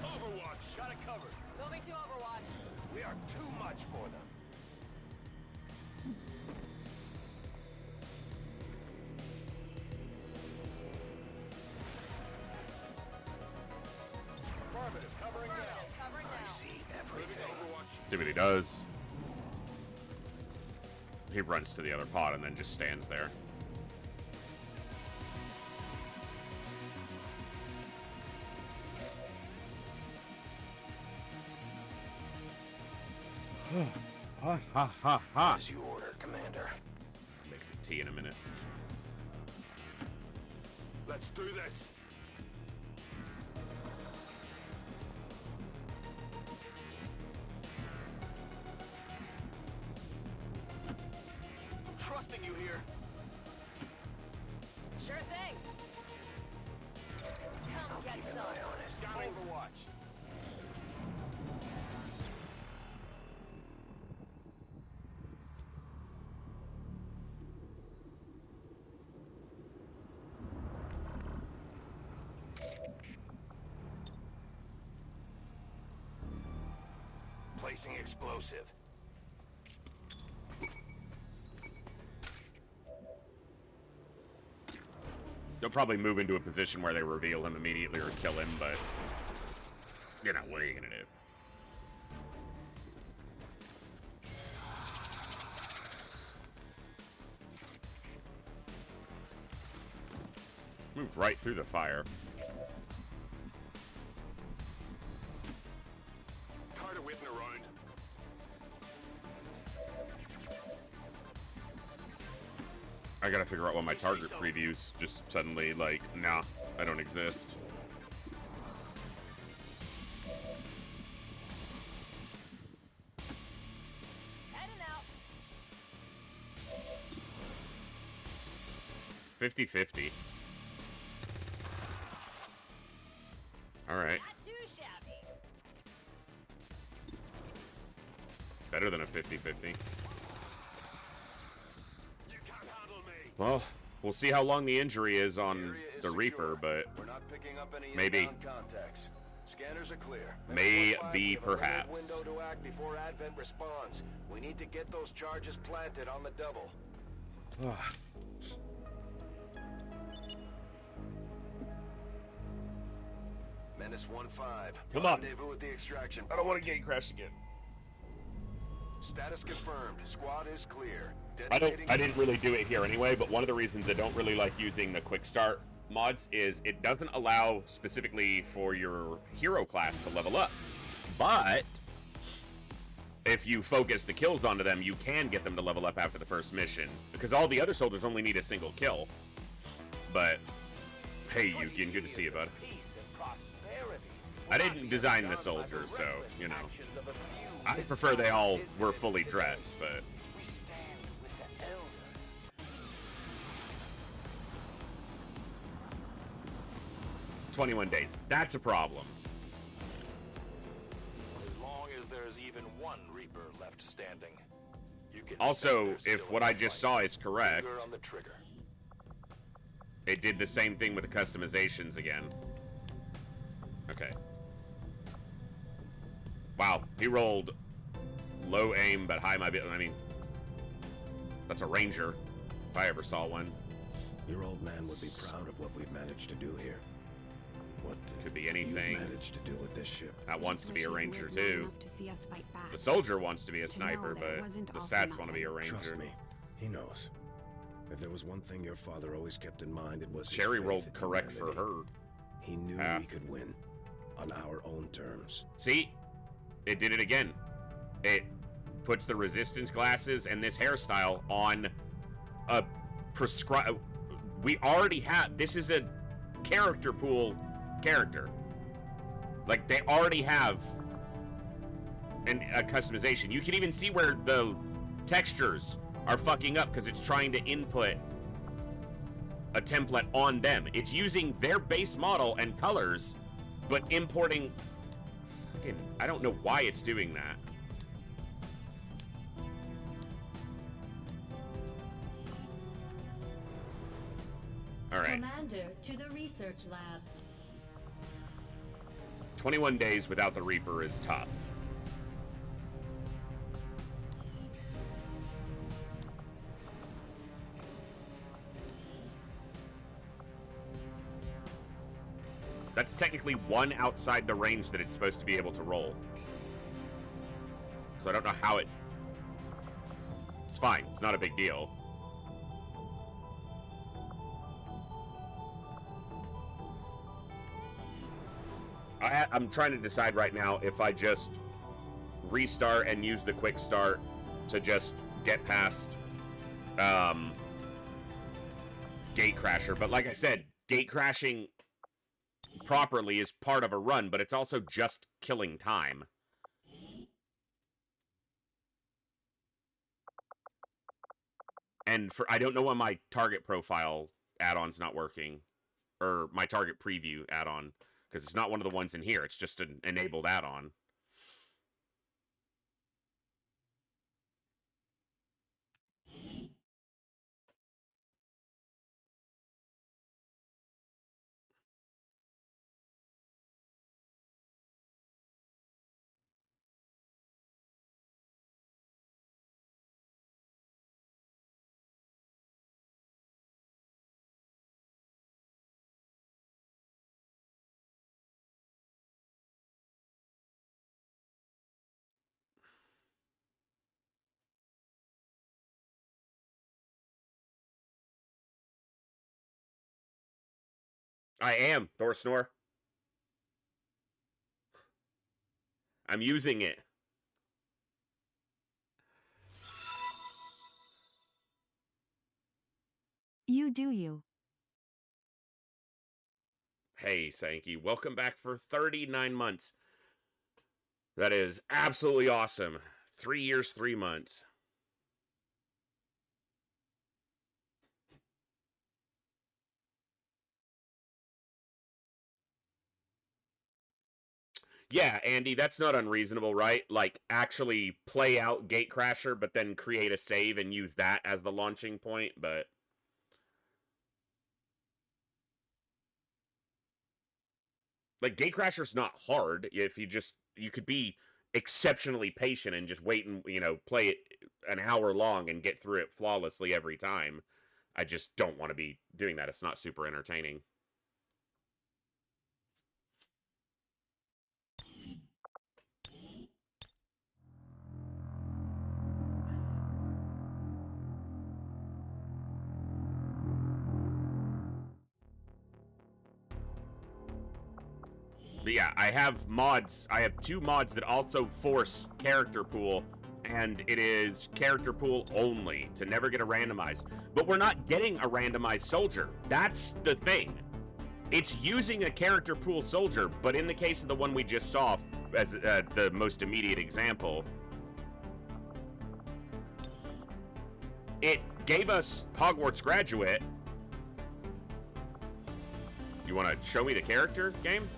S5: Overwatch, got it covered. Moving to Overwatch. We are too much for them. Affirmative, covering now.
S3: I see everything.
S1: See what he does. He runs to the other pod and then just stands there. Ha ha ha ha.
S3: As you order, Commander.
S1: Makes it tea in a minute.
S5: Let's do this. I'm trusting you here.
S8: Sure thing. Come get
S3: Keep an
S8: some.
S3: eye on it.
S5: Got Overwatch.
S3: Placing explosive.
S1: They'll probably move into a position where they reveal him immediately or kill him, but you know, what are you gonna do? Moved right through the fire.
S5: Tired of waiting around.
S1: I gotta figure out what my target previews just suddenly like, nah, I don't exist.
S8: Heading out.
S1: 50-50. Alright.
S8: Not too shabby.
S1: Better than a 50-50. Well, we'll see how long the injury is on the Reaper, but
S3: We're not picking up any
S1: maybe.
S3: inbound contacts. Scanners are clear.
S1: Maybe,
S3: Give a little
S1: perhaps.
S3: window to act before Advent responds. We need to get those charges planted on the double. Menace 1-5.
S1: Come on.
S3: Rendezvous with the extraction.
S1: I don't want to gate crash again.
S3: Status confirmed. Squad is clear.
S1: I didn't really do it here anyway, but one of the reasons I don't really like using the quick start mods is it doesn't allow specifically for your hero class to level up. But if you focus the kills onto them, you can get them to level up after the first mission, because all the other soldiers only need a single kill. But hey, Yukian, good to see you, bud. I didn't design the soldiers, so, you know. I prefer they all were fully dressed, but...
S5: We stand with the elders.
S1: 21 days. That's a problem.
S4: As long as there's even one Reaper left standing. You can
S1: Also, if what I just saw is correct,
S4: finger on the trigger.
S1: it did the same thing with the customizations again. Okay. Wow, he rolled low aim but high mobility. I mean, that's a ranger, if I ever saw one.
S11: Your old man would be proud of what we've managed to do here. What
S1: Could be anything.
S11: you managed to do with this ship.
S1: That wants to be a ranger too.
S9: To see us fight back.
S1: The soldier wants to be a sniper,
S9: that it
S1: but
S9: wasn't
S1: the
S9: all for
S1: stats want to be a
S9: nothing.
S11: Trust
S1: ranger.
S11: me, he knows. If there was one thing your father always kept in mind, it was his
S1: Cherry
S11: faith
S1: rolled
S11: in
S1: correct for
S11: humanity.
S1: her.
S11: He knew
S1: Ah.
S11: we could win on our own terms.
S1: See? It did it again. It puts the resistance glasses and this hairstyle on a prescribed... We already have... This is a character pool character. Like, they already have customization. You can even see where the textures are fucking up because it's trying to input a template on them. It's using their base model and colors, but importing... Fucking, I don't know why it's doing that. All right.
S10: Commander to the research labs.
S1: 21 days without the Reaper is tough. That's technically one outside the range that it's supposed to be able to roll. So I don't know how it... It's fine. It's not a big deal. I'm trying to decide right now if I just restart and use the quick start to just get past gate crasher. But like I said, gate crashing properly is part of a run, but it's also just killing time. And I don't know why my target profile add-on's not working, or my target preview add-on, because it's not one of the ones in here. It's just an enabled add-on. I am, Thor Snore. I'm using it.
S12: You do you.
S1: Hey, Sankey. Welcome back for 39 months. That is absolutely awesome. 3 years, 3 months. Yeah, Andy, that's not unreasonable, right? Like, actually play out Gatecrasher, but then create a save and use that as the launching point, but... Like, Gatecrasher's not hard. If you could be exceptionally patient and just wait and, play it an hour long and get through it flawlessly every time. I just don't want to be doing that. It's not super entertaining. But yeah, I have mods. I have 2 mods that also force character pool, and it is character pool only to never get a randomized. But we're not getting a randomized soldier. That's the thing. It's using a character pool soldier, but in the case of the one we just saw as the most immediate example, it gave us Hogwarts Graduate. You want to show me the character, game?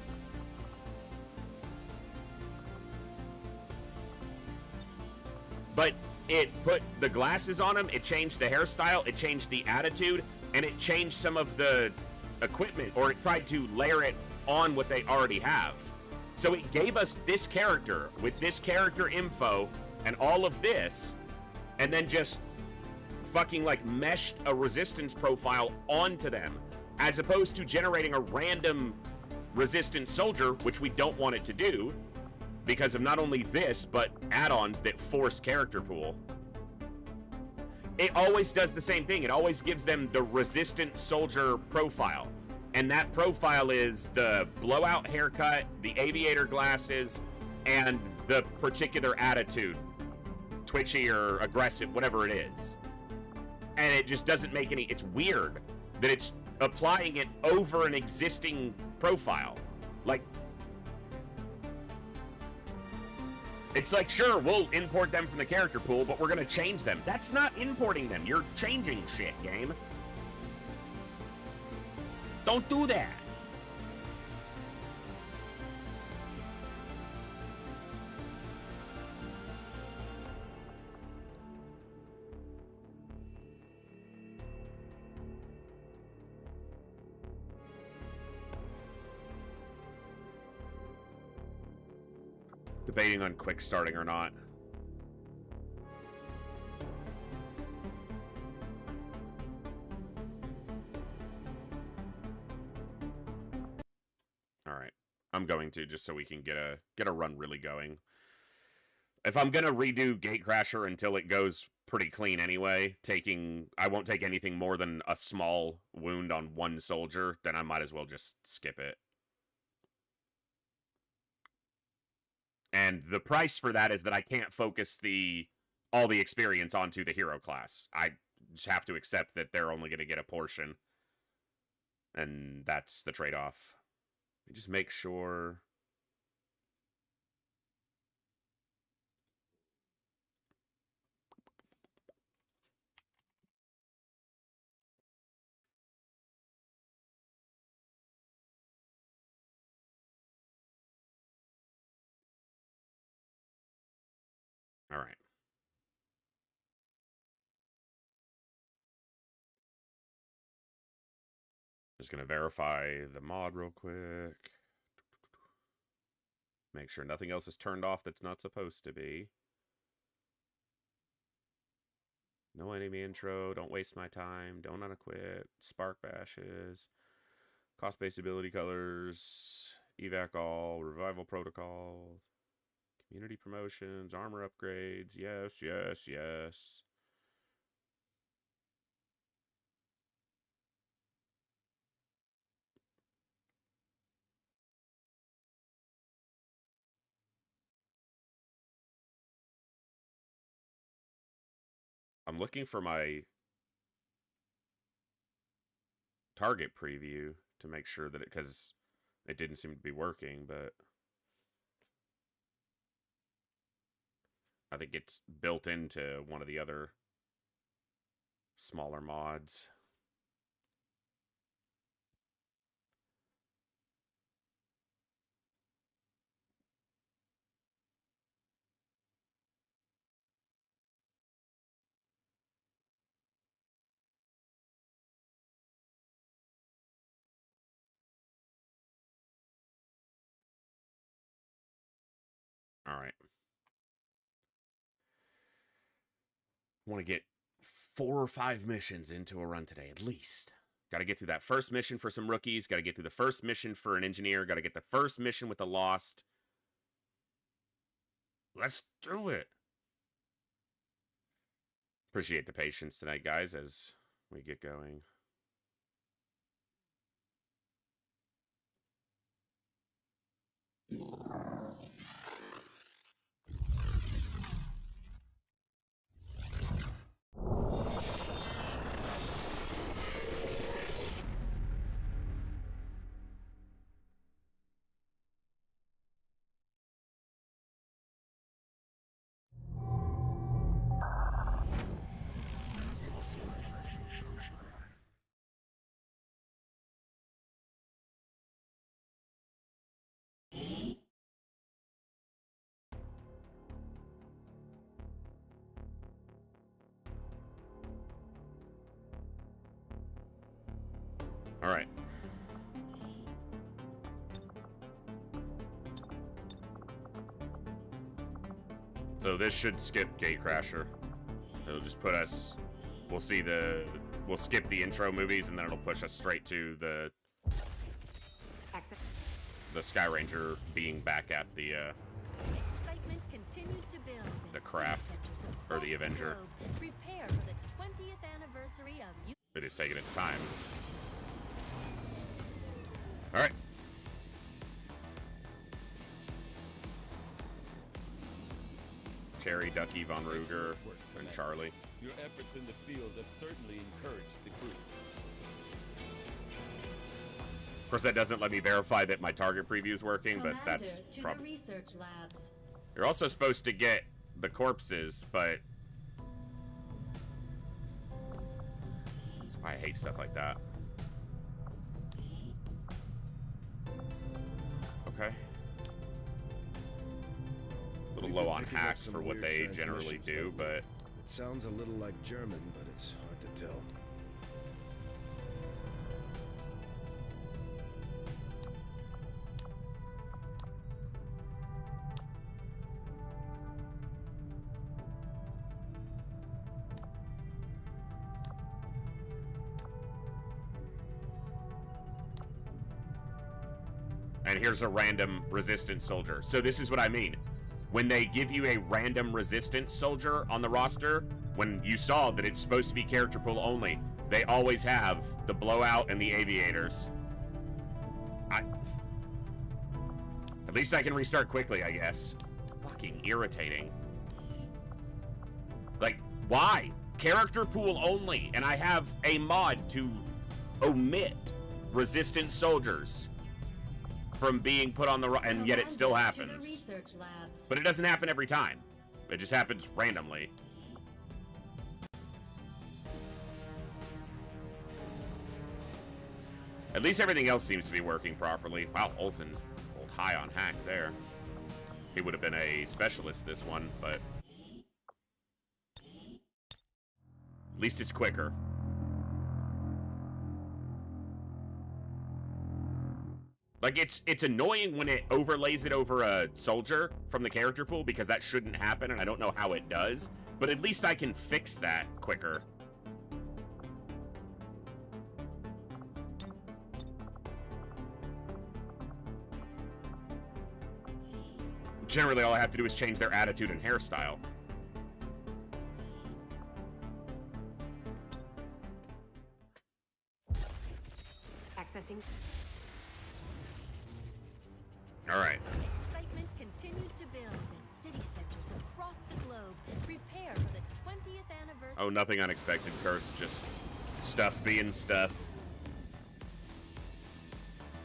S1: But it put the glasses on him, it changed the hairstyle, it changed the attitude, and it changed some of the equipment, or it tried to layer it on what they already have. So it gave us this character with this character info and all of this, and then just fucking like meshed a resistance profile onto them, as opposed to generating a random resistance soldier, which we don't want it to do, because of not only this, but add-ons that force character pool. It always does the same thing. It always gives them the resistant soldier profile. And that profile is the blowout haircut, the aviator glasses, and the particular attitude. Twitchy or aggressive, whatever it is. And it just doesn't make any... It's weird that it's applying it over an existing profile. Like... It's like, sure, we'll import them from the character pool, but we're gonna change them. That's not importing them. You're changing shit, game. Don't do that. Debating on quick starting or not. All right, I'm going to, just so we can get a run really going. If I'm gonna redo Gatecrasher until it goes pretty clean anyway, I won't take anything more than a small wound on one soldier, then I might as well just skip it. And the price for that is that I can't focus all the experience onto the hero class. I just have to accept that they're only going to get a portion. And that's the trade-off. Just make sure... All right. Just going to verify the mod real quick. Make sure nothing else is turned off that's not supposed to be. No enemy intro. Don't waste my time. Don't unequip. Spark bashes. Cost-based ability colors. Evac all. Revival protocol. Community promotions, armor upgrades, yes, yes, yes. I'm looking for my target preview to make sure that because it didn't seem to be working, but I think it's built into one of the other smaller mods. All right. I want to get 4 or 5 missions into a run today, at least. Got to get through that first mission for some rookies. Got to get through the first mission for an engineer. Got to get the first mission with the Lost. Let's do it. Appreciate the patience tonight, guys, as we get going. All right. So this should skip Gatecrasher. It'll just put us... We'll skip the intro movies, and then it'll push us straight to the Sky Ranger being back at the
S2: Excitement continues to build
S1: the craft, or the Avenger.
S2: Prepare for the 20th anniversary of
S1: It is taking its time. All right. Cherry, Ducky, Von Ruger, and Charlie.
S6: Your efforts in the field have certainly encouraged the crew.
S1: Of course, that doesn't let me verify that my target preview is working, but
S10: Commander,
S1: that's
S10: to the research labs.
S1: You're also supposed to get the corpses, but that's why I hate stuff like that. Okay. A little low on hacks for what they generally do, but
S11: it sounds a little like German, but it's hard to tell.
S1: and here's a random resistance soldier. So this is what I mean. When they give you a random resistance soldier on the roster, when you saw that it's supposed to be character pool only, they always have the blowout and the aviators. At least I can restart quickly, I guess. Fucking irritating. Like, why? Character pool only, and I have a mod to omit resistant soldiers from being put on the and yet it still happens. But it doesn't happen every time. It just happens randomly. At least everything else seems to be working properly. Wow, Olsen rolled high on hack there. He would have been a specialist this one, but at least it's quicker. Like, it's annoying when it overlays it over a soldier from the character pool, because that shouldn't happen, and I don't know how it does. But at least I can fix that quicker. Generally, all I have to do is change their attitude and hairstyle.
S2: Accessing.
S1: All right.
S2: Excitement continues to build as city centers across the globe prepare for the 20th anniversary.
S1: Oh, nothing unexpected, Curse. Just stuff being stuff.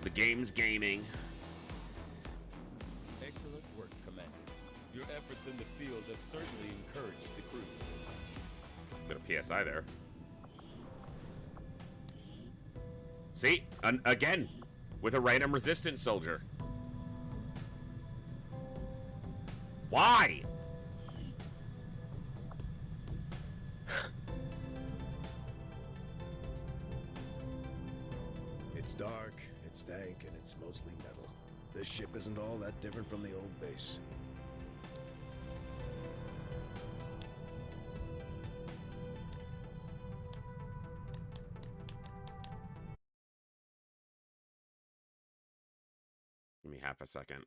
S1: The game's gaming.
S6: Excellent work, Commander. Your efforts in the field have certainly encouraged the crew.
S1: Bit of PSI there. See? Again, with a random resistance soldier. Why?
S11: It's dark, it's dank, and it's mostly metal. This ship isn't all that different from the old base.
S1: Give me half a second.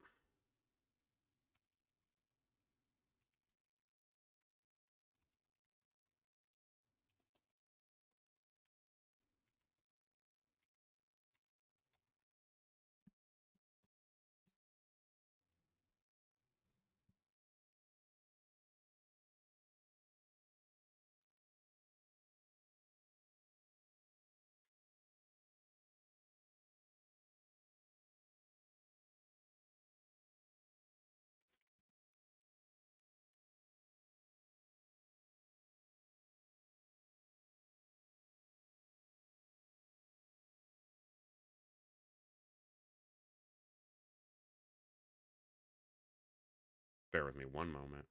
S1: Bear with me one moment.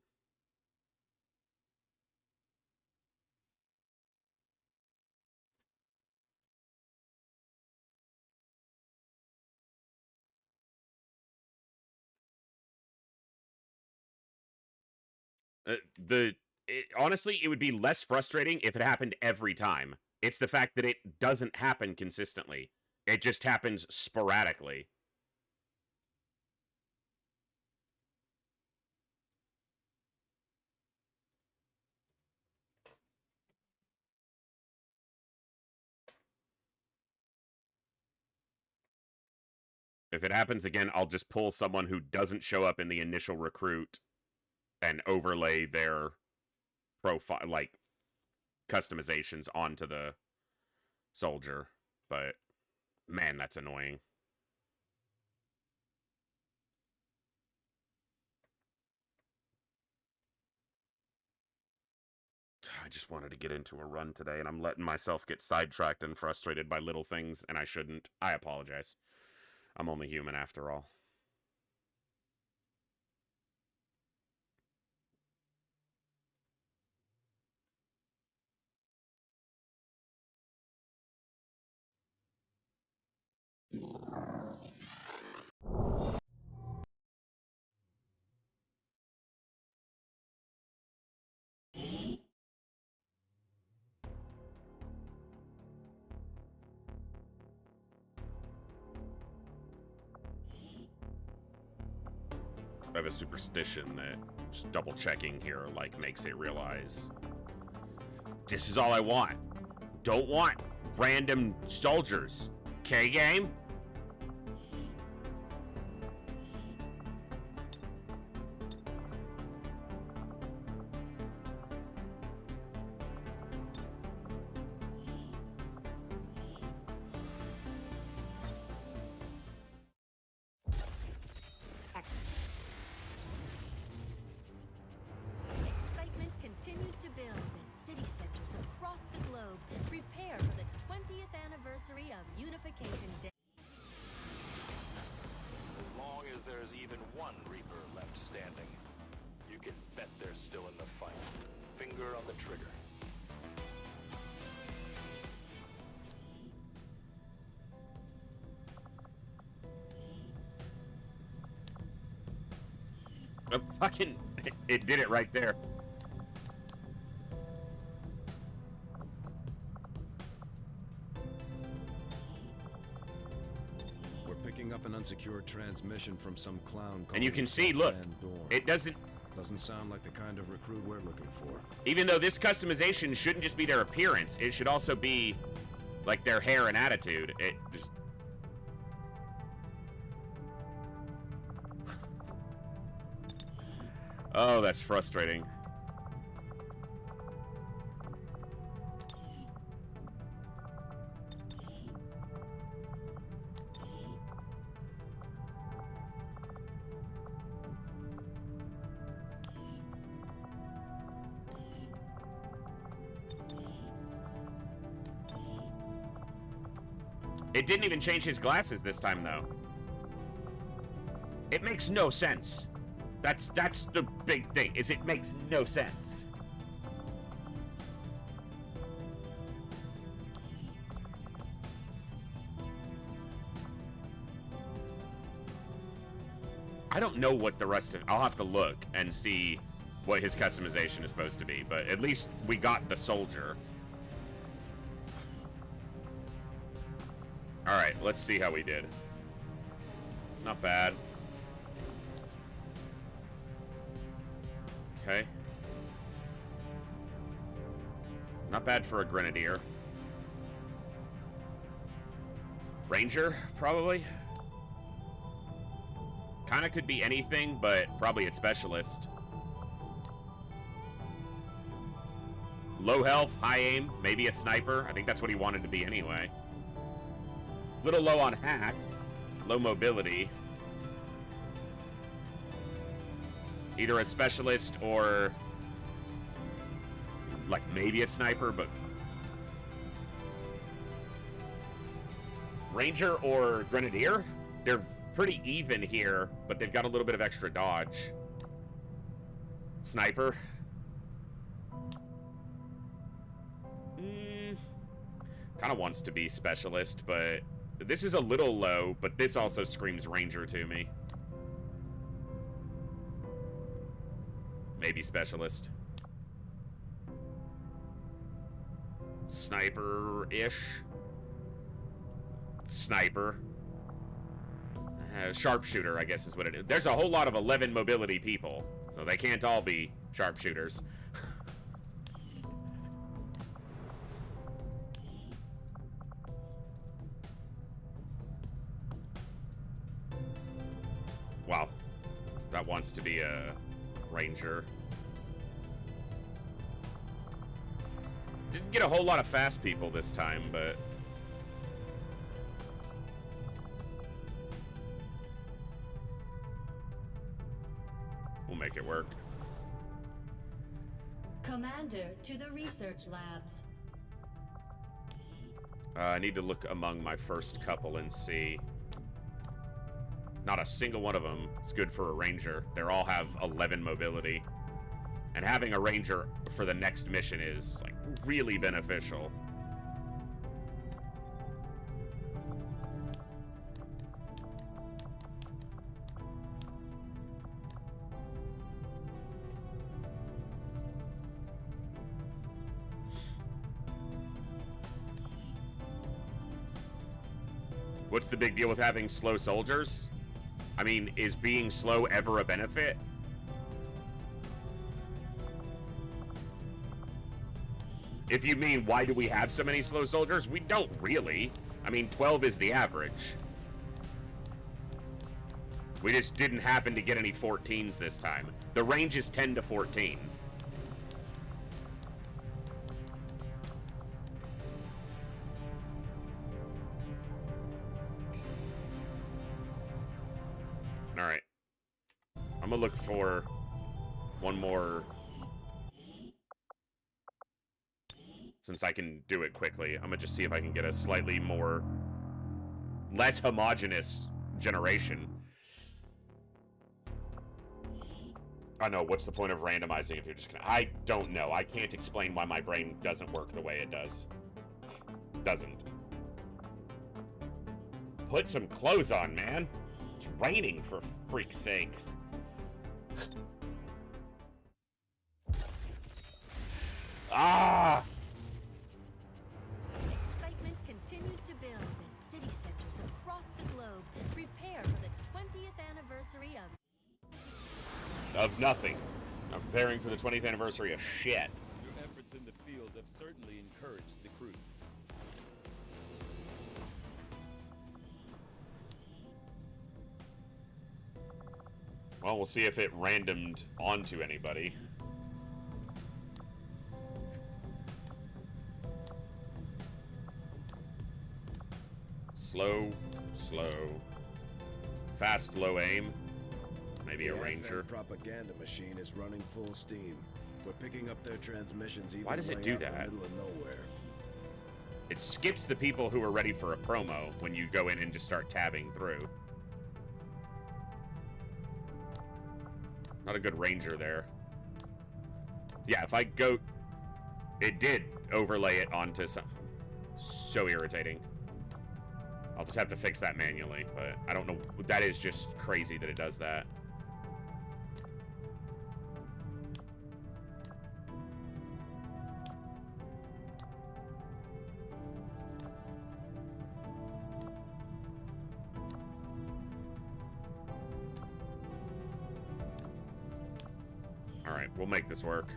S1: Honestly, it would be less frustrating if it happened every time. It's the fact that it doesn't happen consistently. It just happens sporadically. If it happens again, I'll just pull someone who doesn't show up in the initial recruit and overlay their profile, like, customizations onto the soldier. But, man, that's annoying. just wanted to get into a run today, and I'm letting myself get sidetracked and frustrated by little things, and I shouldn't. I apologize. I'm only human after all. I have a superstition that just double checking here like makes it realize this is all I want. Don't want random soldiers. Okay, game?
S2: Excitement continues to build as city centers across the globe prepare for the 20th anniversary of Unification Day.
S4: As long as there's even one Reaper left standing, you can bet they're still in the fight. Finger on the trigger.
S1: Fucking, it did it right there.
S11: We're picking up an unsecured transmission from some clown.
S1: And you can see, look, it doesn't
S11: sound like the kind of recruit we're looking for.
S1: Even though this customization shouldn't just be their appearance, it should also be like their hair and attitude. It just... Oh, that's frustrating. It didn't even change his glasses this time, though. It makes no sense. That's the big thing, is it makes no sense. I don't know what the rest of... I'll have to look and see what his customization is supposed to be, but at least we got the soldier. Alright, let's see how we did. Not bad. Okay. Not bad for a grenadier. Ranger, probably. Kinda could be anything, but probably a specialist. Low health, high aim, maybe a sniper. I think that's what he wanted to be anyway. Little low on hack, low mobility. Either a specialist or like maybe a sniper, but Ranger or Grenadier? They're pretty even here, but they've got a little bit of extra dodge. Sniper. Kind of wants to be specialist, but this is a little low, but this also screams Ranger to me. Maybe specialist. Sniper-ish. Sniper. Sharpshooter, I guess is what it is. There's a whole lot of 11 mobility people, so they can't all be sharpshooters. Wow. That wants to be a Ranger. Didn't get a whole lot of fast people this time, but... we'll make it work.
S10: Commander to the research labs.
S1: I need to look among my first couple and see. Not a single one of them is good for a ranger. They all have 11 mobility. And having a ranger for the next mission is, like, really beneficial. What's the big deal with having slow soldiers? I mean, is being slow ever a benefit? If you mean, why do we have so many slow soldiers? We don't really. I mean, 12 is the average. We just didn't happen to get any 14s this time. The range is 10 to 14. All right. I'm gonna look for one more. Since I can do it quickly, I'm gonna just see if I can get a slightly more, less homogeneous generation. I know, what's the point of randomizing if you're just gonna... I don't know. I can't explain why my brain doesn't work the way it does. Doesn't. Put some clothes on, man. It's raining, for freak's sakes. Ah!
S2: Excitement continues to build as city centers across the globe prepare for the 20th anniversary
S1: Of nothing. I'm preparing for the 20th anniversary of shit.
S6: Your efforts in the field have certainly encouraged the crew.
S1: Well, we'll see if it randomed onto anybody. Slow, slow. Fast, low aim. Maybe a ranger.
S11: The propaganda machine is running full steam. We're picking up their transmissions even
S1: Why does it do that?
S11: in the middle of nowhere.
S1: It skips the people who are ready for a promo when you go in and just start tabbing through. Not a good ranger there. Yeah, if I go... It did overlay it onto some... So irritating. I'll just have to fix that manually, but I don't know. That is just crazy that it does that. All right, we'll make this work.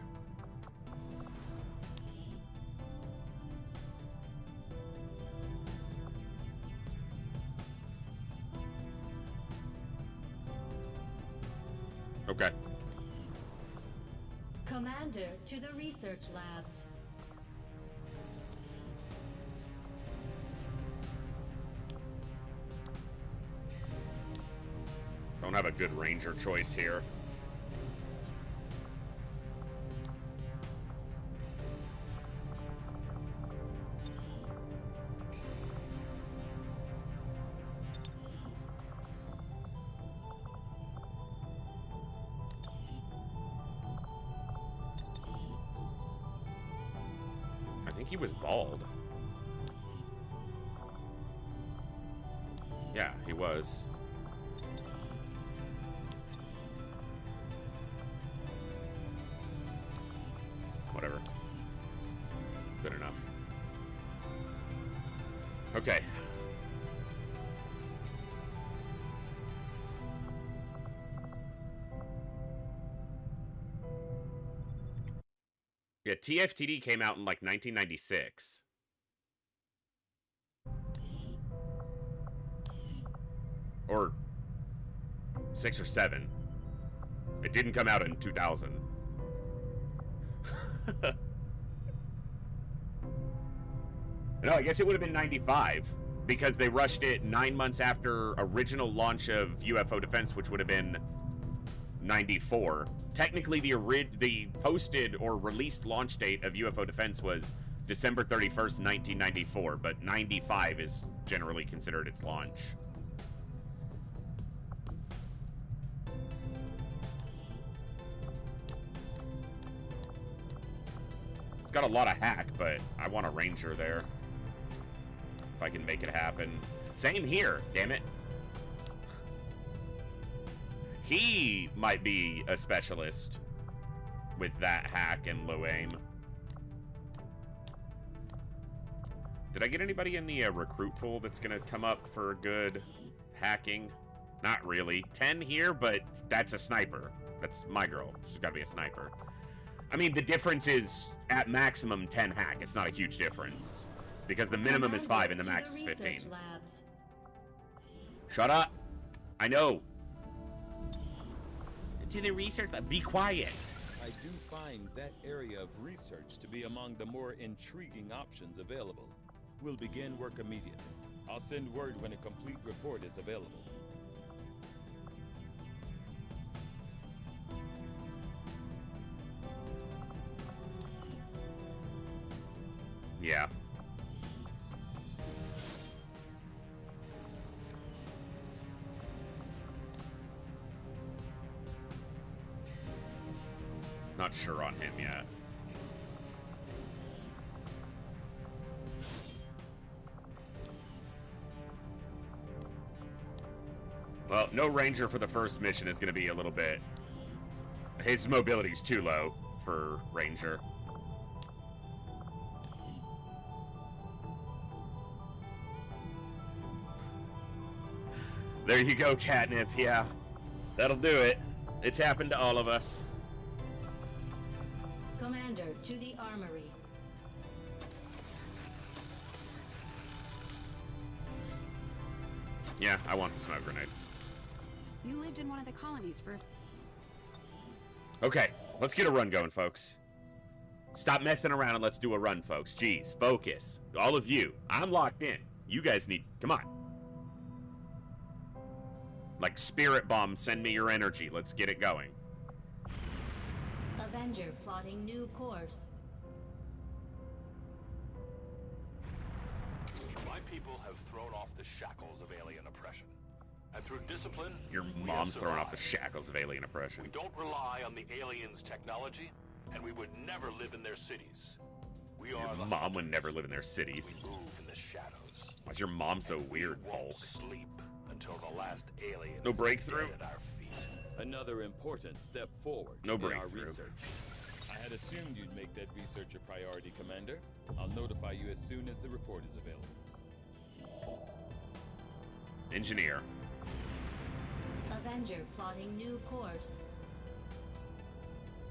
S1: Okay.
S10: Commander to the research labs.
S1: Don't have a good ranger choice here. I think he was bald. Yeah, he was. Whatever. Good enough. Okay. Yeah, TFTD came out in like 1996. Or 6 or 7. It didn't come out in 2000. No, I guess it would have been 95 because they rushed it 9 months after original launch of UFO Defense, which would have been 94. Technically, the posted or released launch date of UFO Defense was December 31st, 1994, but 95 is generally considered its launch. It's got a lot of hack, but I want a Ranger there. If I can make it happen. Same here, damn it. He might be a specialist with that hack and low aim. Did I get anybody in the recruit pool that's going to come up for good hacking? Not really. 10 here, but that's a sniper. That's my girl. She's got to be a sniper. I mean, the difference is at maximum 10 hack. It's not a huge difference. Because the minimum is 5 and the max is 15. Shut up. I know. To the research lab. Be quiet.
S6: I do find that area of research to be among the more intriguing options available. We'll begin work immediately. I'll send word when a complete report is available.
S1: Yeah. Not sure on him yet. Well, no Ranger for the first mission is going to be a little bit... His mobility's too low for Ranger. There you go, Catnip. Yeah, that'll do it. It's happened to all of us.
S10: Commander, to the armory.
S1: Yeah, I want the smoke grenade.
S9: You lived in one of the colonies for...
S1: Okay, let's get a run going, folks. Stop messing around and let's do a run, folks. Jeez, focus. All of you. I'm locked in. You guys need... Come on. Like Spirit Bomb, send me your energy. Let's get it going.
S10: Avenger plotting new course.
S4: My people have thrown off the shackles of alien oppression. And through discipline,
S1: your mom's throwing off the shackles of alien oppression.
S4: We don't rely on the aliens' technology, and we would never live in their cities. We
S1: your
S4: are
S1: mom would never live in their cities.
S4: We move in the shadows.
S1: Why's your mom so weird, Volk?
S4: Sleep until the last alien.
S1: No breakthrough.
S4: At our feet.
S6: Another important step forward
S1: no
S6: in
S1: breakthrough.
S6: Our research. I had assumed you'd make that research a priority, Commander. I'll notify you as soon as the report is available.
S1: Engineer.
S10: Avenger plotting new course.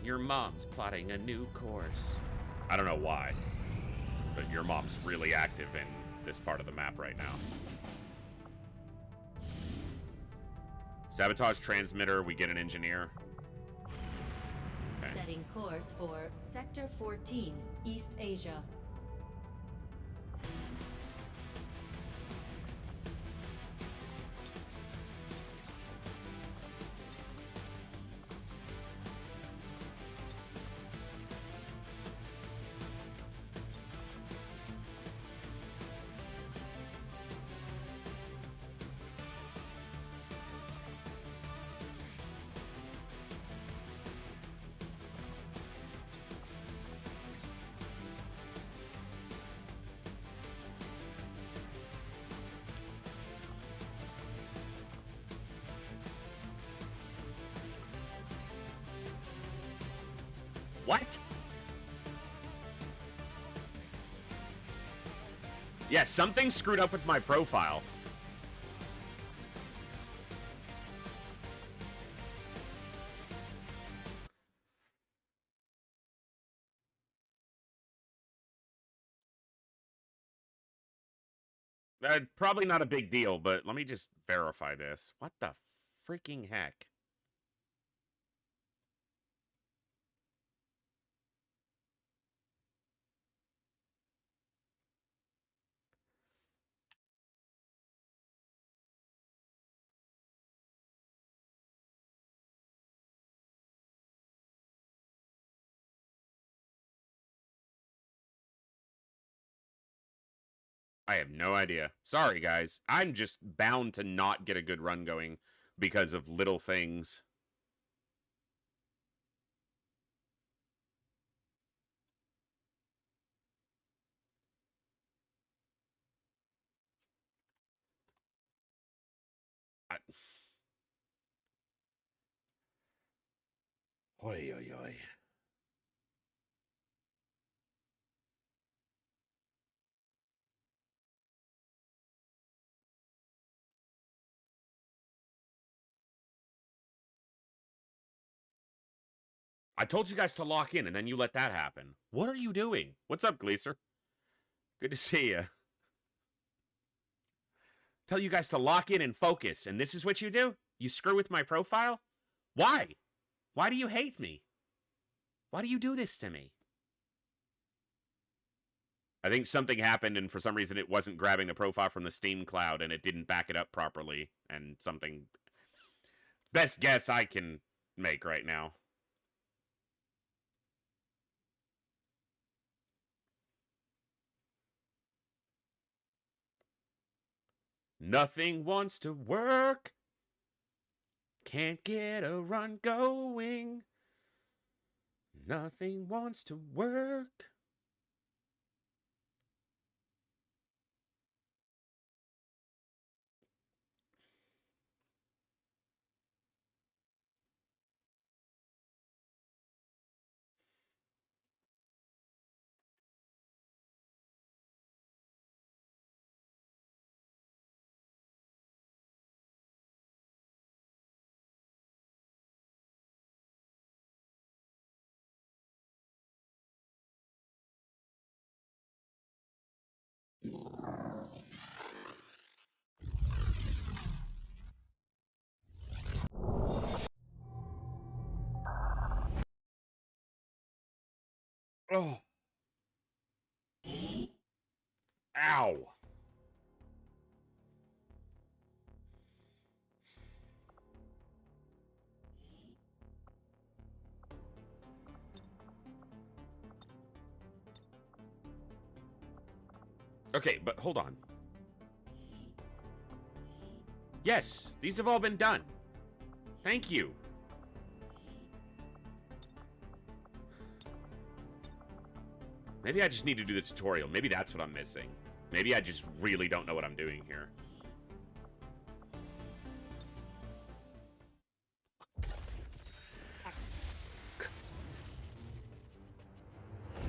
S1: Your mom's plotting a new course. I don't know why, but your mom's really active in this part of the map right now. Sabotage transmitter, we get an engineer. Okay.
S10: Setting course for Sector 14, East Asia.
S1: What? Yeah, something screwed up with my profile. Probably not a big deal, but let me just verify this. What the freaking heck? I have no idea. Sorry, guys. I'm just bound to not get a good run going because of little things. Oi, oi, oi. I told you guys to lock in, and then you let that happen. What are you doing? What's up, Gleaser? Good to see you. Tell you guys to lock in and focus, and this is what you do? You screw with my profile? Why? Why do you hate me? Why do you do this to me? I think something happened, and for some reason it wasn't grabbing the profile from the Steam cloud, and it didn't back it up properly, and something... Best guess I can make right now. Nothing wants to work. Can't get a run going. Nothing wants to work. Oh. Ow. Okay, but hold on. Yes, these have all been done. Thank you. Maybe I just need to do the tutorial. Maybe that's what I'm missing. Maybe I just really don't know what I'm doing here.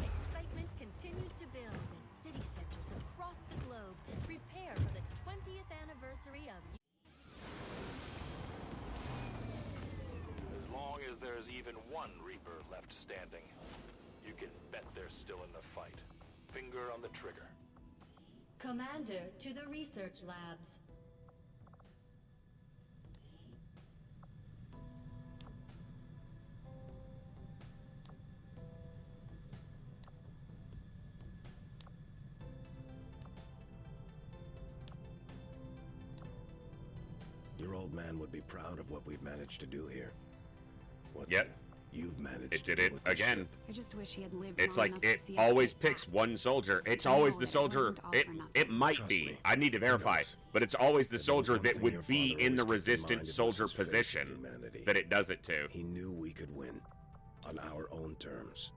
S2: Excitement continues to build as city centers across the globe prepare for the 20th anniversary of...
S4: As long as there's even one Reaper left standing, you can bet they're still in the fight. Finger on the trigger.
S10: Commander to the research labs.
S11: Your old man would be proud of what we've managed to do here. What
S1: Yep.
S11: You've managed
S1: It
S11: to
S1: did
S11: do
S1: it
S11: with this
S1: again.
S11: ship.
S9: I just wish he had lived
S1: It's
S9: long
S1: like
S9: enough
S1: it
S9: to see us
S1: always
S9: fight back.
S1: picks one soldier. It's
S9: I
S1: always
S9: know
S1: the
S9: it
S1: soldier.
S9: wasn't all
S1: It
S9: for nothing.
S1: it might
S11: Trust
S1: be.
S11: me.
S1: I need to
S11: Who
S1: verify,
S11: knows?
S1: but it's always the
S11: If there's
S1: soldier
S11: one
S1: that
S11: thing
S1: would
S11: your
S1: be
S11: father
S1: in the
S11: always kept in
S1: resistant
S11: mind, it was
S1: soldier
S11: his faith in
S1: position
S11: humanity.
S1: that it does it to.
S11: He knew we could win on our own terms.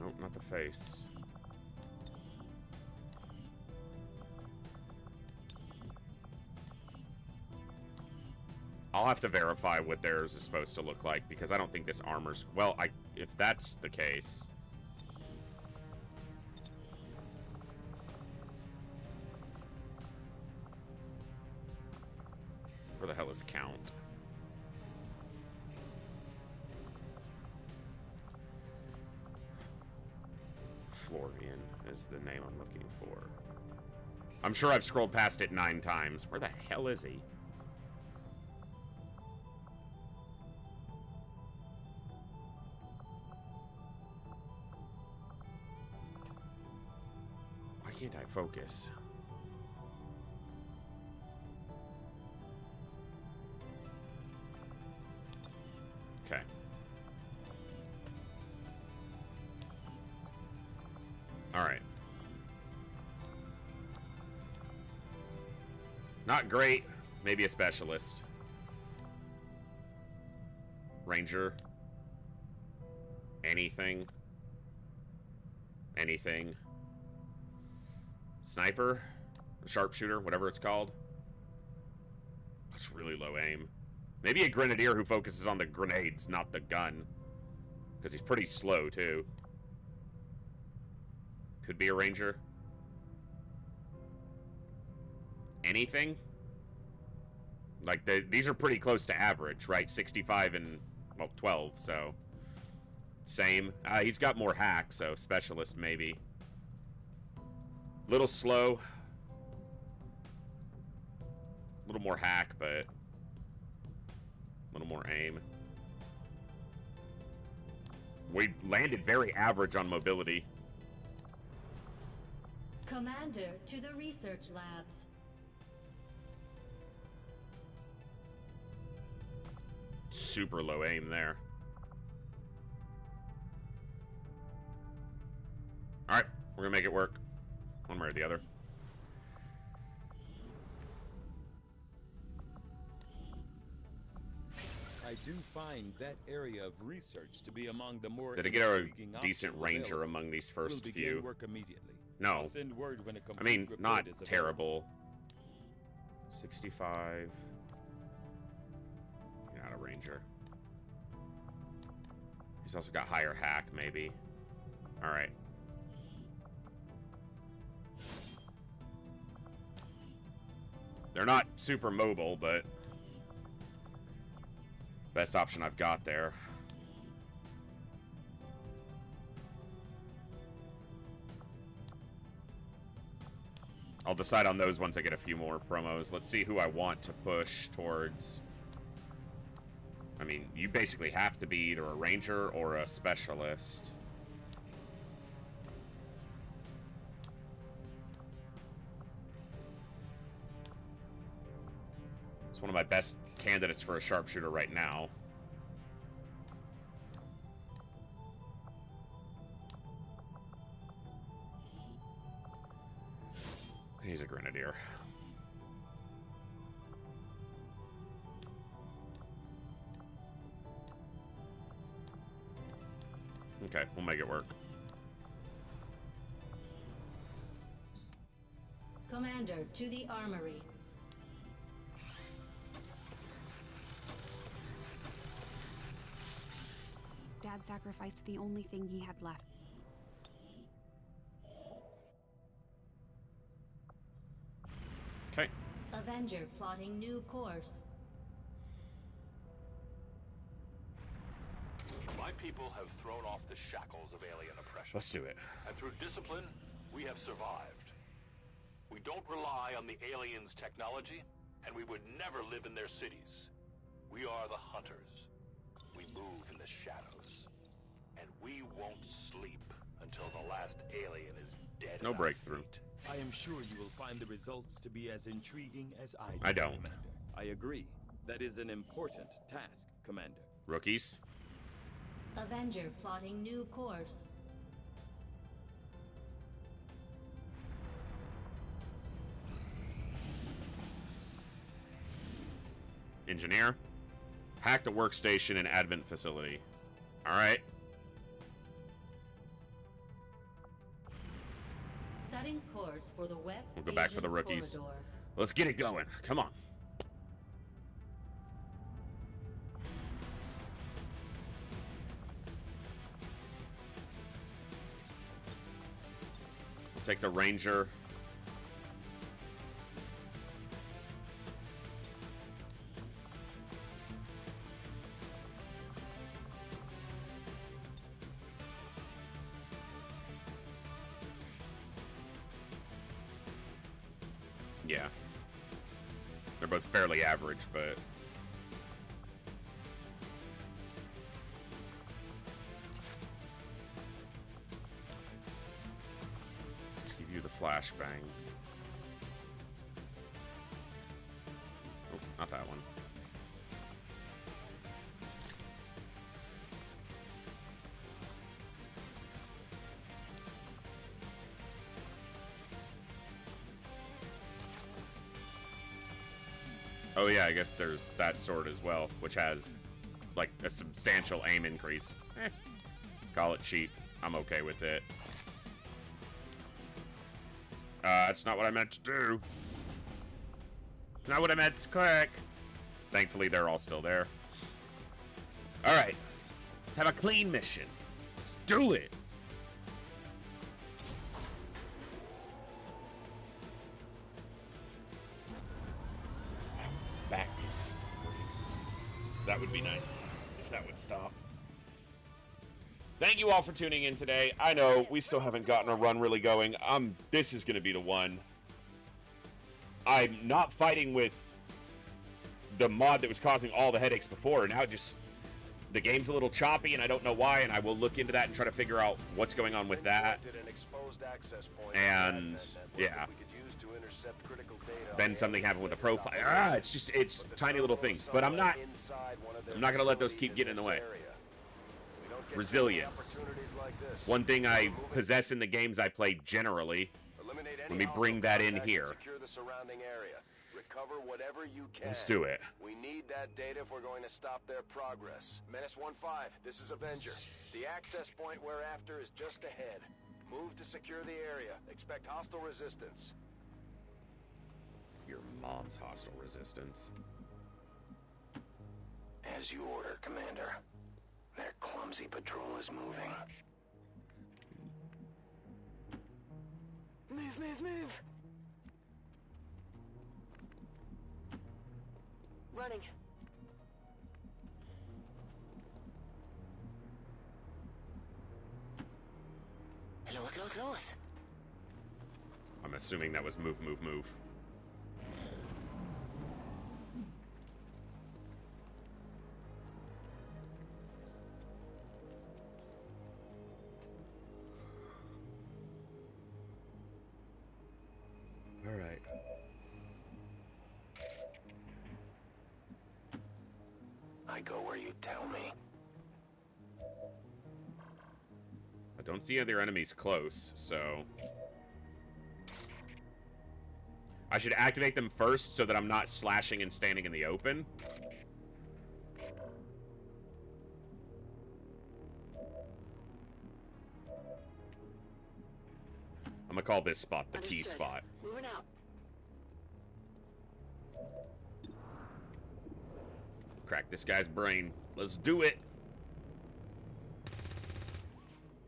S1: Nope, not the face. I'll have to verify what theirs is supposed to look like because I don't think this armor's... Well, if that's the case... Where the hell is Count? Florian is the name I'm looking for. I'm sure I've scrolled past it 9 times. Where the hell is he? can't I focus? Okay. All right. Not great. Maybe a specialist. Ranger. Anything. Anything. Sniper. Sharpshooter, whatever it's called. That's really low aim. Maybe a grenadier who focuses on the grenades, not the gun. Because he's pretty slow, too. Could be a ranger. Anything? Like, these are pretty close to average, right? 65 and, well, 12, so... Same. He's got more hack, so specialist, maybe. Little slow. A little more hack, but... A little more aim. We landed very average on mobility.
S10: Commander to the research labs.
S1: Super low aim there. Alright, we're gonna make it work. One way or the other.
S6: I do find that area of research to be among the more
S1: Did it get a
S6: intriguing
S1: decent
S6: options
S1: ranger
S6: available.
S1: among these
S6: We'll
S1: first
S6: begin
S1: few?
S6: work immediately.
S1: No.
S6: I'll send word when a
S1: I
S6: complete
S1: mean,
S6: report
S1: not
S6: is available.
S1: terrible. 65. Not a ranger. He's also got higher hack, maybe. Alright. They're not super mobile, but... Best option I've got there. I'll decide on those once I get a few more promos. Let's see who I want to push towards. I mean, you basically have to be either a ranger or a specialist. It's one of my best candidates for a sharpshooter right now. He's a grenadier. Okay, we'll make it work.
S10: Commander to the armory.
S9: Dad sacrificed the only thing he had left.
S1: Okay.
S10: Avenger plotting new course.
S4: My people have thrown off the shackles of alien oppression.
S1: Let's do it.
S4: And through discipline, we have survived. We don't rely on the aliens' technology, and we would never live in their cities. We are the hunters. We move in the shadows. And we won't sleep until the last alien is dead.
S1: No breakthrough.
S6: I am sure you will find the results to be as intriguing as I do,
S1: I don't.
S6: Commander. I agree. That is an important task, Commander.
S1: Rookies.
S10: Avenger plotting new course.
S1: Engineer. Hack the workstation and advent facility. Alright.
S10: Setting course for the West
S1: We'll go back for the
S10: Asian
S1: rookies.
S10: corridor.
S1: Let's get it going. Come on. We'll take the ranger. Yeah. They're both fairly average, but... Give you the flashbang. Oh, not that one. Oh yeah, I guess there's that sword as well, which has, like, a substantial aim increase. Call it cheap. I'm okay with it. That's not what I meant to do. Not what I meant to click. Thankfully, they're all still there. Alright. Let's have a clean mission. Let's do it. Back needs to stop working. That would be nice if that would stop. Thank you all for tuning in today. I know we still haven't gotten a run really going. This is going to be the one. I'm not fighting with the mod that was causing all the headaches before. Now just the game's a little choppy and I don't know why, and I will look into that and try to figure out what's going on with that. And yeah. Then something happened with the profile. It's tiny little things, but I'm not going to let those keep getting in the way. Resilience. One thing I possess in the games I play generally. Let me bring that in here. Let's do it.
S3: We need that data if we're going to stop their progress. Menace 1-5, this is Avenger. The access point we're after is just ahead. Move to secure the area. Expect hostile resistance.
S1: Your mom's hostile resistance.
S5: As you order, Commander. Their clumsy patrol is moving. Move, move, move! Running. Los, los, los.
S1: I'm assuming that was move, move, move. All right.
S5: I go where you tell me.
S1: I don't see other enemies close, so I should activate them first so that I'm not slashing and standing in the open. I'm gonna call this spot the key spot.
S5: Moving out.
S1: Crack this guy's brain. Let's do it.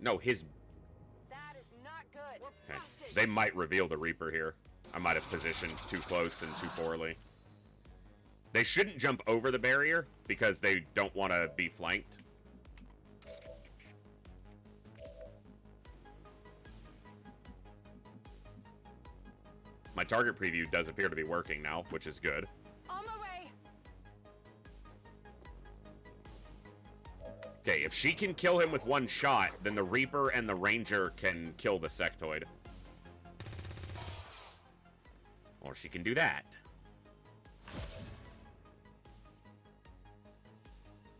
S1: No, his...
S8: That is not good.
S1: Okay. They might reveal the Reaper here. I might have positioned too close and too poorly. They shouldn't jump over the barrier because they don't want to be flanked. My target preview does appear to be working now, which is good.
S8: On my way.
S1: Okay, if she can kill him with one shot, then the Reaper and the Ranger can kill the Sectoid. Or she can do that.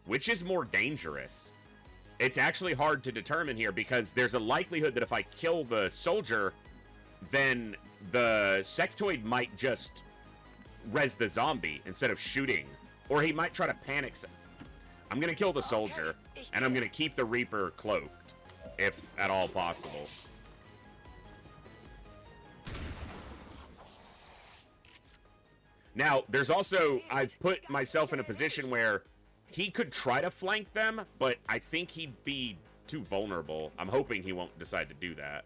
S1: Which is more dangerous? It's actually hard to determine here because there's a likelihood that if I kill the soldier, then the Sectoid might just res the zombie instead of shooting. Or he might try to panic. I'm going to kill the soldier, and I'm going to keep the Reaper cloaked, if at all possible. Now, there's also, I've put myself in a position where he could try to flank them, but I think he'd be too vulnerable. I'm hoping he won't decide to do that.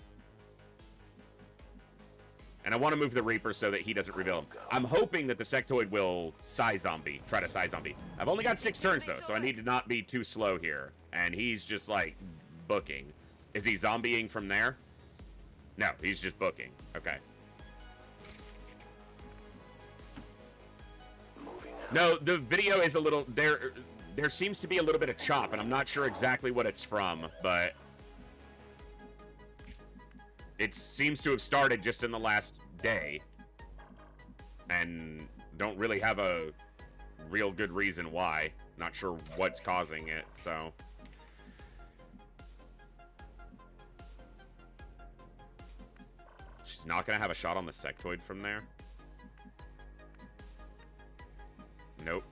S1: And I want to move the Reaper so that he doesn't reveal him. I'm hoping that the Sectoid will Psy-Zombie, try to Psy-Zombie. I've only got 6 turns, though, so I need to not be too slow here. And he's just, like, booking. Is he zombieing from there? No, he's just booking. Okay. No, the video is a little... There seems to be a little bit of chop, and I'm not sure exactly what it's from, but... It seems to have started just in the last day. And don't really have a real good reason why. Not sure what's causing it, so... She's not gonna have a shot on the sectoid from there? Nope.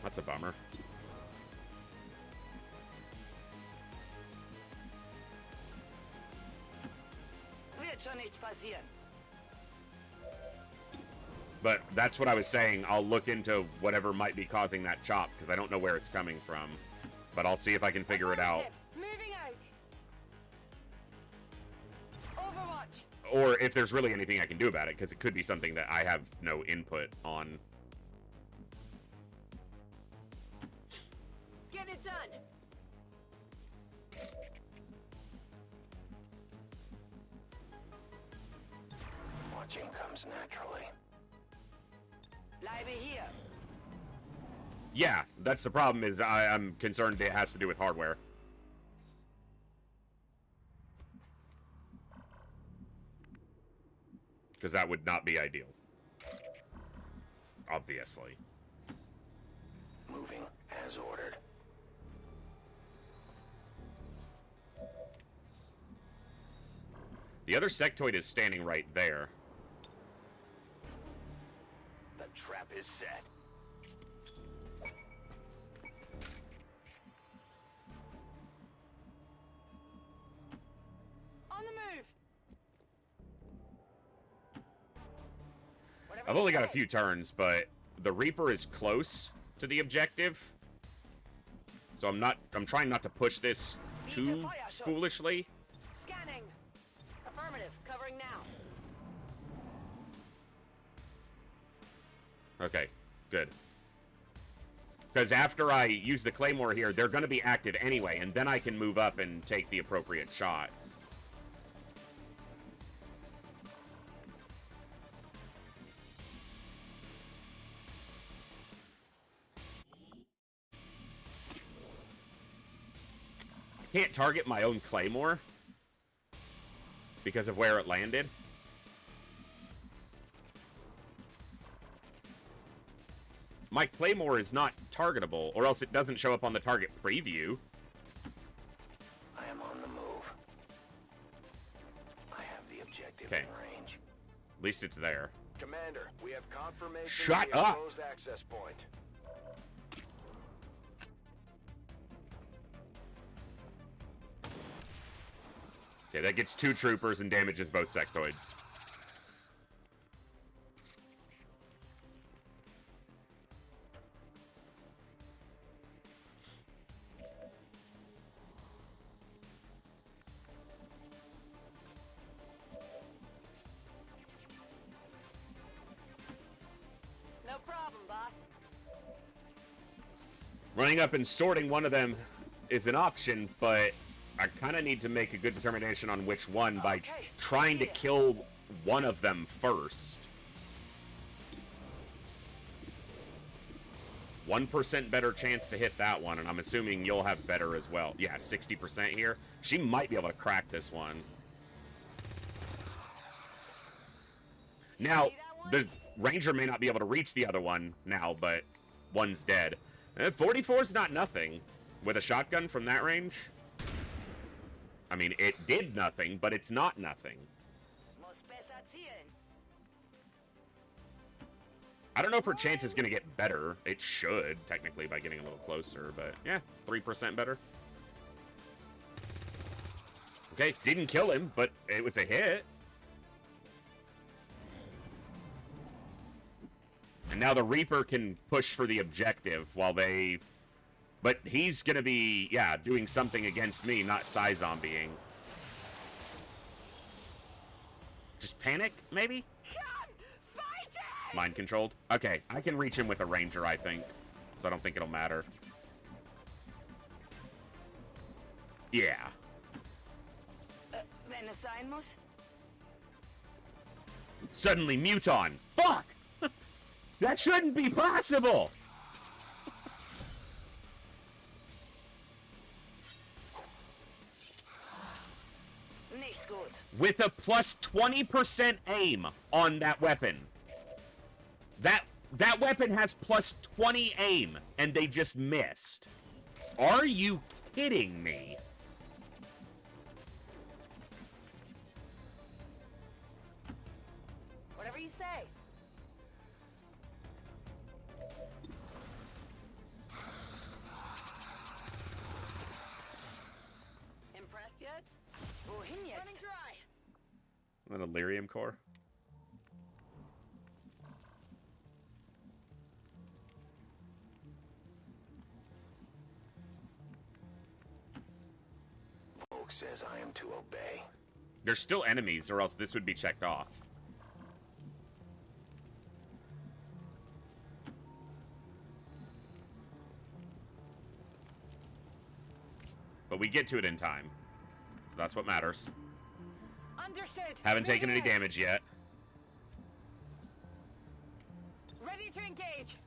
S1: That's a bummer. But that's what I was saying. I'll look into whatever might be causing that chop, because I don't know where it's coming from. But I'll see if I can figure it out.
S8: Moving out. Overwatch.
S1: Or if there's really anything I can do about it, because it could be something that I have no input on.
S8: Get it done.
S3: Watching comes naturally.
S8: Bleibe here.
S1: Yeah, that's the problem, is I'm concerned it has to do with hardware. Because that would not be ideal. Obviously.
S3: Moving as ordered.
S1: The other sectoid is standing right there.
S3: The trap is set.
S8: On the move.
S1: I've only got a few turns, but the Reaper is close to the objective. So I'm trying not to push this too foolishly.
S8: Scanning. Affirmative. Covering now.
S1: Okay, good. Because after I use the Claymore here, they're going to be active anyway, and then I can move up and take the appropriate shots. Can't target my own Claymore because of where it landed. My Claymore is not targetable, or else it doesn't show up on the target preview.
S3: I am on the move. I have the objective in range.
S1: At least it's there.
S3: Commander, we have confirmation
S1: Shut
S3: of the
S1: up!
S3: closed access point.
S1: Okay, that gets 2 troopers and damages both sectoids.
S8: No problem, boss.
S1: Running up and sorting one of them is an option, but I kind of need to make a good determination on which one by trying to kill one of them first. 1% better chance to hit that one, and I'm assuming you'll have better as well. Yeah, 60% here. She might be able to crack this one. Now, the Ranger may not be able to reach the other one now, but one's dead. 44 is not nothing. With a shotgun from that range? I mean, it did nothing, but it's not nothing. I don't know if her chance is going to get better. It should, technically, by getting a little closer, but yeah, 3% better. Okay, didn't kill him, but it was a hit. And now the Reaper can push for the objective while they... But he's going to be, yeah, doing something against me, not Psy-zombieing. Just panic, maybe? Mind controlled? Okay, I can reach him with a Ranger, I think. So I don't think it'll matter. Yeah. Suddenly Muton. Fuck! That shouldn't be possible!
S5: Good.
S1: with a plus 20% aim on that weapon. That weapon has plus 20 aim, and they just missed. Are you kidding me?
S5: Whatever you say. Impressed yet? Wohin yet? Running dry.
S1: An Illyrium core?
S3: Folk says I am to obey.
S1: There's still enemies, or else this would be checked off. But we get to it in time. So that's what matters.
S5: Understood.
S1: Haven't taken any damage yet.
S5: Ready to engage.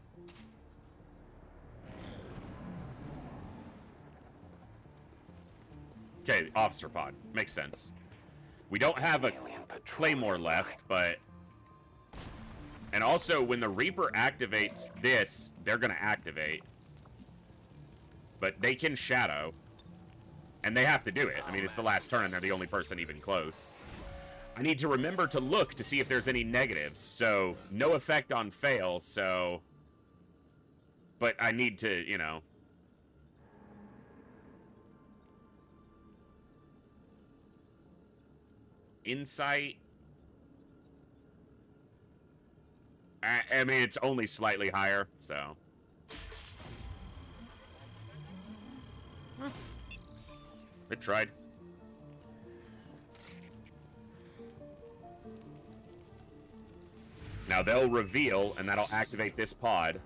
S1: Okay, officer pod. Makes sense. We don't have a claymore left, but... And also, when the Reaper activates this, they're going to activate. But they can shadow. And they have to do it. I mean, it's the last turn, and they're the only person even close. I need to remember to look to see if there's any negatives. So, no effect on fail, so... But I need to, you know... Insight. I mean, it's only slightly higher, so. It tried. Now they'll reveal, and that'll activate this pod.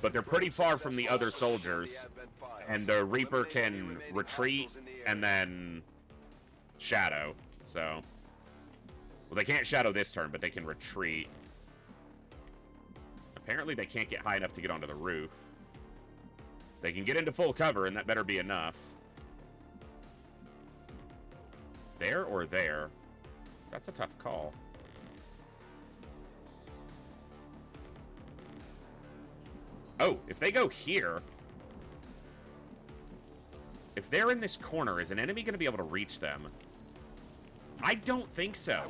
S1: But they're pretty far from the other soldiers, and the Reaper can retreat and then shadow. So. Well, they can't shadow this turn, but they can retreat. Apparently, they can't get high enough to get onto the roof. They can get into full cover, and that better be enough. There or there? That's a tough call. Oh, if they go here... If they're in this corner, is an enemy going to be able to reach them? I don't think so.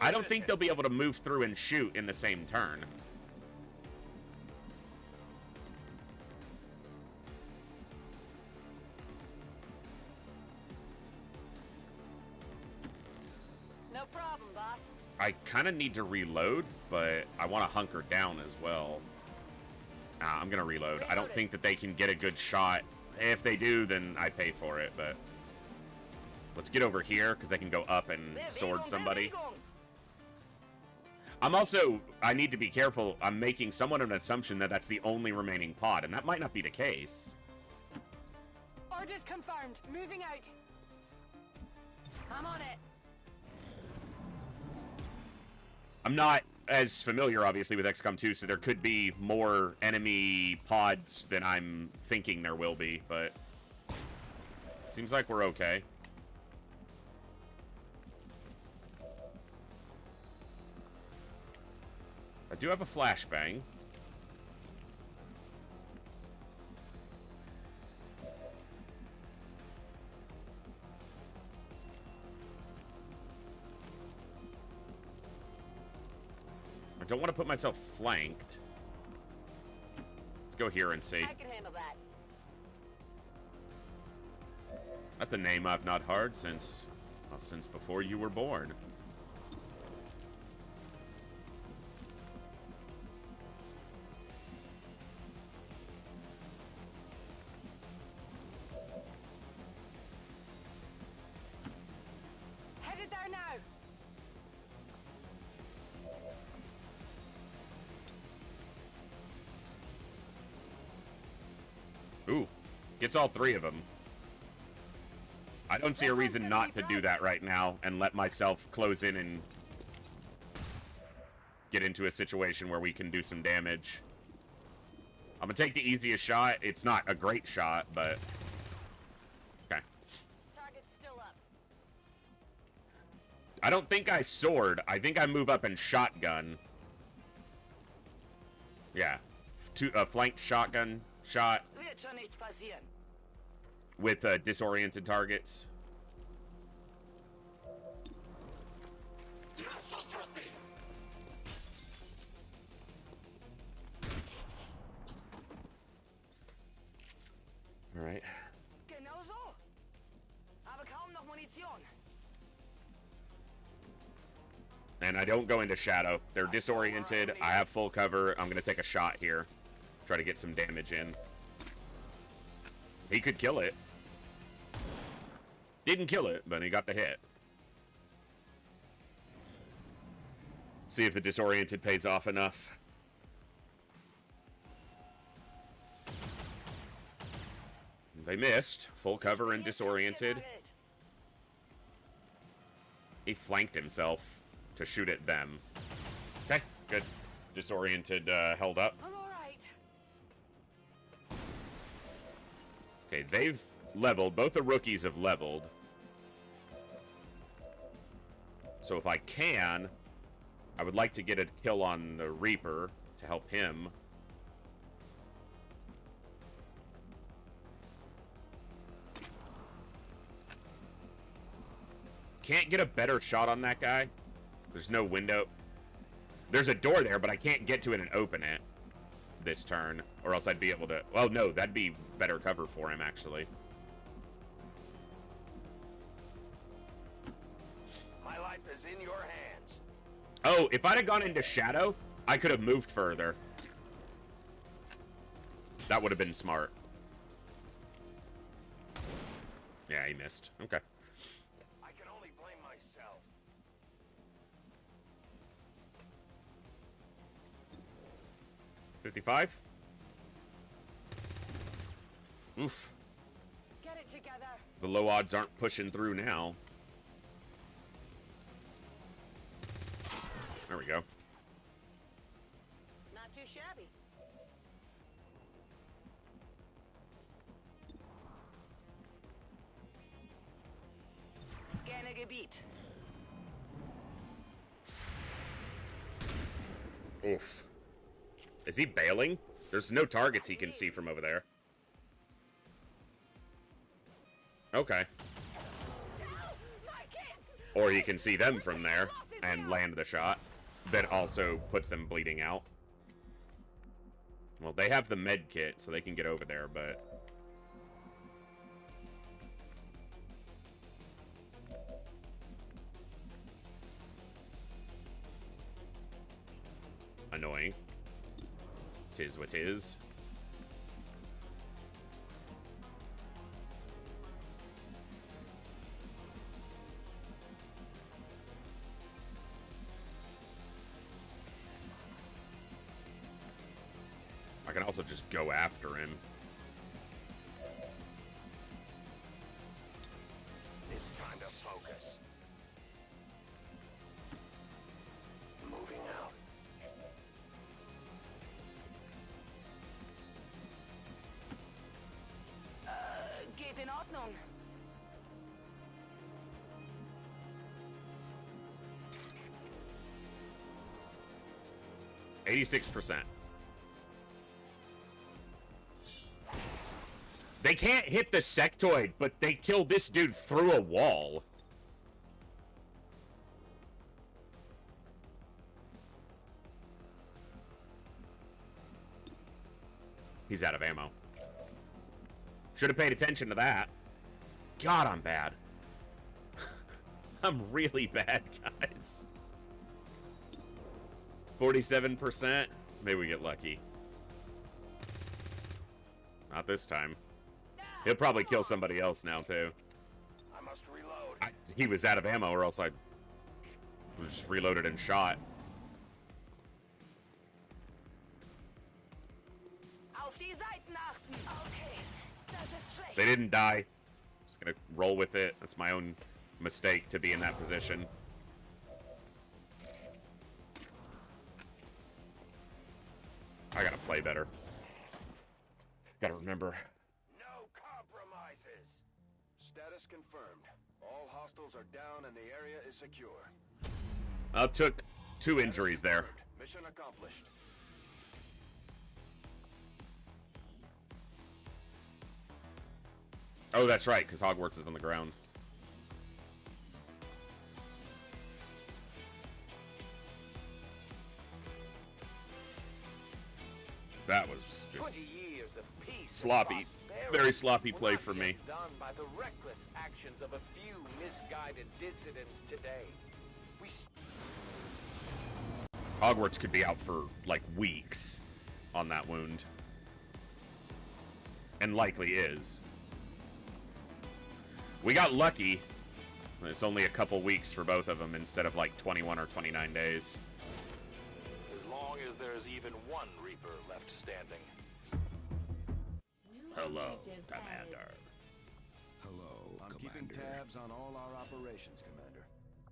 S1: I don't think they'll be able to move through and shoot in the same turn.
S5: No problem, boss.
S1: I kind of need to reload, but I want to hunker down as well. I'm going to reload. I don't think that they can get a good shot. If they do, then I pay for it, but... Let's get over here, because they can go up and sword somebody. I'm also... I need to be careful. I'm making somewhat of an assumption that that's the only remaining pod, and that might not be the case.
S5: Orders confirmed. Moving out. I'm on it.
S1: I'm not as familiar, obviously, with XCOM 2, so there could be more enemy pods than I'm thinking there will be, but... Seems like we're okay. I do have a flashbang. I don't want to put myself flanked. Let's go here and see.
S5: I can handle that.
S1: That's a name I've not heard since, well, since before you were born.
S5: Headed there now.
S1: Ooh, gets all three of them. I don't see a reason not to do that right now and let myself close in and get into a situation where we can do some damage. I'm gonna take the easiest shot. It's not a great shot, but... Okay.
S5: Target's still up.
S1: I don't think I sword. I think I move up and shotgun. Yeah. Flanked shotgun shot. With disoriented targets. All right. And I don't go into shadow. They're disoriented. I have full cover. I'm going to take a shot here. Try to get some damage in. He could kill it. Didn't kill it, but he got the hit. See if the disoriented pays off enough. They missed. Full cover and disoriented. He flanked himself to shoot at them. Okay, good. Disoriented held up. Okay, they've leveled. Both the rookies have leveled. So if I can, I would like to get a kill on the Reaper to help him. Can't get a better shot on that guy. There's no window. There's a door there, but I can't get to it and open it this turn, or else I'd be able to... Well, no, that'd be better cover for him, actually.
S3: My life is in your hands.
S1: Oh, if I'd have gone into shadow, I could have moved further. That would have been smart. Yeah, he missed. Okay.
S3: I can only blame myself.
S1: $55? Oof.
S8: Get it together.
S1: The low odds aren't pushing through now. There we go.
S8: Not too shabby. Scanner Gebiet.
S1: Oof. Is he bailing? There's no targets he can see from over there. Okay. Or he can see them from there and land the shot. That also puts them bleeding out. Well, they have the med kit, so they can get over there, but... Annoying. Tis what tis. I can also just go after him.
S3: It's time to focus. Moving out.
S8: Geht in Ordnung.
S1: %86%. They can't hit the sectoid, but they kill this dude through a wall. He's out of ammo. Should have paid attention to that. God, I'm bad. I'm really bad, guys. 47%. Maybe we get lucky. Not this time. He'll probably kill somebody else now, too.
S3: I must reload.
S1: He was out of ammo, or else I just reloaded and shot.
S8: Auf die Seiten achten. Okay. Das ist schlecht.
S1: They didn't die. Just gonna roll with it. That's my own mistake to be in that position. I gotta play better. Gotta remember.
S3: No compromises. Status confirmed. All hostiles hostiles are down and the area is secure.
S1: Took 2 injuries there.
S3: Mission accomplished.
S1: Oh, that's right, because Hogwarts is on the ground. That was just
S5: 20 years of peace
S1: sloppy. Very sloppy play for me.
S5: done by the reckless actions of a few misguided dissidents today.
S1: Hogwarts could be out for, like, weeks on that wound. And likely is. We got lucky. It's only a couple weeks for both of them instead of, like, 21 or 29 days.
S4: As long as there's even one Reaper left standing.
S1: Hello, Commander.
S11: Hello, I'm keeping tabs on all our operations, Commander.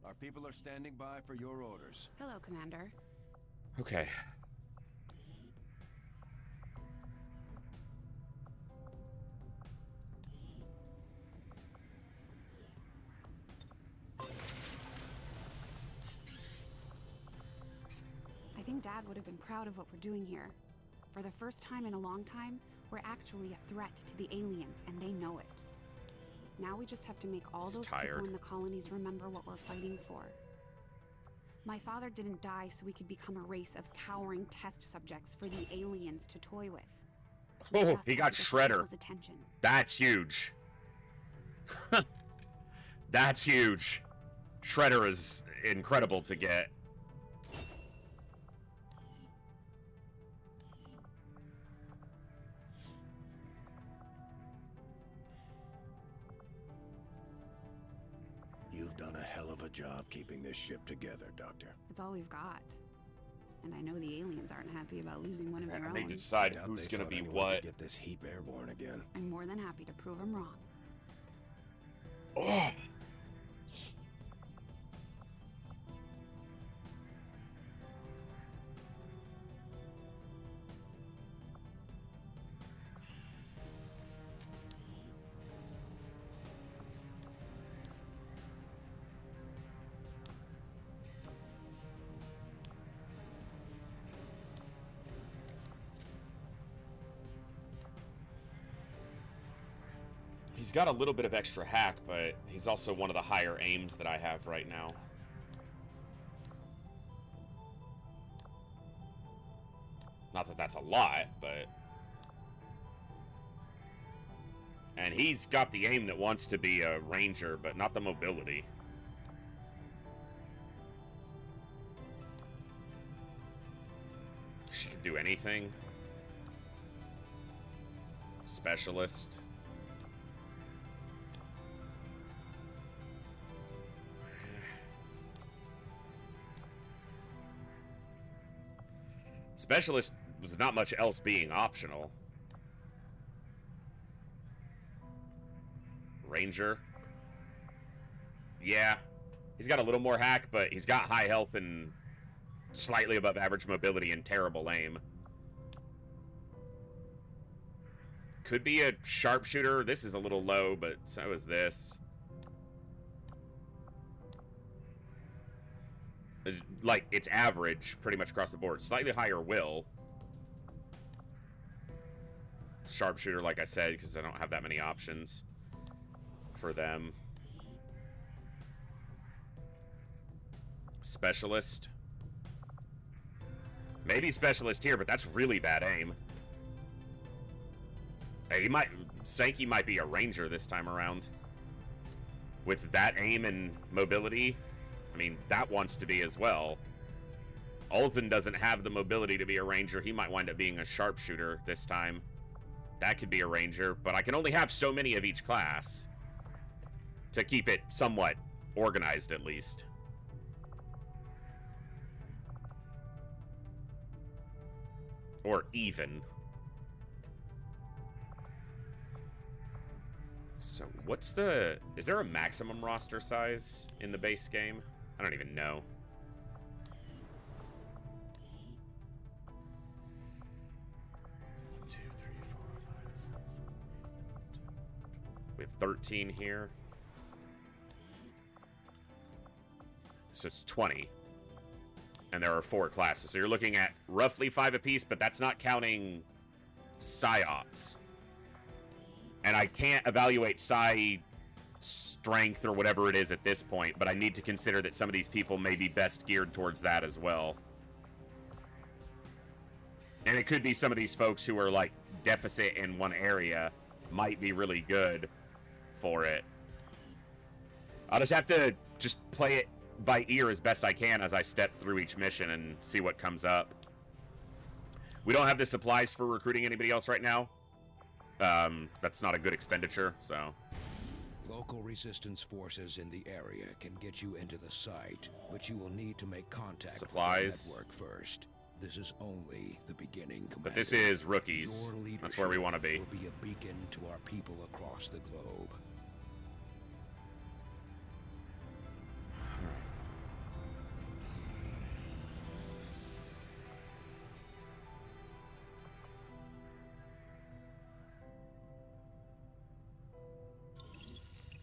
S11: Our people are standing by for your orders.
S9: Hello, Commander.
S1: Okay.
S9: I think Dad would have been proud of what we're doing here. For the first time in a long time, we're actually a threat to the aliens, and they know it. Now we just have to make all those people in the colonies remember what we're fighting for. My father didn't die so we could become a race of cowering test subjects for the aliens to toy with.
S1: Oh, he got Shredder.
S9: Attention.
S1: That's huge. That's huge. Shredder is incredible to get.
S11: You've done a hell of a job keeping this ship together, Doctor.
S9: It's all we've got. And I know the aliens aren't happy about losing one of their own.
S1: They decide who's gonna be what.
S11: Get this heap airborne again.
S9: I'm more than happy to prove them wrong.
S1: Oh. He's got a little bit of extra hack, but he's also one of the higher aims that I have right now. Not that that's a lot, but... And he's got the aim that wants to be a ranger, but not the mobility. She can do anything. Specialist. Specialist with not much else being optional. Ranger. Yeah. He's got a little more hack, but he's got high health and slightly above average mobility and terrible aim. Could be a sharpshooter. This is a little low, but so is this. Like, it's average pretty much across the board. Slightly higher will. Sharpshooter, like I said, because I don't have that many options for them. Specialist. Maybe specialist here, but that's really bad aim. Hey, Sankey might be a ranger this time around. With that aim and mobility, I mean, that wants to be as well. Alden doesn't have the mobility to be a ranger. He might wind up being a sharpshooter this time. That could be a ranger, but I can only have so many of each class to keep it somewhat organized, at least. Or even. So what's the... Is there a maximum roster size in the base game? I don't even know. We have 13 here. So it's 20. And there are 4 classes. So you're looking at roughly 5 apiece, but that's not counting PsyOps. And I can't evaluate Psy strength or whatever it is at this point, but I need to consider that some of these people may be best geared towards that as well. And it could be some of these folks who are like deficit in one area might be really good for it. I'll just have to just play it by ear as best I can as I step through each mission and see what comes up. We don't have the supplies for recruiting anybody else right now. That's not a good expenditure, so.
S7: Local resistance forces in the area can get you into the site, but you will need to make contact
S1: supplies.
S7: with the network first. This is only the beginning, Commander.
S1: But this is rookies. That's where we want to be.
S7: Will be a beacon to our people across the globe.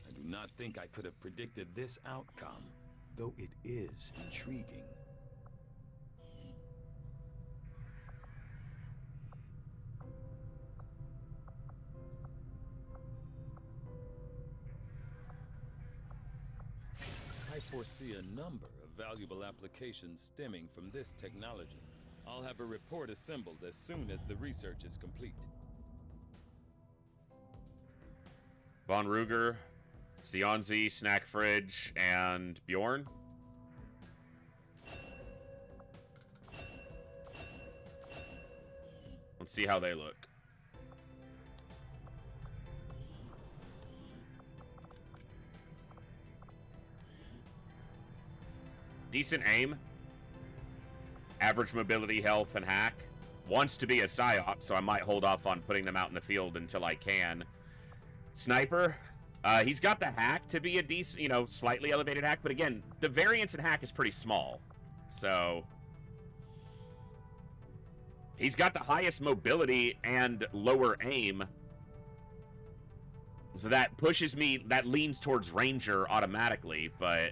S6: I do not think I could have predicted this outcome, though it is intriguing. I foresee a number of valuable applications stemming from this technology. I'll have a report assembled as soon as the research is complete.
S1: Von Ruger, Zionzi, Snack Fridge, and Bjorn. Let's see how they look. Decent aim. Average mobility, health, and hack. Wants to be a PsyOp, so I might hold off on putting them out in the field until I can. Sniper. He's got the hack to be a decent, you know, slightly elevated hack, but again, the variance in hack is pretty small. So he's got the highest mobility and lower aim. So that pushes me, that leans towards Ranger automatically, but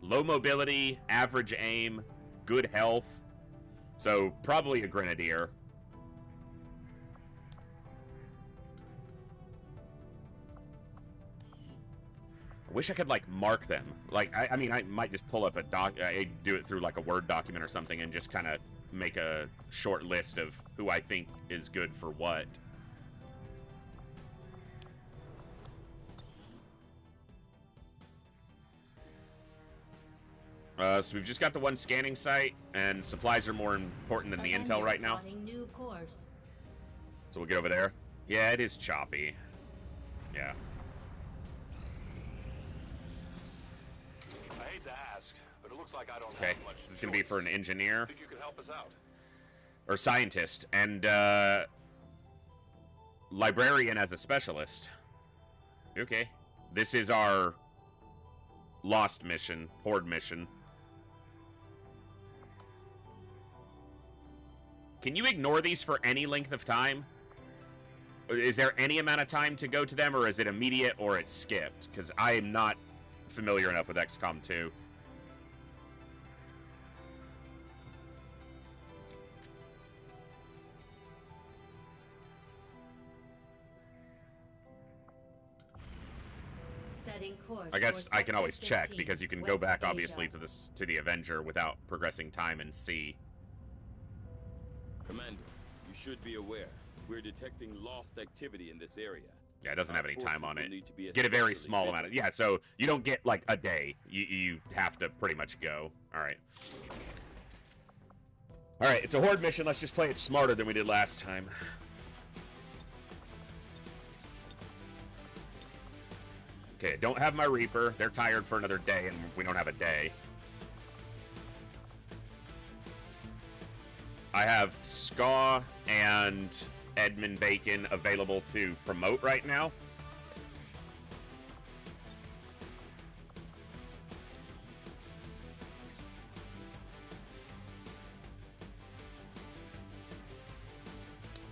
S1: low mobility, average aim, good health. So probably a Grenadier. I wish I could, like, mark them. Like, I mean, I might just pull up a do it through, like, a Word document or something and just kind of make a short list of who I think is good for what. So we've just got the one scanning site, and supplies are more important than the intel right now.
S10: New course.
S1: So we'll get over there. Yeah, it is choppy. Yeah.
S4: I hate to ask, but it looks like I don't
S1: Okay,
S4: have much.
S1: this is going to be for an engineer.
S4: Think you could help us out?
S1: Or scientist, and librarian as a specialist. Okay. This is our lost mission, horde mission. Can you ignore these for any length of time? Is there any amount of time to go to them, or is it immediate, or it's skipped? Because I am not familiar enough with XCOM 2.
S10: Setting course.
S1: I guess
S10: for
S1: I can always
S10: Sector
S1: check,
S10: 15,
S1: because you can go
S10: West
S1: back,
S10: Asia.
S1: obviously, to the Avenger without progressing time and see.
S6: Commander, you should be aware. We're detecting lost activity in this area.
S1: Yeah, it doesn't have any time
S6: Forces
S1: on
S6: will
S1: it.
S6: need to be
S1: Get a very
S6: especially
S1: small amount of... Yeah, so you don't get, like, a day. You have to pretty much go. Alright. Alright, it's a horde mission. Let's just play it smarter than we did last time. Okay, don't have my Reaper. They're tired for another day, and we don't have a day. I have Skaw and Edmund Bacon available to promote right now.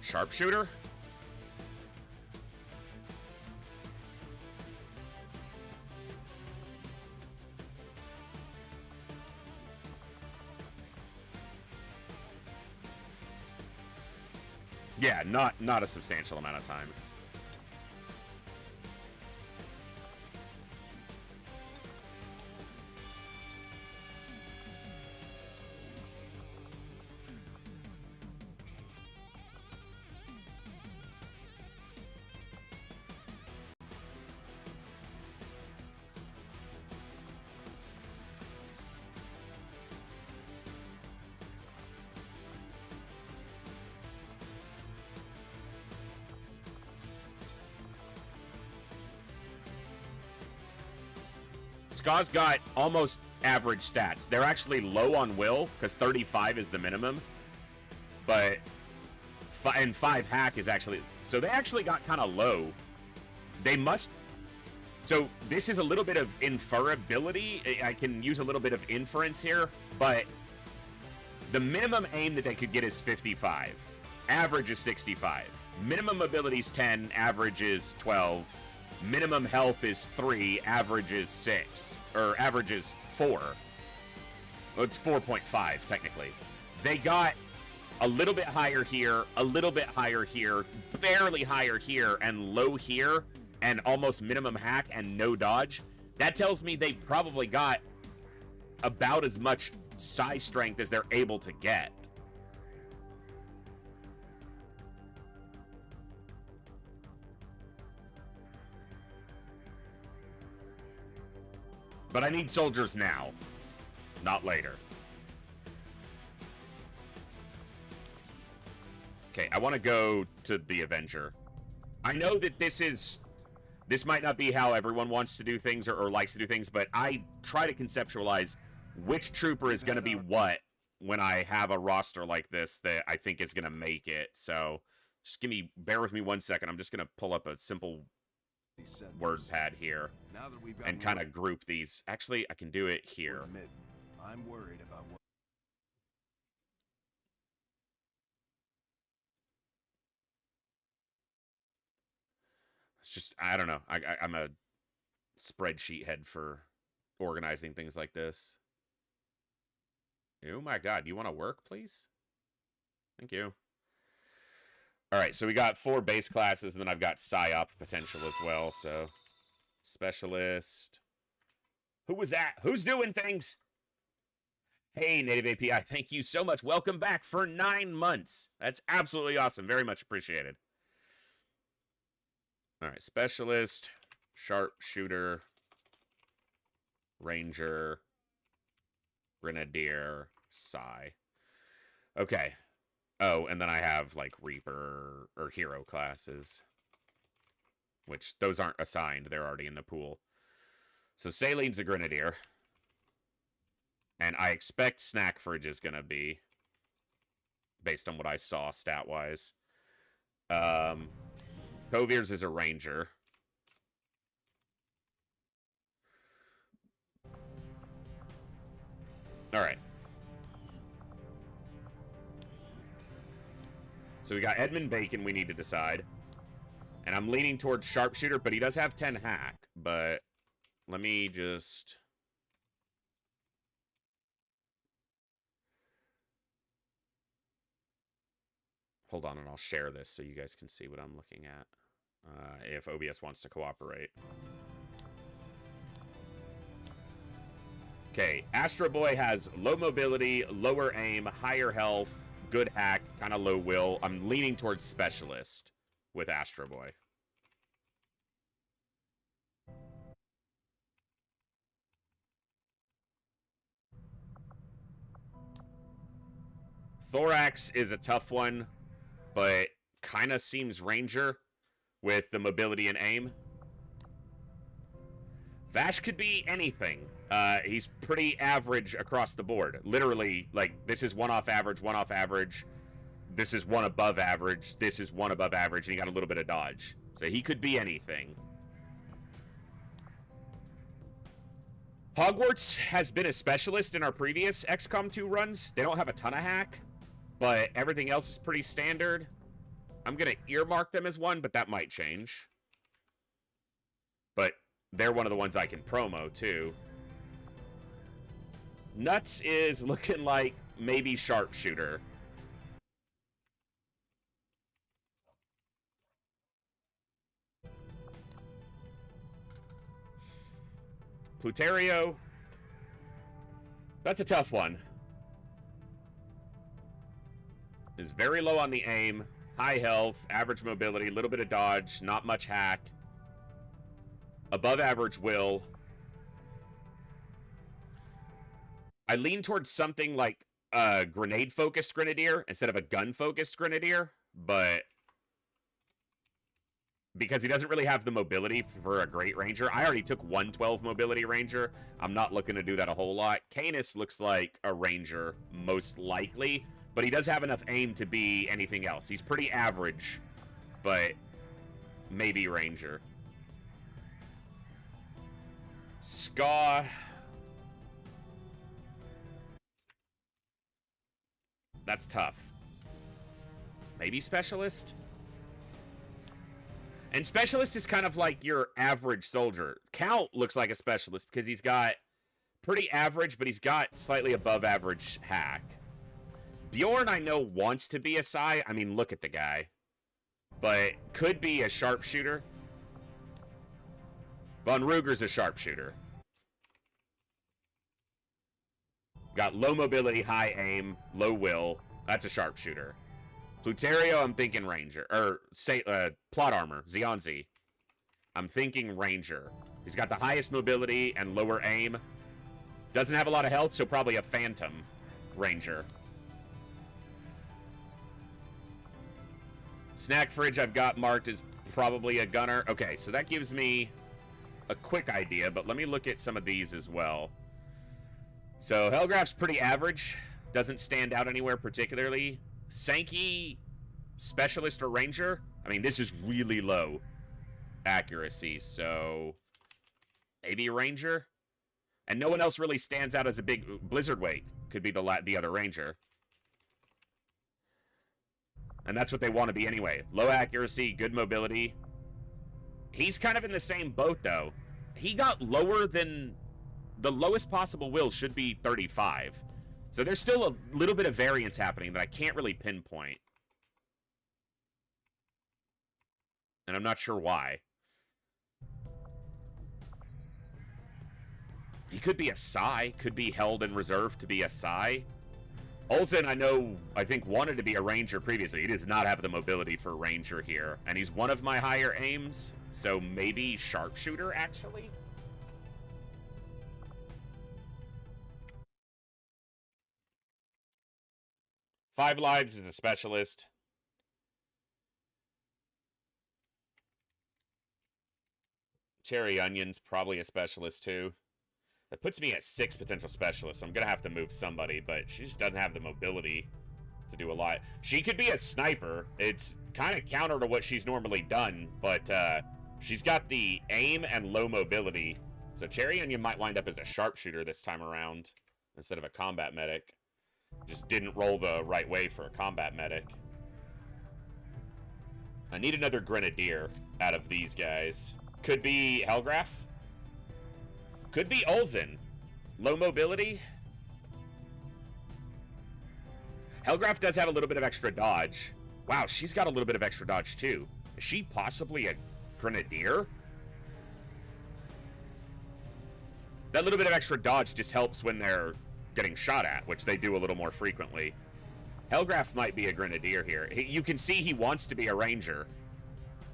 S1: Sharpshooter? Yeah, not a substantial amount of time. Ska's got almost average stats. They're actually low on will, because 35 is the minimum. But, and 5 hack is actually, so they actually got kind of low. They must, so this is a little bit of inferability. I can use a little bit of inference here, but the minimum aim that they could get is 55. Average is 65. Minimum ability is 10, average is 12. Minimum health is 3, average is 6. Or average is 4. Well, it's 4.5, technically. They got a little bit higher here, a little bit higher here, barely higher here, and low here, and almost minimum hack and no dodge. That tells me they probably got about as much psi strength as they're able to get. But I need soldiers now, not later. Okay, I want to go to the Avenger. I know that this might not be how everyone wants to do things or likes to do things, but I try to conceptualize which trooper is going to be what when I have a roster like this that I think is going to make it. So just bear with me 1 second. I'm just going to pull up a simple word pad here and kind of group these. Actually, I can do it here.
S11: I'm worried about what.
S1: It's just, I don't know. I'm a spreadsheet head for organizing things like this. Oh my god, you want to work, please? Thank you. All right, so we got 4 base classes, and then I've got PsyOp potential as well, so... Specialist... Who was that? Who's doing things? Hey, Native API, thank you so much. Welcome back for 9 months. That's absolutely awesome. Very much appreciated. All right, Specialist, Sharpshooter, Ranger, Grenadier, Psy. Okay. Oh, and then I have, like, Reaper or Hero classes. Which, those aren't assigned. They're already in the pool. So, Saline's a Grenadier. And I expect Snack Fridge is going to be. Based on what I saw stat-wise. Kovir's is a Ranger. Alright. So we got Edmund Bacon we need to decide. And I'm leaning towards Sharpshooter, but he does have 10 hack. But let me just... Hold on, and I'll share this so you guys can see what I'm looking at. If OBS wants to cooperate. Okay, Astro Boy has low mobility, lower aim, higher health, good hack, kind of low will. I'm leaning towards Specialist with Astro Boy. Thorax is a tough one, but kind of seems Ranger with the mobility and aim. Vash could be anything. He's pretty average across the board. Literally, like, this is 1 off average, 1 off average. This is 1 above average. This is 1 above average, and he got a little bit of dodge. So he could be anything. Hogwarts has been a specialist in our previous XCOM 2 runs. They don't have a ton of hack, but everything else is pretty standard. I'm going to earmark them as 1, but that might change. But they're one of the ones I can promo, too. Nuts is looking like maybe Sharpshooter. Pluterio. That's a tough one. Is very low on the aim. High health, average mobility, a little bit of dodge, not much hack. Above average will. I lean towards something like a grenade-focused Grenadier instead of a gun-focused Grenadier, but because he doesn't really have the mobility for a Great Ranger. I already took 112 mobility Ranger. I'm not looking to do that a whole lot. Canis looks like a Ranger, most likely, but he does have enough aim to be anything else. He's pretty average, but maybe Ranger. Ska. That's tough. Maybe Specialist? And Specialist is kind of like your average soldier. Count looks like a Specialist because he's got pretty average, but he's got slightly above average hack. Bjorn, I know, wants to be a Psy. I mean, look at the guy. But could be a sharpshooter. Von Ruger's a sharpshooter. Got low mobility, high aim, low will. That's a sharpshooter. Pluterio, I'm thinking Ranger. Or, say, plot armor, Zionzi. I'm thinking Ranger. He's got the highest mobility and lower aim. Doesn't have a lot of health, so probably a Phantom Ranger. Snack Fridge I've got marked as probably a gunner. Okay, so that gives me a quick idea, but let me look at some of these as well. So, Hellgraph's pretty average. Doesn't stand out anywhere particularly. Sankey, Specialist or Ranger? I mean, this is really low accuracy, so maybe Ranger? And no one else really stands out as a big... Blizzard Wake could be the other Ranger. And that's what they want to be anyway. Low accuracy, good mobility. He's kind of in the same boat, though. He got lower than... The lowest possible will should be 35. So there's still a little bit of variance happening that I can't really pinpoint. And I'm not sure why. He could be a Psy, could be held in reserve to be a Psy. Olsen, I think wanted to be a Ranger previously. He does not have the mobility for Ranger here. And he's one of my higher aims, so maybe Sharpshooter, actually? Five Lives is a Specialist. Cherry Onion's probably a Specialist, too. That puts me at 6 potential Specialists, so I'm going to have to move somebody, but she just doesn't have the mobility to do a lot. She could be a Sniper. It's kind of counter to what she's normally done, but she's got the aim and low mobility. So Cherry Onion might wind up as a Sharpshooter this time around instead of a Combat Medic. Just didn't roll the right way for a Combat Medic. I need another Grenadier out of these guys. Could be Hellgraph. Could be Olsen. Low mobility. Hellgraph does have a little bit of extra dodge. Wow, she's got a little bit of extra dodge too. Is she possibly a Grenadier? That little bit of extra dodge just helps when they're getting shot at, which they do a little more frequently. Hellgraph might be a Grenadier here. You can see he wants to be a Ranger,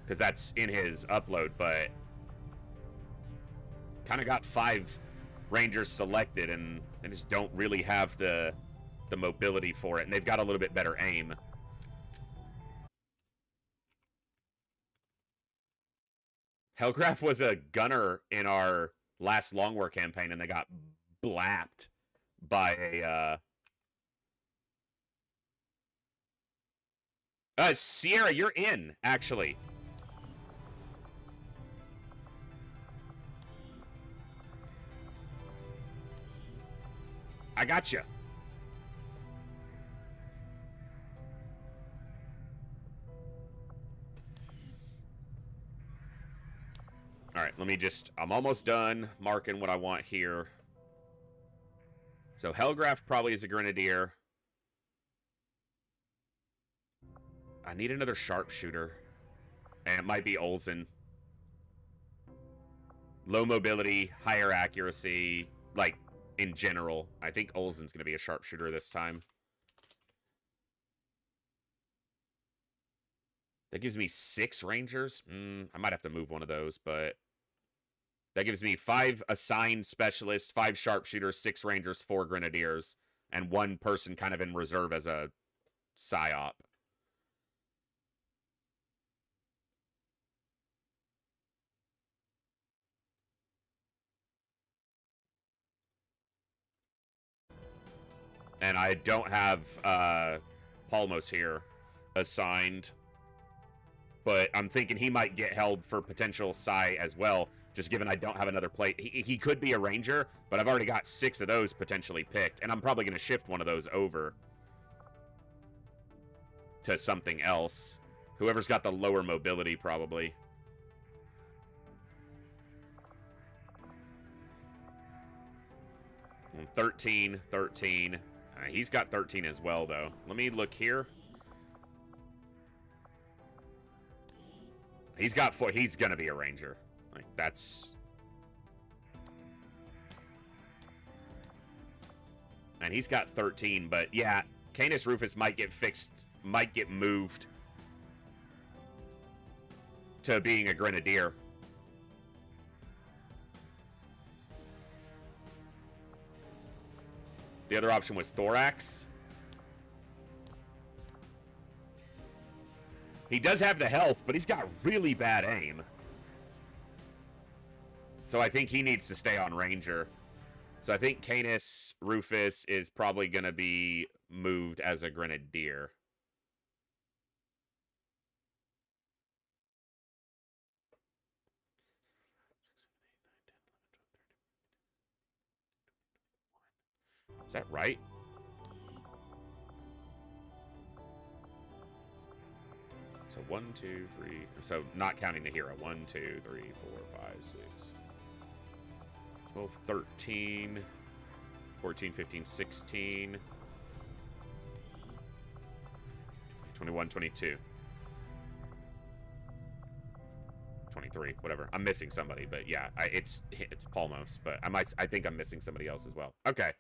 S1: because that's in his upload, but kind of got 5 Rangers selected, and they just don't really have the mobility for it, and they've got a little bit better aim. Hellgraph was a gunner in our last Long War campaign, and they got blapped by a... Sierra, you're in, actually. I got you. All right, let me just... I'm almost done marking what I want here. So Hellgraph probably is a Grenadier. I need another Sharpshooter. And it might be Olsen. Low mobility, higher accuracy, like, in general. I think Olsen's going to be a sharpshooter this time. That gives me 6 Rangers. I might have to move one of those, but... That gives me 5 assigned specialists, 5 sharpshooters, 6 Rangers, 4 Grenadiers, and 1 person kind of in reserve as a PSYOP. And I don't have Palmos here assigned. But I'm thinking he might get held for potential Psy as well, just given I don't have another plate. He could be a Ranger, but I've already got 6 of those potentially picked, and I'm probably going to shift one of those over to something else. Whoever's got the lower mobility, probably. And 13. He's got 13 as well, though. Let me look here. He's got 4. He's going to be a Ranger. Like, that's... And he's got 13, but yeah, Canis Rufus might get fixed, might get moved to being a Grenadier. The other option was Thorax. He does have the health, but he's got really bad aim. So I think he needs to stay on Ranger. So I think Canis Rufus is probably going to be moved as a Grenadier. Is that right? So 1, 2, 3. So not counting the hero. 1, 2, 3, 4, 5, 6, 12, 13, 14, 15, 16, 21, 22, 23, whatever. I'm missing somebody, but yeah, it's Palmos, but I think I'm missing somebody else as well. Okay.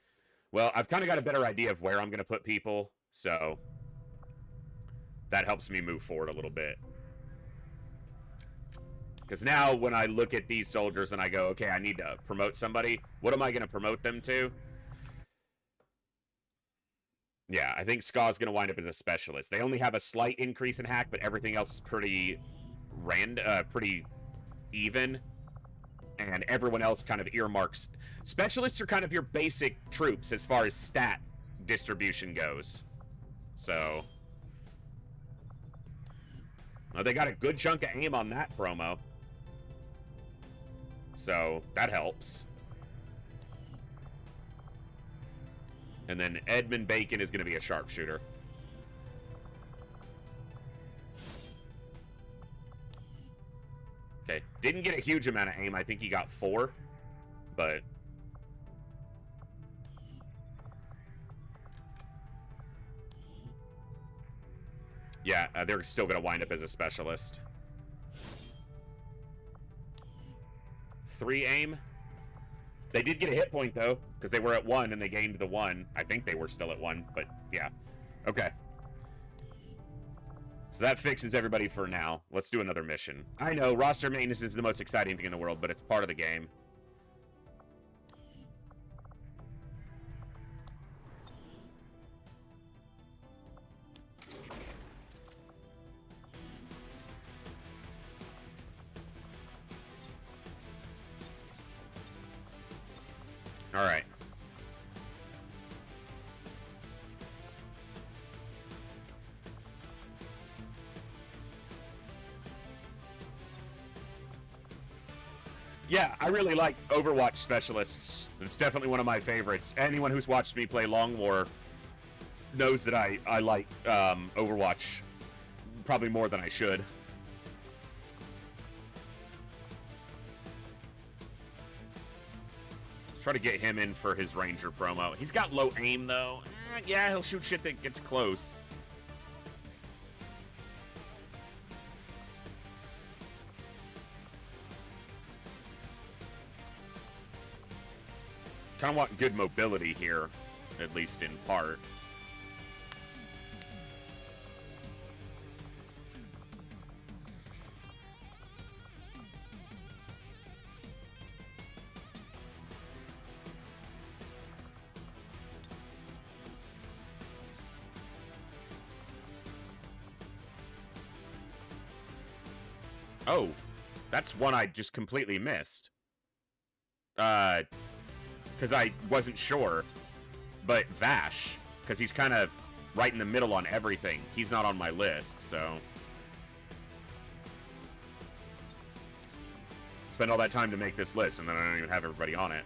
S1: Well, I've kind of got a better idea of where I'm going to put people, so that helps me move forward a little bit. Because now when I look at these soldiers and I go, okay, I need to promote somebody, what am I going to promote them to? Yeah, I think Ska's going to wind up as a specialist. They only have a slight increase in hack, but everything else is pretty pretty even. And everyone else kind of earmarks. Specialists are kind of your basic troops as far as stat distribution goes. So... well, they got a good chunk of aim on that promo. So, that helps. And then Edmund Bacon is going to be a sharpshooter. Okay, didn't get a huge amount of aim. I think he got 4. But... yeah, they're still going to wind up as a specialist. 3 aim. They did get a hit point, though, because they were at 1 and they gained the 1. I think they were still at 1, but yeah. Okay. So that fixes everybody for now. Let's do another mission. I know, roster maintenance is the most exciting thing in the world, but it's part of the game. All right. Yeah, I really like Overwatch specialists. It's definitely one of my favorites. Anyone who's watched me play Long War knows that I like Overwatch probably more than I should. Try to get him in for his Ranger promo. He's got low aim, though. Yeah, he'll shoot shit that gets close. Kind of want good mobility here, at least in part. Oh, that's one I just completely missed. Because I wasn't sure. But Vash, because he's kind of right in the middle on everything. He's not on my list, so... Spend all that time to make this list, and then I don't even have everybody on it.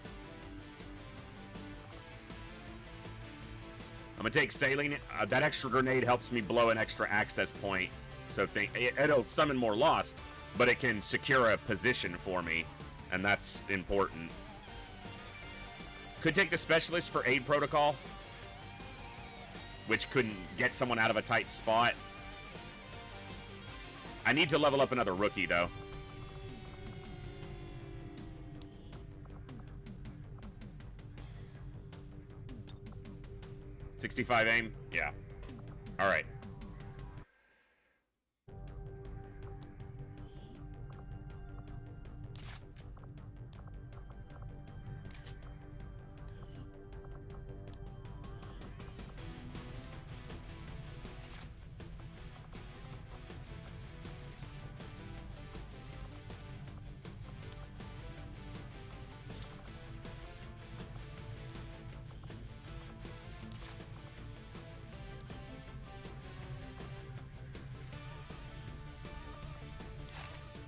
S1: I'm gonna take Saline. That extra grenade helps me blow an extra access point. So it'll summon more Lost, but it can secure a position for me, and that's important. Could take the Specialist for aid protocol, which couldn't get someone out of a tight spot. I need to level up another rookie, though. .65 aim? Yeah. All right.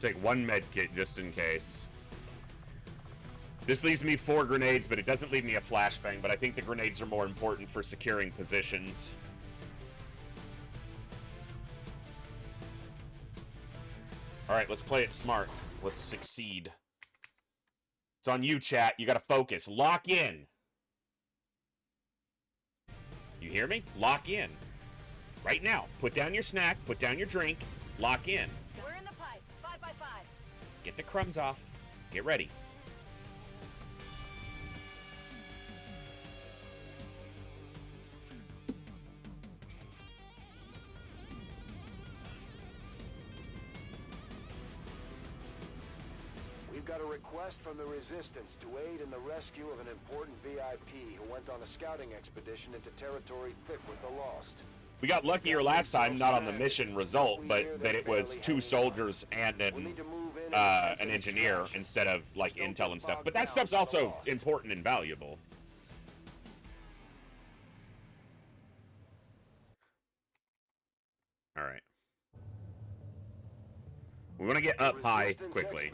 S1: Take one med kit just in case. This leaves me 4 grenades, but it doesn't leave me a flashbang, but I think the grenades are more important for securing positions. Alright, let's play it smart. Let's succeed. It's on you, chat. You gotta focus. Lock in. You hear me? Lock in. Right now. Put down your snack, put down your drink, lock in. Get the crumbs off. Get ready.
S3: We've got a request from the Resistance to aid in the rescue of an important VIP who went on a scouting expedition into territory thick with the Lost.
S1: We got luckier last time, not on the mission result, but that it was 2 soldiers and an engineer instead of, like, intel and stuff. But that stuff's also important and valuable. Alright. We want to get up high quickly.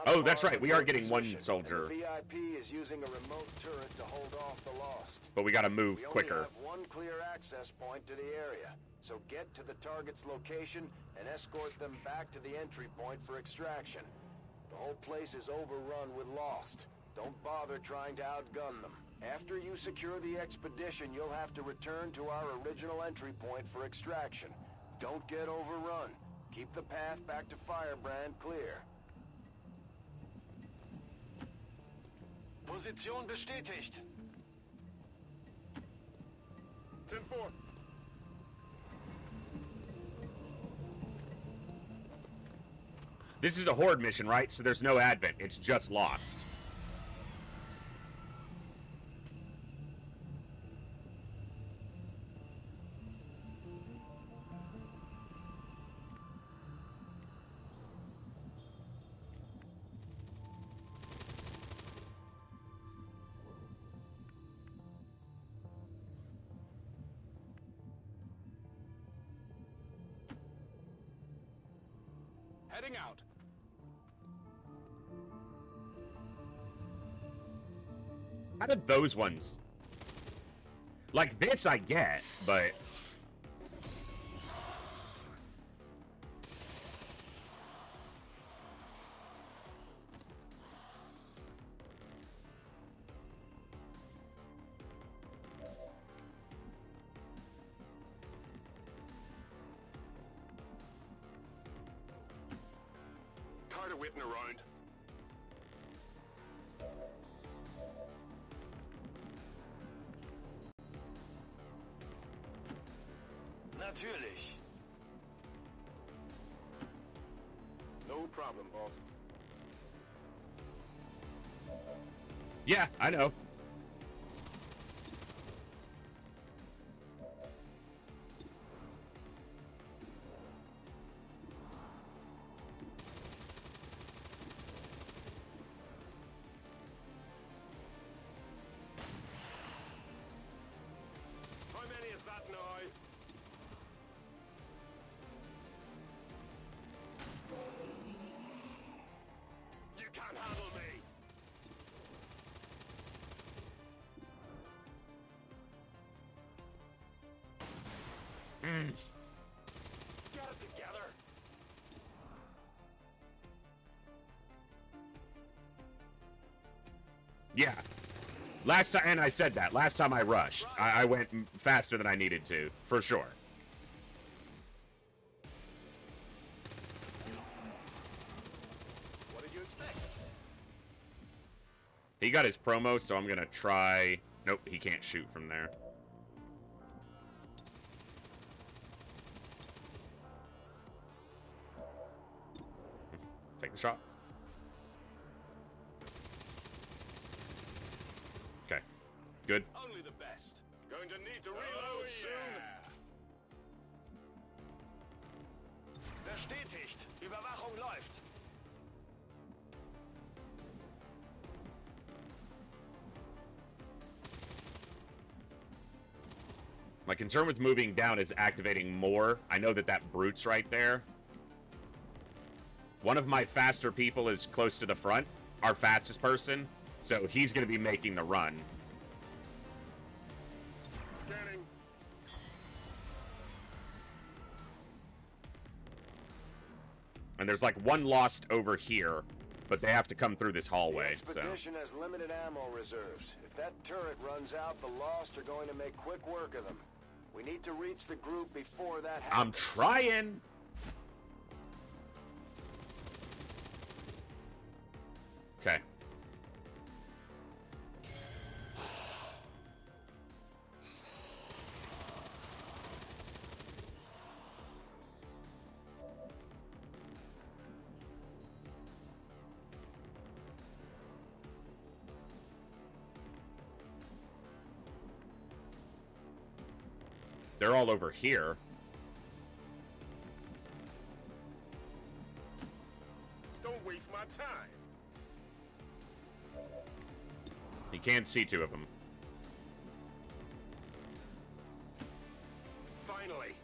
S1: Oh, that's right. We are getting 1 soldier.
S3: VIP is using a remote turret to hold off the Lost.
S1: But we got to move quicker.
S3: We only have 1 clear access point to the area. So get to the target's location and escort them back to the entry point for extraction. The whole place is overrun with Lost. Don't bother trying to outgun them. After you secure the expedition, you'll have to return to our original entry point for extraction. Don't get overrun. Keep the path back to Firebrand clear.
S4: Position bestätigt.
S3: 10-4.
S1: This is a Horde mission, right? So there's no Advent. It's just Lost.
S4: Heading out.
S1: How did those ones... Like this I get, but...
S4: Tired of waiting around.
S5: Natürlich. No problem, boss.
S1: Yeah, I know.
S5: How many is that now? You can't handle me. Get it together.
S1: Yeah. Last time, and I said that. Last time I rushed, I went faster than I needed to, for sure.
S5: What did you expect?
S1: He got his promo, so I'm gonna try... Nope, he can't shoot from there. Take the shot. Okay. Good.
S5: Only the best. Going to need to reload soon. Bestätigt. Überwachung läuft.
S1: My concern with moving down is activating more. I know that Brute's right there. One of my faster people is close to the front, our fastest person, so he's going to be making the run.
S5: Scanning.
S1: And there's like one lost over here, but they have to come through this hallway,
S3: The
S1: so...
S3: expedition has limited ammo reserves. If that turret runs out, the Lost are going to make quick work of them. We need to reach the group before that happens.
S1: I'm trying! Okay. They're all over here.
S5: Don't waste my time.
S1: You can't see two of them.
S5: Finally.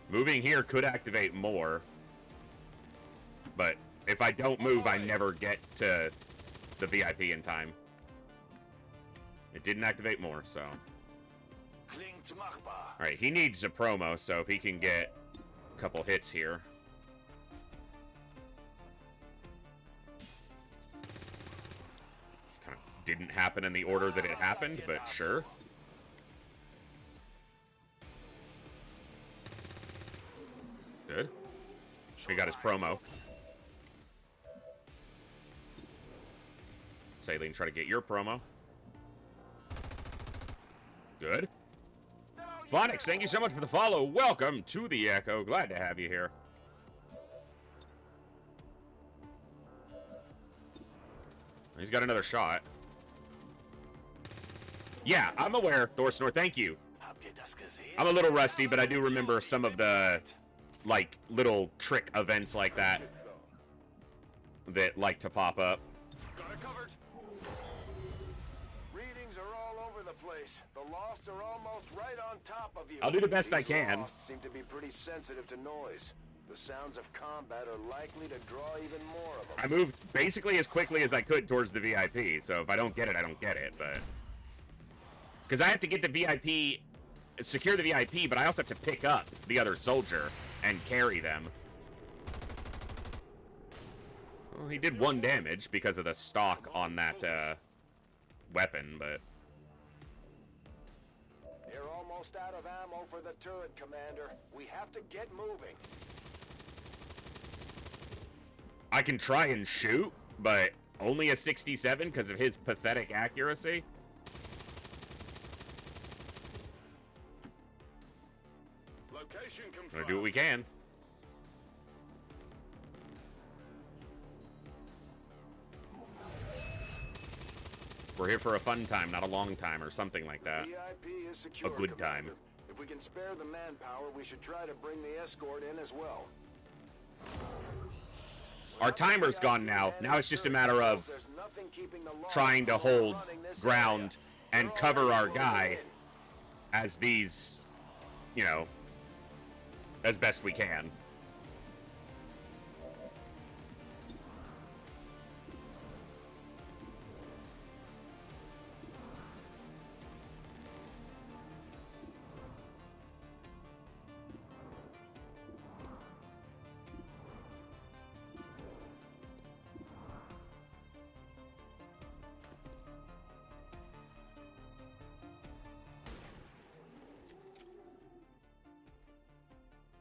S1: Moving here could activate more. But if I don't move, I never get to the VIP in time. It didn't activate more, so...
S5: Klingt machbar.
S1: Alright, he needs a promo, so if he can get a couple hits here. Kind of didn't happen in the order that it happened, but sure. Good. He got his promo. Saline, try to get your promo. Good. Phonics, thank you so much for the follow. Welcome to the Echo. Glad to have you here. He's got another shot. Yeah, I'm aware, Thorsnor. Thank you. I'm a little rusty, but I do remember some of the, like, little trick events like that that like to pop up.
S5: Got it covered.
S3: Readings are all over the place. The Lost are almost right on top of you.
S1: I'll do the best I
S3: These
S1: can.
S3: Lost seem to be pretty sensitive to noise. The sounds of combat are likely to draw even more of them.
S1: I moved basically as quickly as I could towards the VIP, so if I don't get it, I don't get it, but... Because I have to get the VIP, secure the VIP, but I also have to pick up the other soldier and carry them. Well, he did 1 damage because of the stock on that weapon, but...
S3: They're almost out of ammo for the turret, Commander. We have to get moving.
S1: I can try and shoot, but Only a 67 because of his pathetic accuracy?
S3: Location confirmed.
S1: We're gonna do what we can. We're here for a fun time, not a long time, or something like that.
S3: VIP is secure,
S1: A good time.
S3: Commander. If we can spare the manpower, we should try to bring the escort in as well.
S1: Our timer's gone now. Now it's just a matter of trying to hold ground and cover our guy as these, you know, as best we can.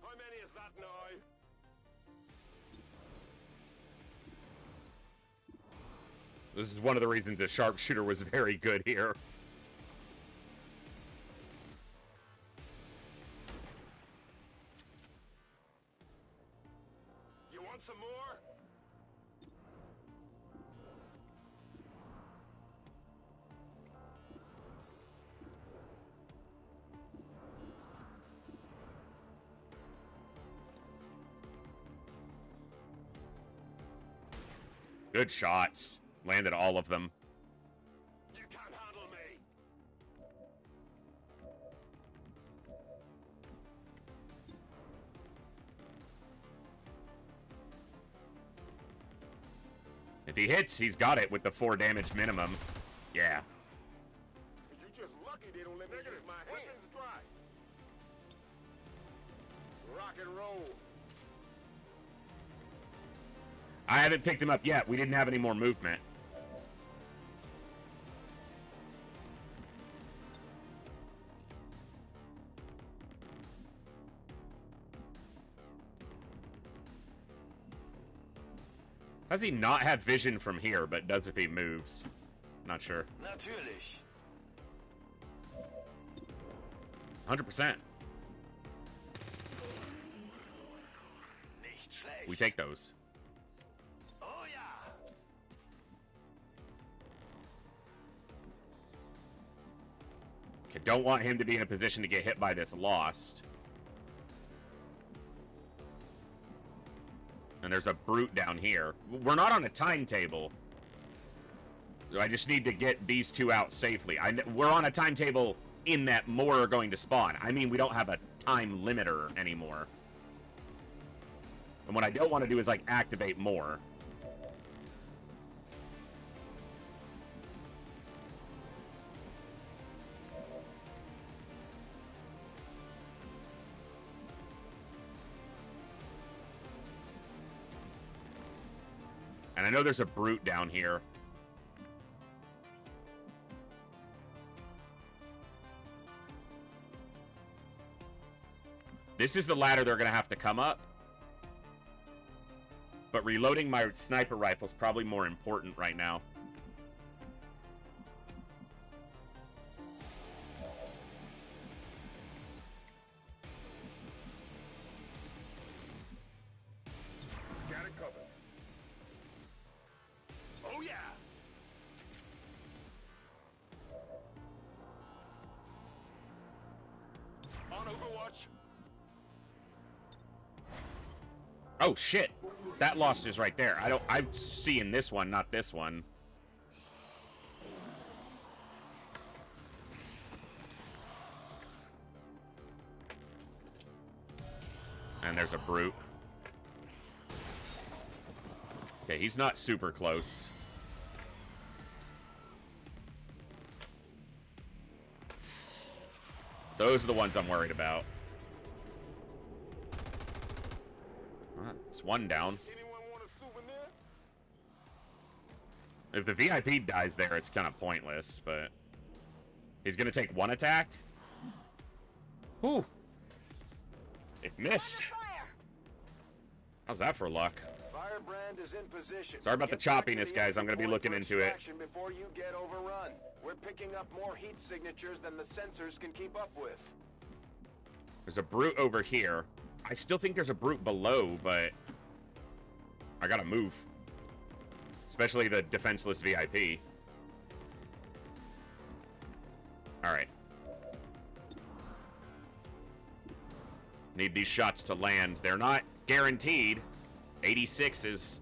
S3: How many is that now?
S1: This is one of the reasons the sharpshooter was very good here.
S3: You want some more?
S1: Good shots. Landed all of them.
S3: You can't handle me.
S1: If he hits, he's got it with the 4 damage minimum. Yeah.
S3: You just lucky they don't let me use my weapons strike. Rock and roll.
S1: I haven't picked him up yet. We didn't have any more movement. How does he not have vision from here, but does if he moves? Not sure.
S3: Natürlich.
S1: 100%.
S3: Nicht schlecht.
S1: We take those.
S3: Oh yeah.
S1: Okay, don't want him to be in a position to get hit by this lost. And there's a brute down here. We're not on a timetable. I just need to get these two out safely. We're on a timetable in that more are going to spawn. I mean, we don't have a time limiter anymore. And what I don't want to do is, like, activate more. And I know there's a brute down here. This is the ladder they're going to have to come up. But reloading my sniper rifle is probably more important right now.
S3: Got it covered. Oh yeah. On Overwatch.
S1: Oh shit. That lost is right there. I'm seeing this one, not this one. And there's a brute. Okay, he's not super close. Those are the ones I'm worried about. It's one down.
S3: Anyone want a souvenir?
S1: If the VIP dies there, it's kind of pointless, but... He's gonna take one attack? Whew. It missed. How's that for luck?
S3: Fire Firebrand is in position.
S1: Sorry about the choppiness, guys. I'm going to be looking into it.
S3: Before you get overrun. We're picking up more heat signatures than the sensors can keep up with.
S1: There's a brute over here. I still think there's a brute below, but I gotta move. Especially the defenseless VIP. Alright. Need these shots to land. They're not guaranteed. 86 is...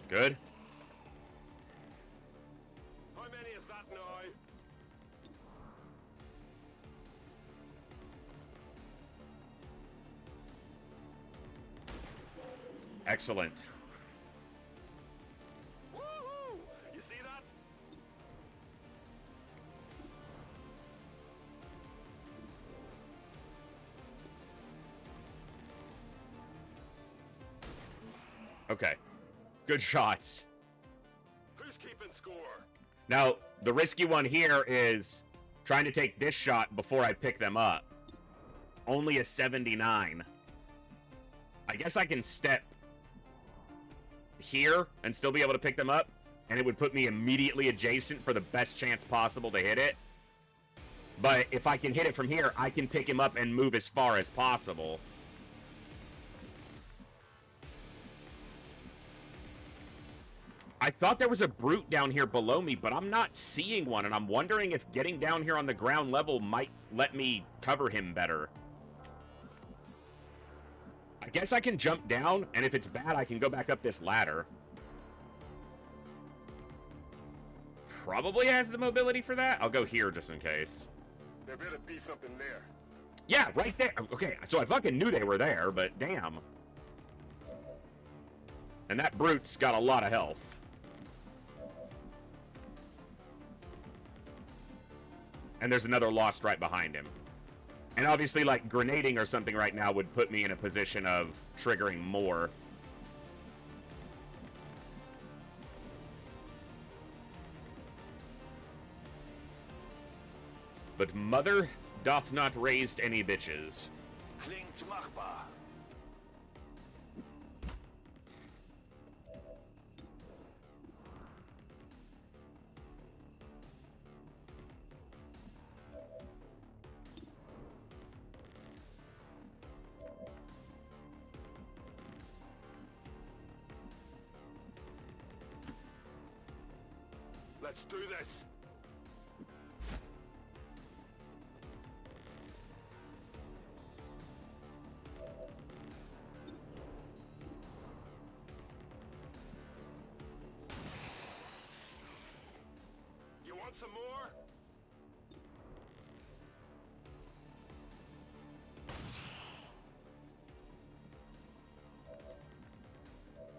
S1: good.
S3: How many is that now?
S1: Excellent.
S3: Woohoo! You see that?
S1: Okay. Good shots.
S3: Who's keeping score?
S1: Now, the risky one here is trying to take this shot before I pick them up. Only a 79. I guess I can step here and still be able to pick them up, and it would put me immediately adjacent for the best chance possible to hit it. But if I can hit it from here, I can pick him up and move as far as possible. I thought there was a brute down here below me, but I'm not seeing one, and I'm wondering if getting down here on the ground level might let me cover him better. I guess I can jump down, and if it's bad, I can go back up this ladder. Probably has the mobility for that. I'll go here just in case.
S3: There better be something there.
S1: Yeah, right there. Okay, so I fucking knew they were there, but damn. And that brute's got a lot of health. And there's another Lost right behind him. And obviously, like, grenading or something right now would put me in a position of triggering more. But mother doth not raised any bitches.
S3: Klingt machbar. Let's do this. You want some more?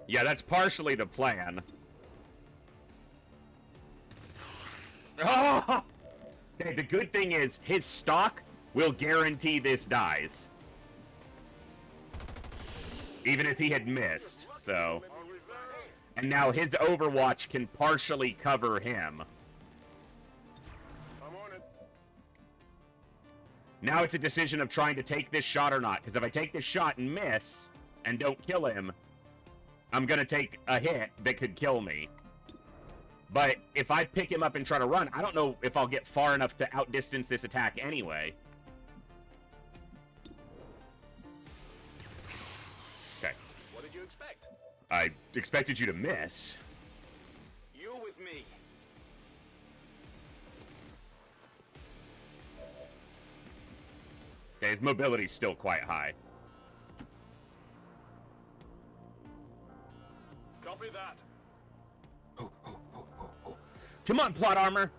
S1: Yeah, that's partially the plan. Oh! Okay, the good thing is his stock will guarantee this dies. Even if he had missed, so. And now his Overwatch can partially cover him.
S3: I'm on it.
S1: Now it's a decision of trying to take this shot or not, because if I take this shot and miss and don't kill him, I'm gonna take a hit that could kill me. But if I pick him up and try to run, I don't know if I'll get far enough to outdistance this attack anyway. Okay.
S3: What did you expect?
S1: I expected you to miss.
S3: You with me.
S1: Okay, his mobility's still quite high.
S3: Copy that.
S1: Come on, plot armor.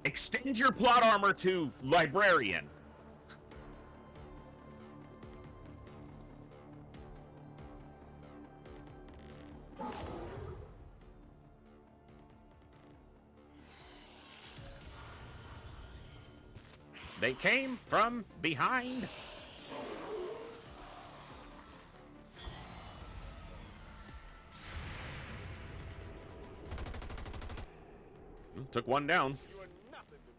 S1: Extend your plot armor to librarian. They came from behind. Took one down.
S13: You are nothing to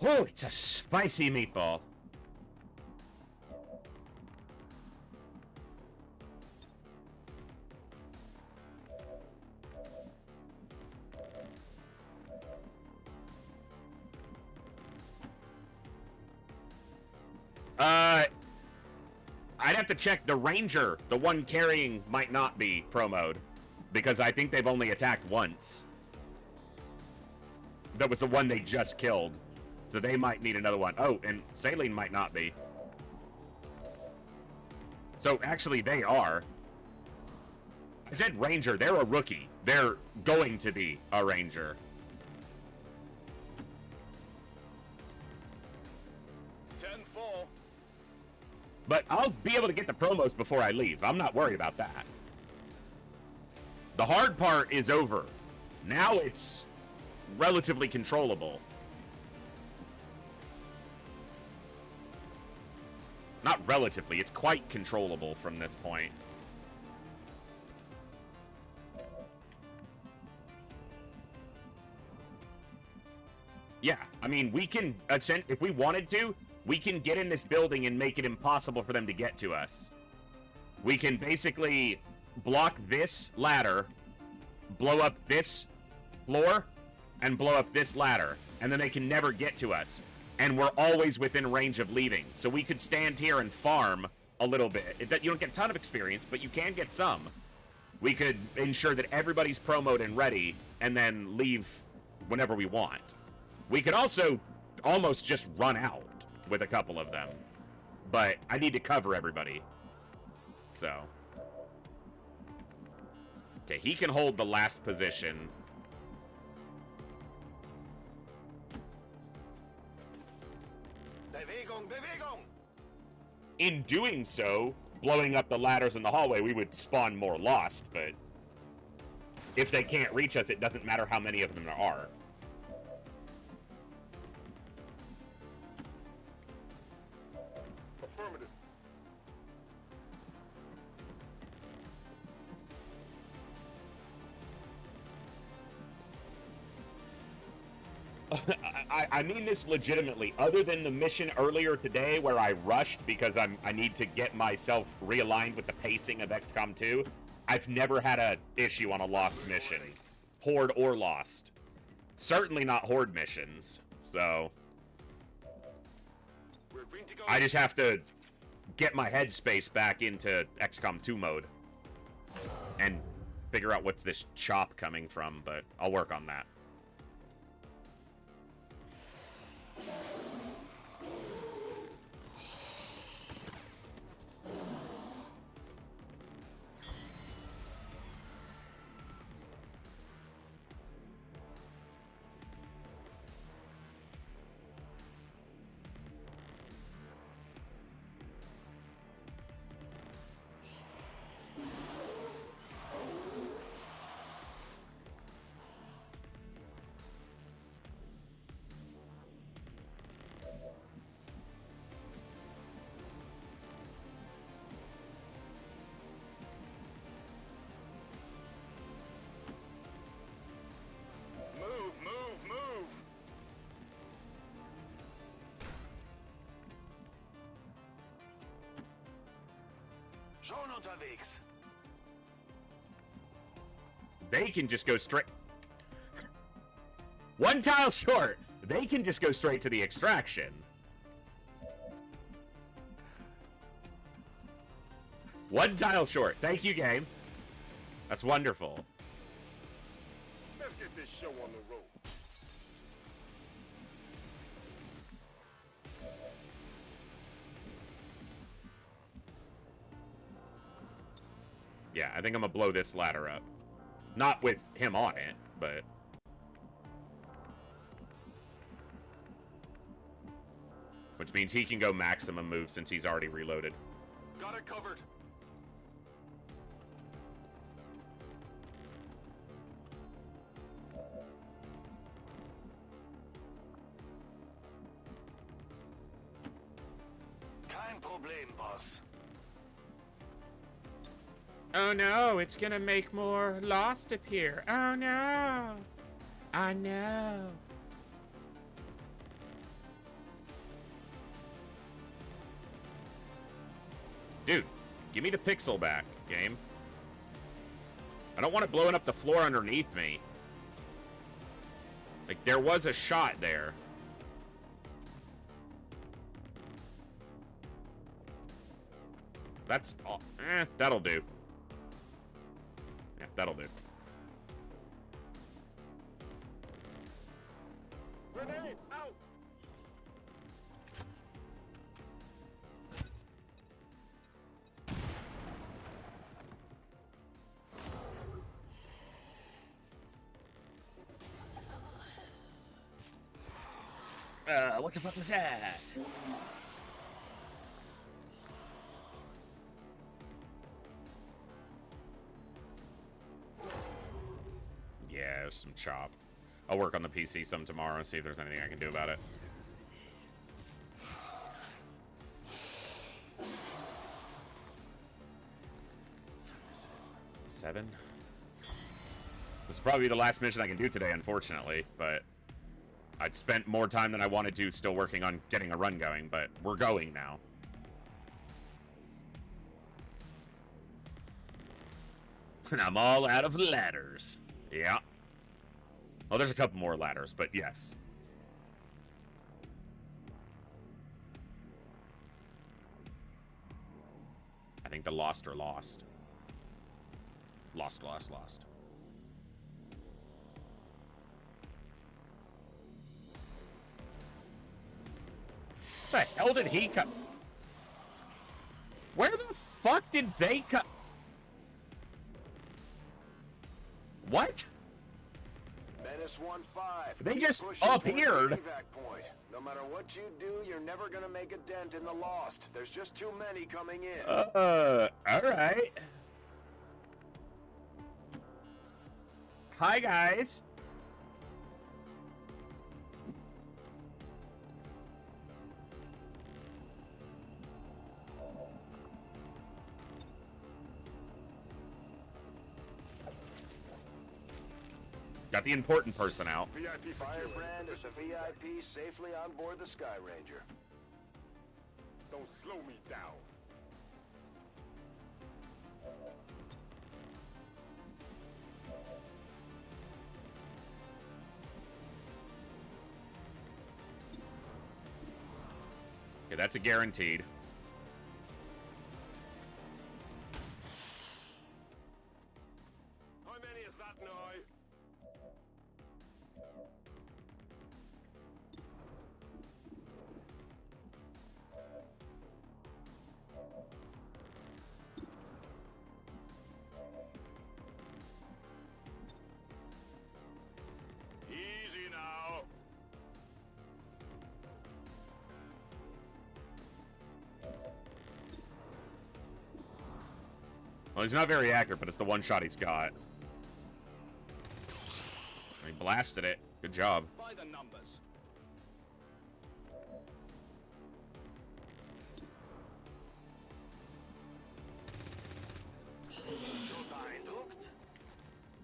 S13: me.
S1: Oh, it's a spicy meatball. I'd have to check. The Ranger, the one carrying, might not be promoed, because I think they've only attacked once. That was the one they just killed, so they might need another one. Oh, and Saline might not be. So actually they are. I said Ranger, they're a rookie. They're going to be a Ranger. But I'll be able to get the promos before I leave. I'm not worried about that. The hard part is over. Now it's relatively controllable. Not relatively, it's quite controllable from this point. Yeah, I mean, we can ascend if we wanted to. We can get in this building and make it impossible for them to get to us. We can basically block this ladder, blow up this floor, and blow up this ladder. And then they can never get to us. And we're always within range of leaving. So we could stand here and farm a little bit. You don't get a ton of experience, but you can get some. We could ensure that everybody's promoted and ready, and then leave whenever we want. We could also almost just run out with a couple of them, but I need to cover everybody. So, okay, he can hold the last position. In doing so, blowing up the ladders in the hallway, we would spawn more Lost, but if they can't reach us, it doesn't matter how many of them there are.
S13: Affirmative.
S1: I mean this legitimately. Other than the mission earlier today where I rushed because I need to get myself realigned with the pacing of XCOM 2, I've never had an issue on a Lost mission. Horde or Lost. Certainly not Horde missions. So I just have to get my headspace back into XCOM 2 mode and figure out what's this chop coming from, but I'll work on that. They can just go straight. One tile short. They can just go straight to the extraction. One tile short. Thank you, game. That's wonderful.
S13: Let's get this show on the road.
S1: Yeah, I think I'm gonna blow this ladder up. Not with him on it, but... Which means he can go maximum move since he's already reloaded.
S4: Got it covered.
S5: problem, boss.
S1: Oh no, it's gonna make more Lost appear. Oh no. I know. Dude, give me the pixel back, game. I don't want it blowing up the floor underneath me. Like, there was a shot there. That's all. That'll do. Yeah, that'll do.
S13: Grenade, out!
S1: What the fuck was that? Yeah, there's some chop. I'll work on the PC some tomorrow and see if there's anything I can do about it. Is it 7? This is probably the last mission I can do today, unfortunately, but I'd spent more time than I wanted to still working on getting a run going, but we're going now. And I'm all out of ladders. Yeah. Well, there's a couple more ladders, but yes. I think the lost are lost. Lost. Where the hell did he come? Where the fuck did they come? What?
S3: Menace 1-5.
S1: They just
S3: Pushing
S1: appeared.
S3: toward the evac point. No matter what you do, you're never gonna make a dent in the Lost. There's just too many coming in.
S1: Alright. Hi, guys. Got the important person out.
S3: VIP Firebrand is a VIP safely on board the Sky Ranger.
S13: Don't slow me down.
S1: Okay, that's a guaranteed.
S13: How many is that now?
S4: Easy now.
S1: Well, he's not very accurate, but it's the one shot he's got. He blasted it. Good job.
S4: By the numbers.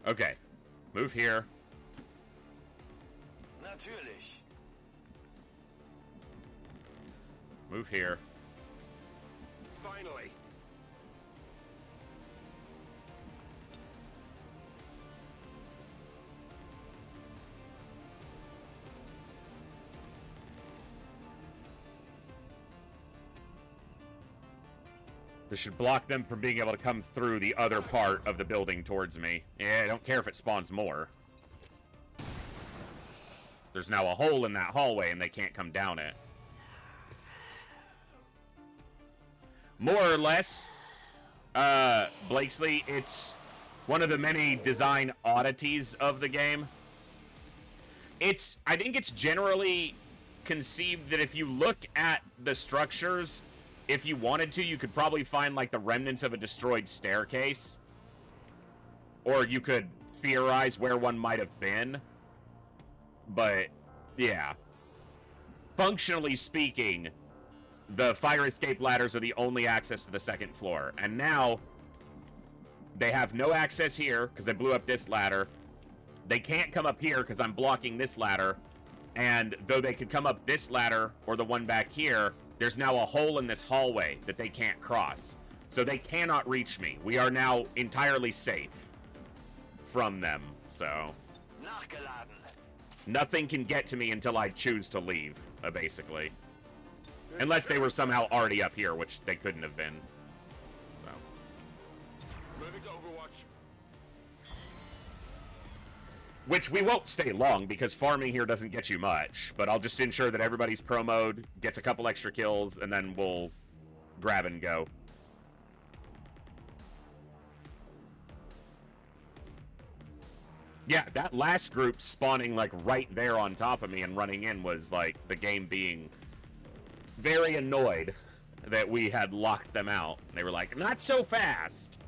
S1: Okay. Move here.
S5: Natürlich.
S1: Move here.
S13: Finally.
S1: This should block them from being able to come through the other part of the building towards me. Yeah, I don't care if it spawns more. There's now a hole in that hallway and they can't come down it. More or less, Blakesley, it's one of the many design oddities of the game. I think it's generally conceived that if you look at the structures, if you wanted to, you could probably find, like, the remnants of a destroyed staircase. Or you could theorize where one might have been. But, yeah. Functionally speaking, the fire escape ladders are the only access to the second floor. And now they have no access here because they blew up this ladder. They can't come up here because I'm blocking this ladder. And though they could come up this ladder or the one back here, there's now a hole in this hallway that they can't cross. So they cannot reach me. We are now entirely safe from them. So nothing can get to me until I choose to leave, basically. Unless they were somehow already up here, which they couldn't have been. So.
S13: Ready to Overwatch.
S1: Which we won't stay long, because farming here doesn't get you much. But I'll just ensure that everybody's promoed, gets a couple extra kills, and then we'll grab and go. Yeah, that last group spawning, like, right there on top of me and running in was, like, the game being very annoyed that we had locked them out. They were like, not so fast!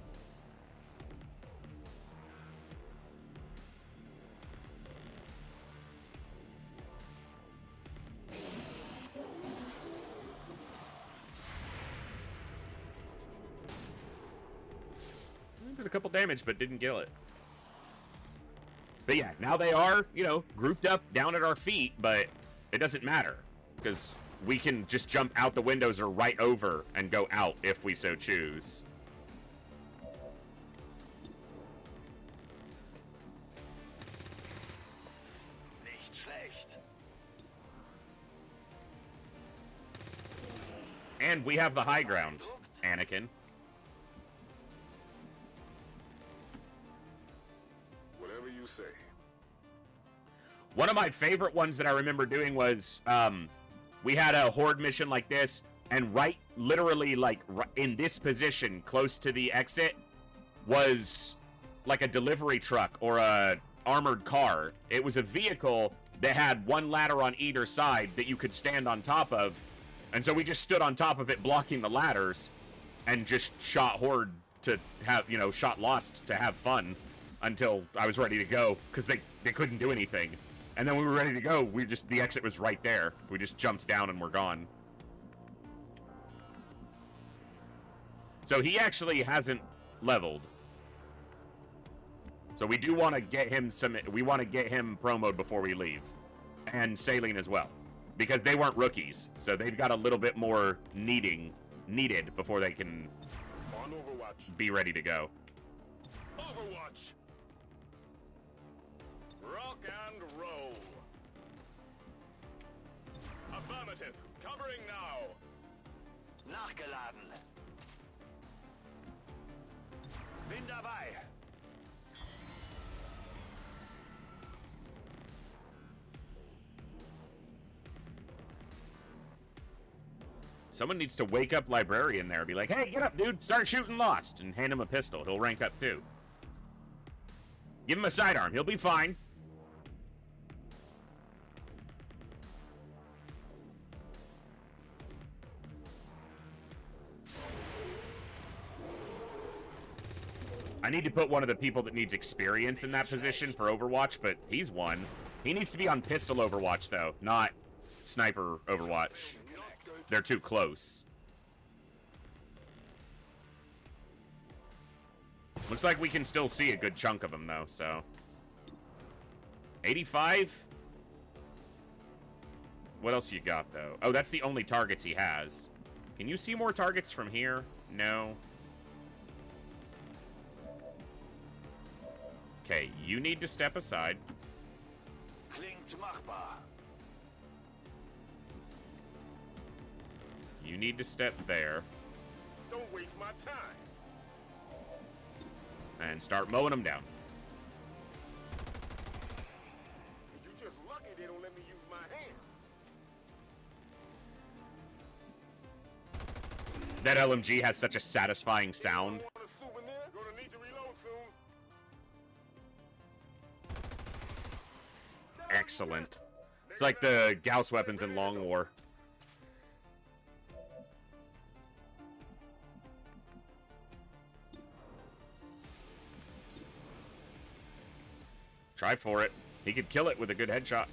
S1: Did a couple damage, but didn't kill it. But yeah, now they are, you know, grouped up down at our feet, but it doesn't matter, because we can just jump out the windows or right over and go out if we so choose.
S5: Nicht schlecht.
S1: And we have the high ground, Anakin.
S13: Whatever you say.
S1: One of my favorite ones that I remember doing was, we had a horde mission like this, and literally, like, in this position, close to the exit, was like a delivery truck or a armored car. It was a vehicle that had one ladder on either side that you could stand on top of, and so we just stood on top of it blocking the ladders, and just shot horde to have, you know, shot lost to have fun until I was ready to go, because they couldn't do anything. And then when we were ready to go, the exit was right there. We just jumped down and we're gone. So he actually hasn't leveled. So we do want to get him we want to get him promoed before we leave. And Saline as well. Because they weren't rookies. So they've got a little bit more needed before they can
S13: On Overwatch.
S1: be ready to go.
S13: Overwatch. Rock and roll. Affirmative. Covering now.
S5: Nachgeladen. Bin dabei.
S1: Someone needs to wake up Librarian there and be like, hey, get up, dude, start shooting Lost, and hand him a pistol. He'll rank up too. Give him a sidearm. He'll be fine. I need to put one of the people that needs experience in that position for Overwatch, but he's one. He needs to be on pistol Overwatch, though, not sniper Overwatch. They're too close. Looks like we can still see a good chunk of them, though, so. 85? What else you got, though? Oh, that's the only targets he has. Can you see more targets from here? No. Okay, you need to step aside.
S5: Klingt machbar.
S1: You need to step there.
S13: Don't waste my time.
S1: And start mowing them down.
S13: You just lucky they don't let me use my hands.
S1: That LMG has such a satisfying sound.
S13: Want a souvenir? Gonna need to reload soon.
S1: Excellent. It's like the Gauss weapons in Long War. Try for it. He could kill it with a good headshot.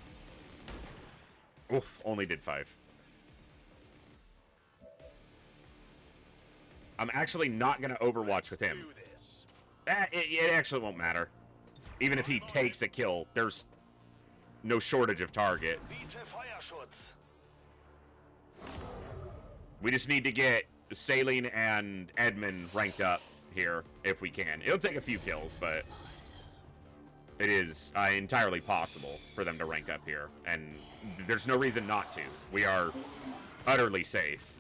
S1: Oof, only did 5. I'm actually not going to Overwatch with him. It actually won't matter. Even if he takes a kill, there's no shortage of targets. We just need to get Saline and Edmund ranked up here if we can. It'll take a few kills, but it is entirely possible for them to rank up here. And there's no reason not to. We are utterly safe.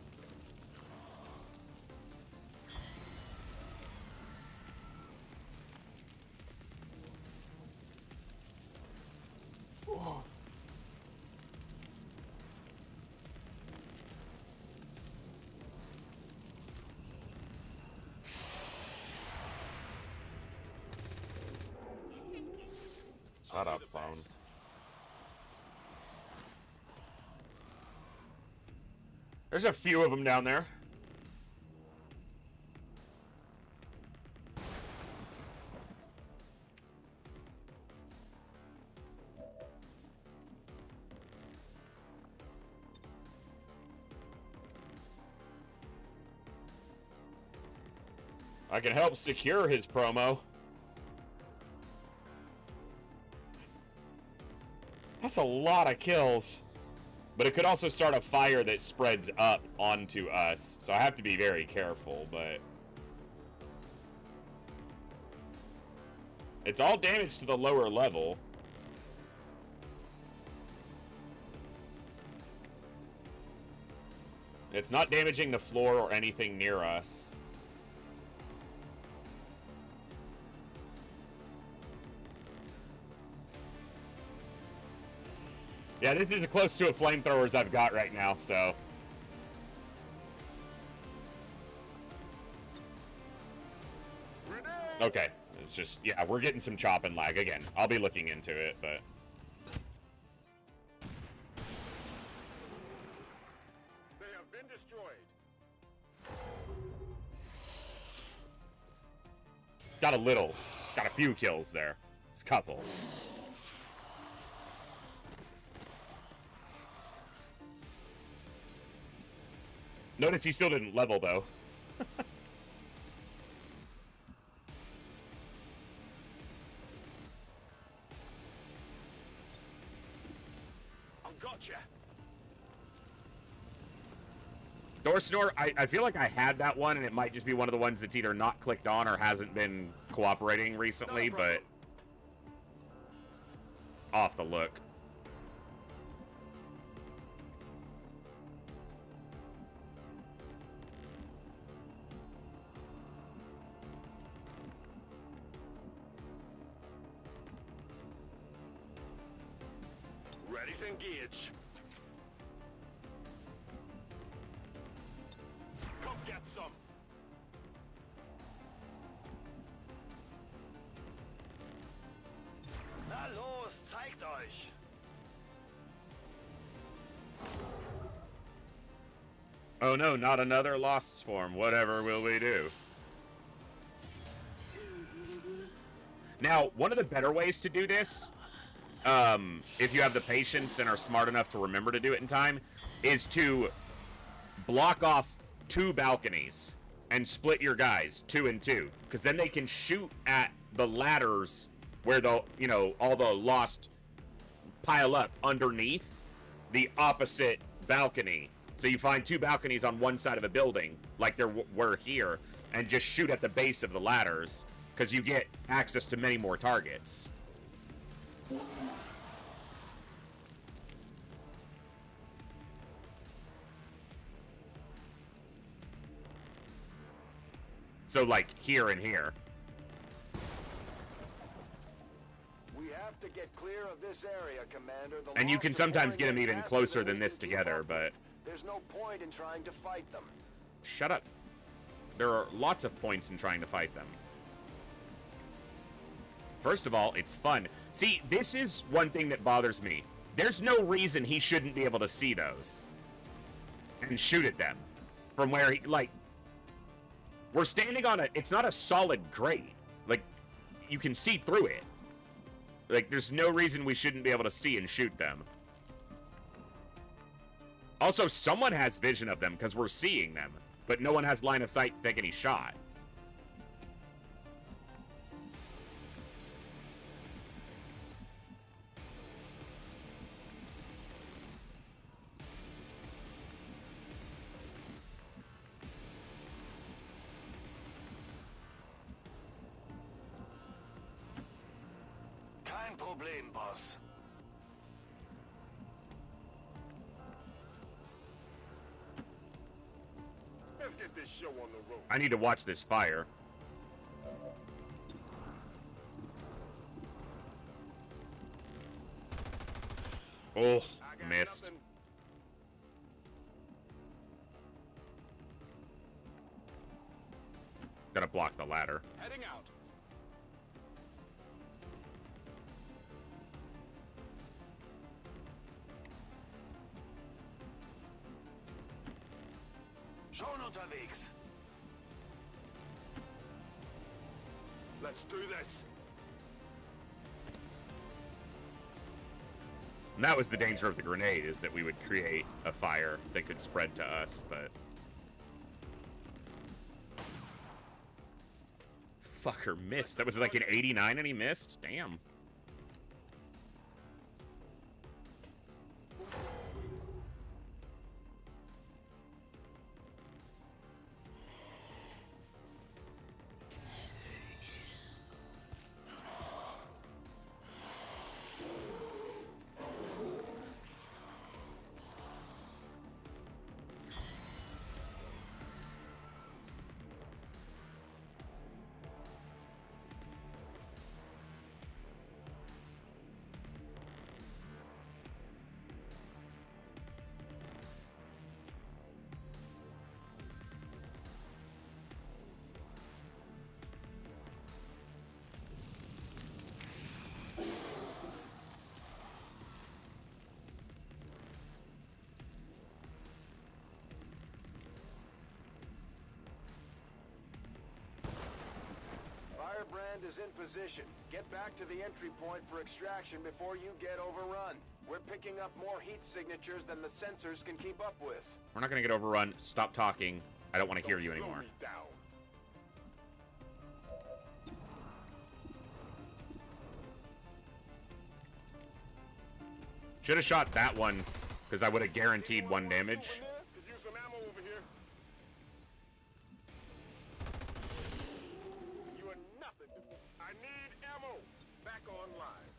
S1: Shut up, phone. There's a few of them down there. I can help secure his promo. That's a lot of kills. But it could also start a fire that spreads up onto us. So I have to be very careful, but... it's all damage to the lower level. It's not damaging the floor or anything near us. Yeah, this is as close to a flamethrower as I've got right now, so... okay, it's just, yeah, we're getting some chop and lag again. I'll be looking into it, but...
S13: They have been destroyed.
S1: Got a few kills there. Just a couple. Notice he still didn't level, though.
S13: I've gotcha.
S1: Door Snore, I feel like I had that one, and it might just be one of the ones that's either not clicked on or hasn't been cooperating recently, but... off the look.
S13: Ready to engage. Come get some. Na los, zeigt euch.
S1: Oh no, not another Lost Swarm. Whatever will we do? Now, one of the better ways to do this, if you have the patience and are smart enough to remember to do it in time, is to block off 2 balconies and split your guys 2 and 2, because then they can shoot at the ladders where the, you know, all the Lost pile up underneath the opposite balcony. So you find 2 balconies on one side of a building, like there were here, and just shoot at the base of the ladders, because you get access to many more targets. So, like, here and here.
S3: We have to get clear of this area, Commander.
S1: And you can sometimes get them even closer than this together, but...
S3: there's no point in trying to fight them.
S1: shut up. There are lots of points in trying to fight them. First of all, it's fun. See, this is one thing that bothers me. There's no reason he shouldn't be able to see those and shoot at them from where he, like, we're standing on a, it's not a solid grate. Like, you can see through it. Like, there's no reason we shouldn't be able to see and shoot them. Also, someone has vision of them because we're seeing them. but no one has line of sight to take any shots.
S4: Kein Problem, Boss.
S13: Let's get this show on the road.
S1: I need to watch this fire. Oh, missed.
S13: Nothing.
S1: Gotta block the ladder.
S13: Heading out.
S4: Schon unterwegs.
S13: Let's do this.
S1: And that was the danger of the grenade, is that we would create a fire that could spread to us, but... Fucker missed. That was like an 89 and he missed? Damn.
S3: Firebrand is in position. Get back to the entry point for extraction before you get overrun. We're picking up more heat signatures than the sensors can keep up with.
S1: We're not gonna get overrun. Stop talking. I don't want to hear you anymore.
S13: Slow me down.
S1: Should have shot that one, because I would have guaranteed one damage.
S13: Could use some ammo over here. You are nothing to me. I need ammo. Back online.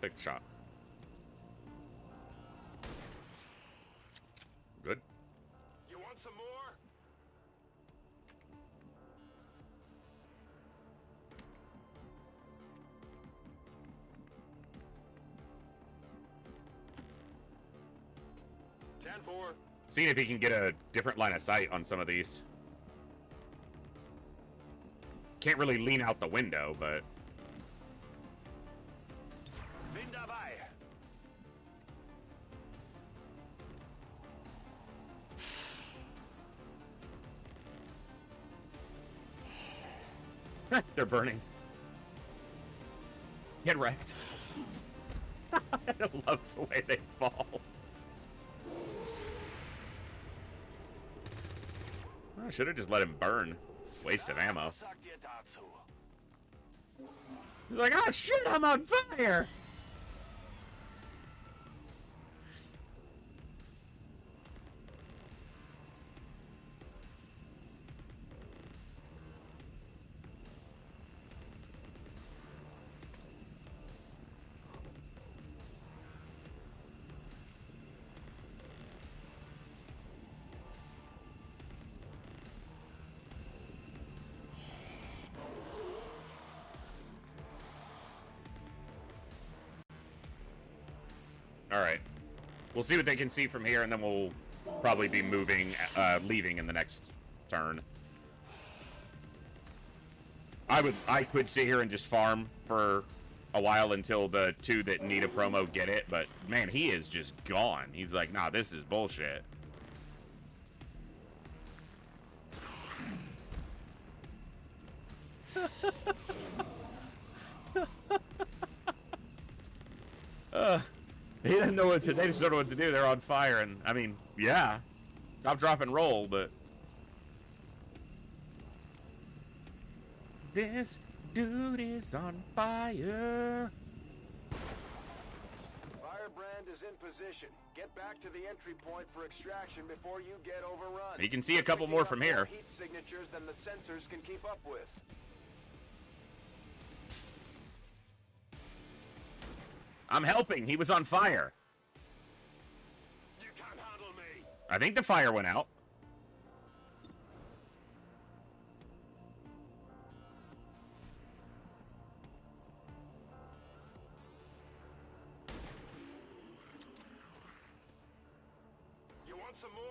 S1: Big shot. Good.
S13: You want some more?
S1: Seeing if he can get a different line of sight on some of these. Can't really lean out the window, but...
S4: Bin dabei.
S1: They're burning. Get wrecked. I love the way they fall. I should have just let him burn. Waste of ammo.
S4: Was sagt ihr dazu?
S1: He's like, oh shit, I'm on fire! Alright. We'll see what they can see from here, and then we'll probably be leaving in the next turn. I could sit here and just farm for a while until the two that need a promo get it, but man, he is just gone. He's like, nah, this is bullshit. They didn't know what to. They just don't know what to do. They're on fire, and I mean, yeah. Stop, drop, and roll, but this dude is on fire.
S3: Firebrand is in position. Get back to the entry point for extraction before you get overrun.
S1: You can see a couple more from here.
S3: Heat signatures than the sensors can keep up with.
S1: I'm helping. He was on fire.
S13: You can't handle me.
S1: I think the fire went out.
S13: You want some more?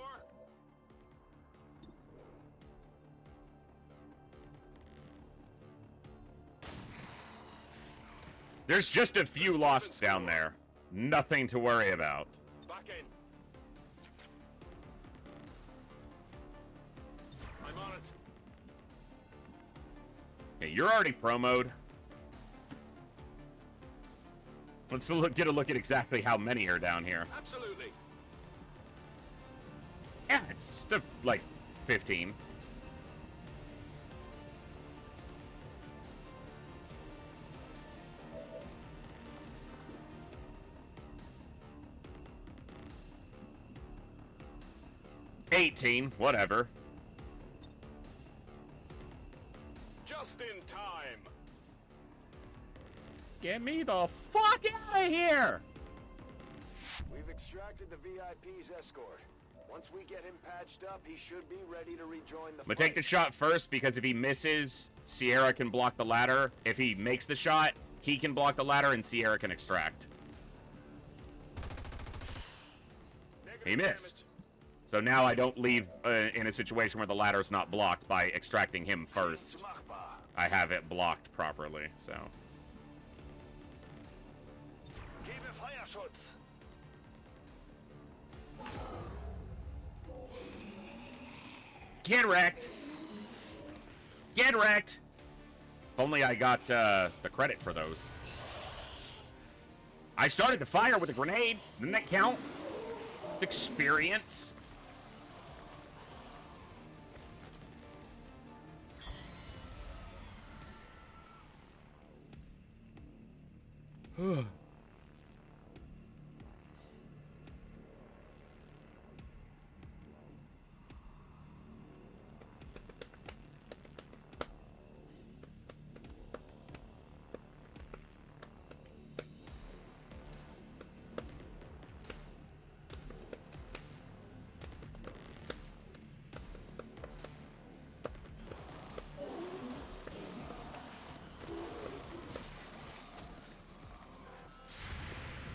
S1: There's just a few lost down there. Nothing to worry about.
S13: Back in. I'm on it.
S1: Okay, you're already promoed. Let's get a look at exactly how many are down here.
S13: Absolutely.
S1: Yeah, it's just like 15. Whatever.
S13: Just in time.
S1: Get me the fuck out of here!
S3: We've extracted the VIP's escort. Once we get him patched up, he should be ready to rejoin the
S1: I'm gonna take the shot first because if he misses, Sierra can block the ladder. If he makes the shot, he can block the ladder and Sierra can extract. He missed. So now I don't leave in a situation where the ladder is not blocked by extracting him first. I have it blocked properly, so. Get wrecked! Get wrecked! If only I got the credit for those. I started the fire with a grenade. Didn't that count? Experience.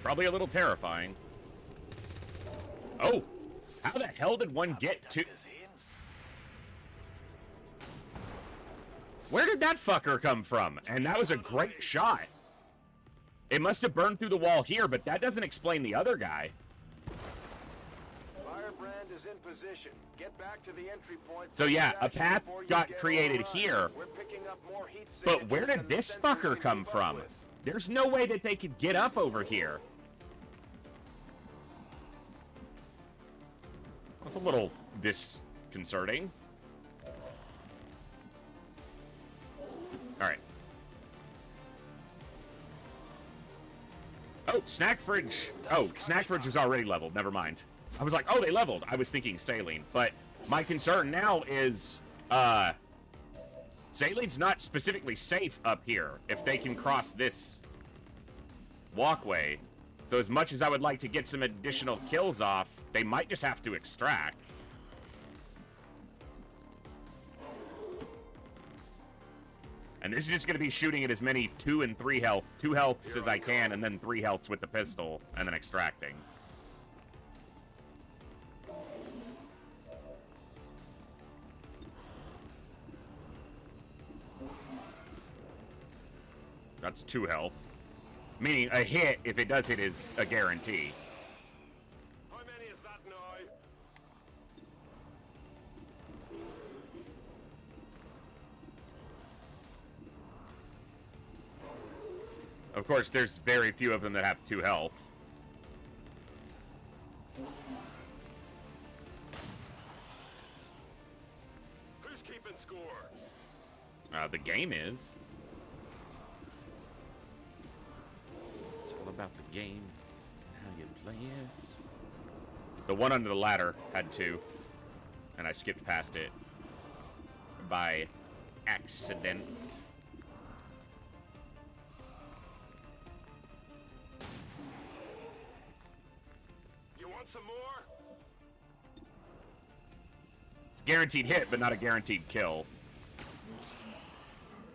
S1: Probably a little terrifying. Oh! How the hell did one get to... Where did that fucker come from? And that was a great shot. It must have burned through the wall here, but that doesn't explain the other guy.
S3: Firebrand is in position. Get back to the entry point.
S1: So yeah, a path got created here. But where did this fucker come from? There's no way that they could get up over here. That's a little disconcerting. Alright. Oh, snack fridge. Oh, snack fridge was already leveled. Never mind. I was like, oh, they leveled. I was thinking saline. But my concern now is, Saline's not specifically safe up here if they can cross this walkway. So as much as I would like to get some additional kills off, they might just have to extract. And this is just going to be shooting at as many 2 and 3 healths as I can, and then 3 healths with the pistol, and then extracting. That's 2 health. Meaning a hit, if it does hit, is a guarantee.
S13: How many is that now?
S1: Of course, there's very few of them that have 2 health. game is. It's all about the game and how you play it. The one under the ladder had 2, and I skipped past it by accident.
S13: You want some more?
S1: It's a guaranteed hit, but not a guaranteed kill.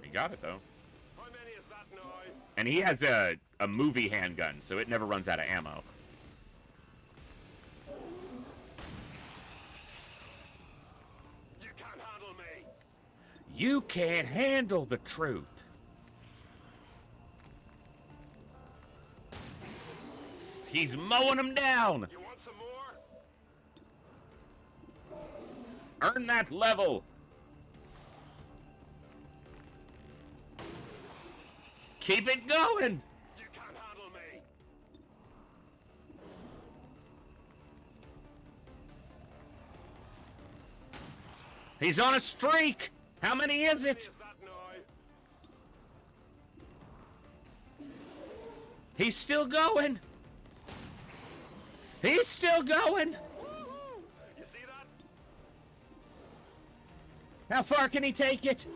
S1: He got it, though.
S13: How many is that now?
S1: And he has a movie handgun, so it never runs out of ammo.
S13: You can't handle me.
S1: You can't handle the truth. He's mowing them down.
S13: You want some more?
S1: Earn that level. Keep it going.
S13: You can't handle me.
S1: He's on a streak. How many is it?
S13: Is that now?
S1: He's still going. He's still going.
S13: You see that?
S1: How far can he take it?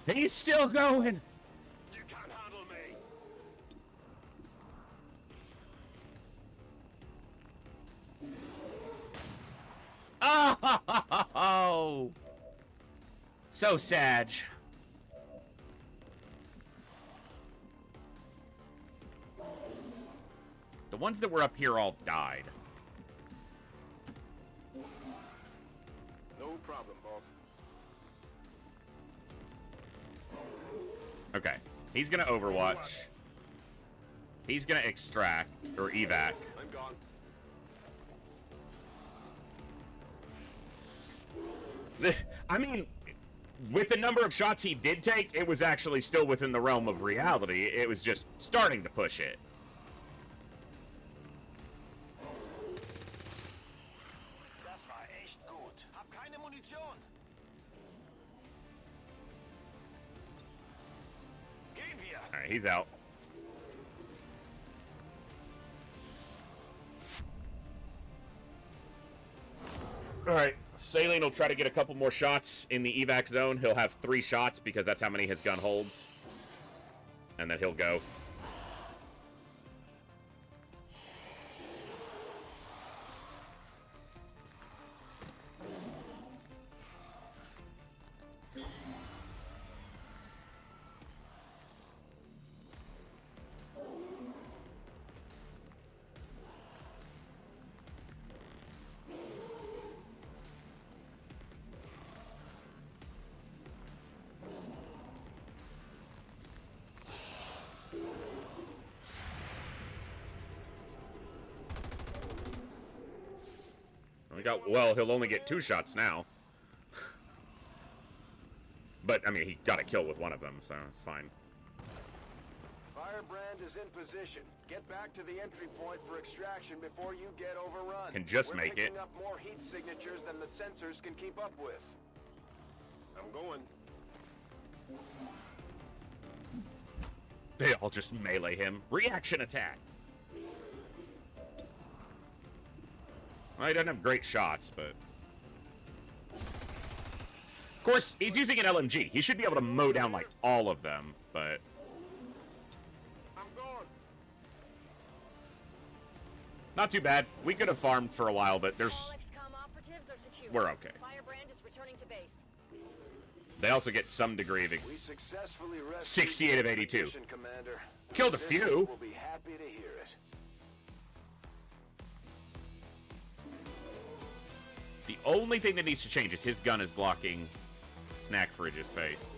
S1: He's still going.
S13: You can't handle me.
S1: Oh, so sad. The ones that were up here all died.
S13: No problem, boss.
S1: Okay, he's gonna overwatch. He's gonna extract or evac.
S13: I'm gone.
S1: I mean, with the number of shots he did take, it was actually still within the realm of reality. It was just starting to push it.
S5: Das war echt gut. Hab keine Munition. Gib hier.
S1: All right, he's out. All right, Saline will try to get a couple more shots in the evac zone. He'll have 3 shots because that's how many his gun holds. And then he'll go. Well, he'll only get 2 shots now. But, I mean, he got a kill with one of them, so it's fine.
S3: Firebrand is in position. Get back to the entry point for extraction before you get overrun.
S1: Can just
S3: We're
S1: make it.
S3: picking up more heat signatures than the sensors can keep up with.
S13: I'm going.
S1: They all just melee him. Reaction attack. Well, he doesn't have great shots, but... Of course, he's using an LMG. He should be able to mow down, like, all of them, but...
S13: I'm gone.
S1: Not too bad. We could have farmed for a while, but there's...
S8: All XCOM operatives are secure.
S1: We're okay.
S8: Firebrand is returning to base.
S1: They also get some degree of...
S3: We successfully
S1: 68 of 82.
S3: mission, Commander.
S1: Killed a
S3: Citizens
S1: few.
S3: will be happy to hear it.
S1: The only thing that needs to change is his gun is blocking Snack Fridge's face.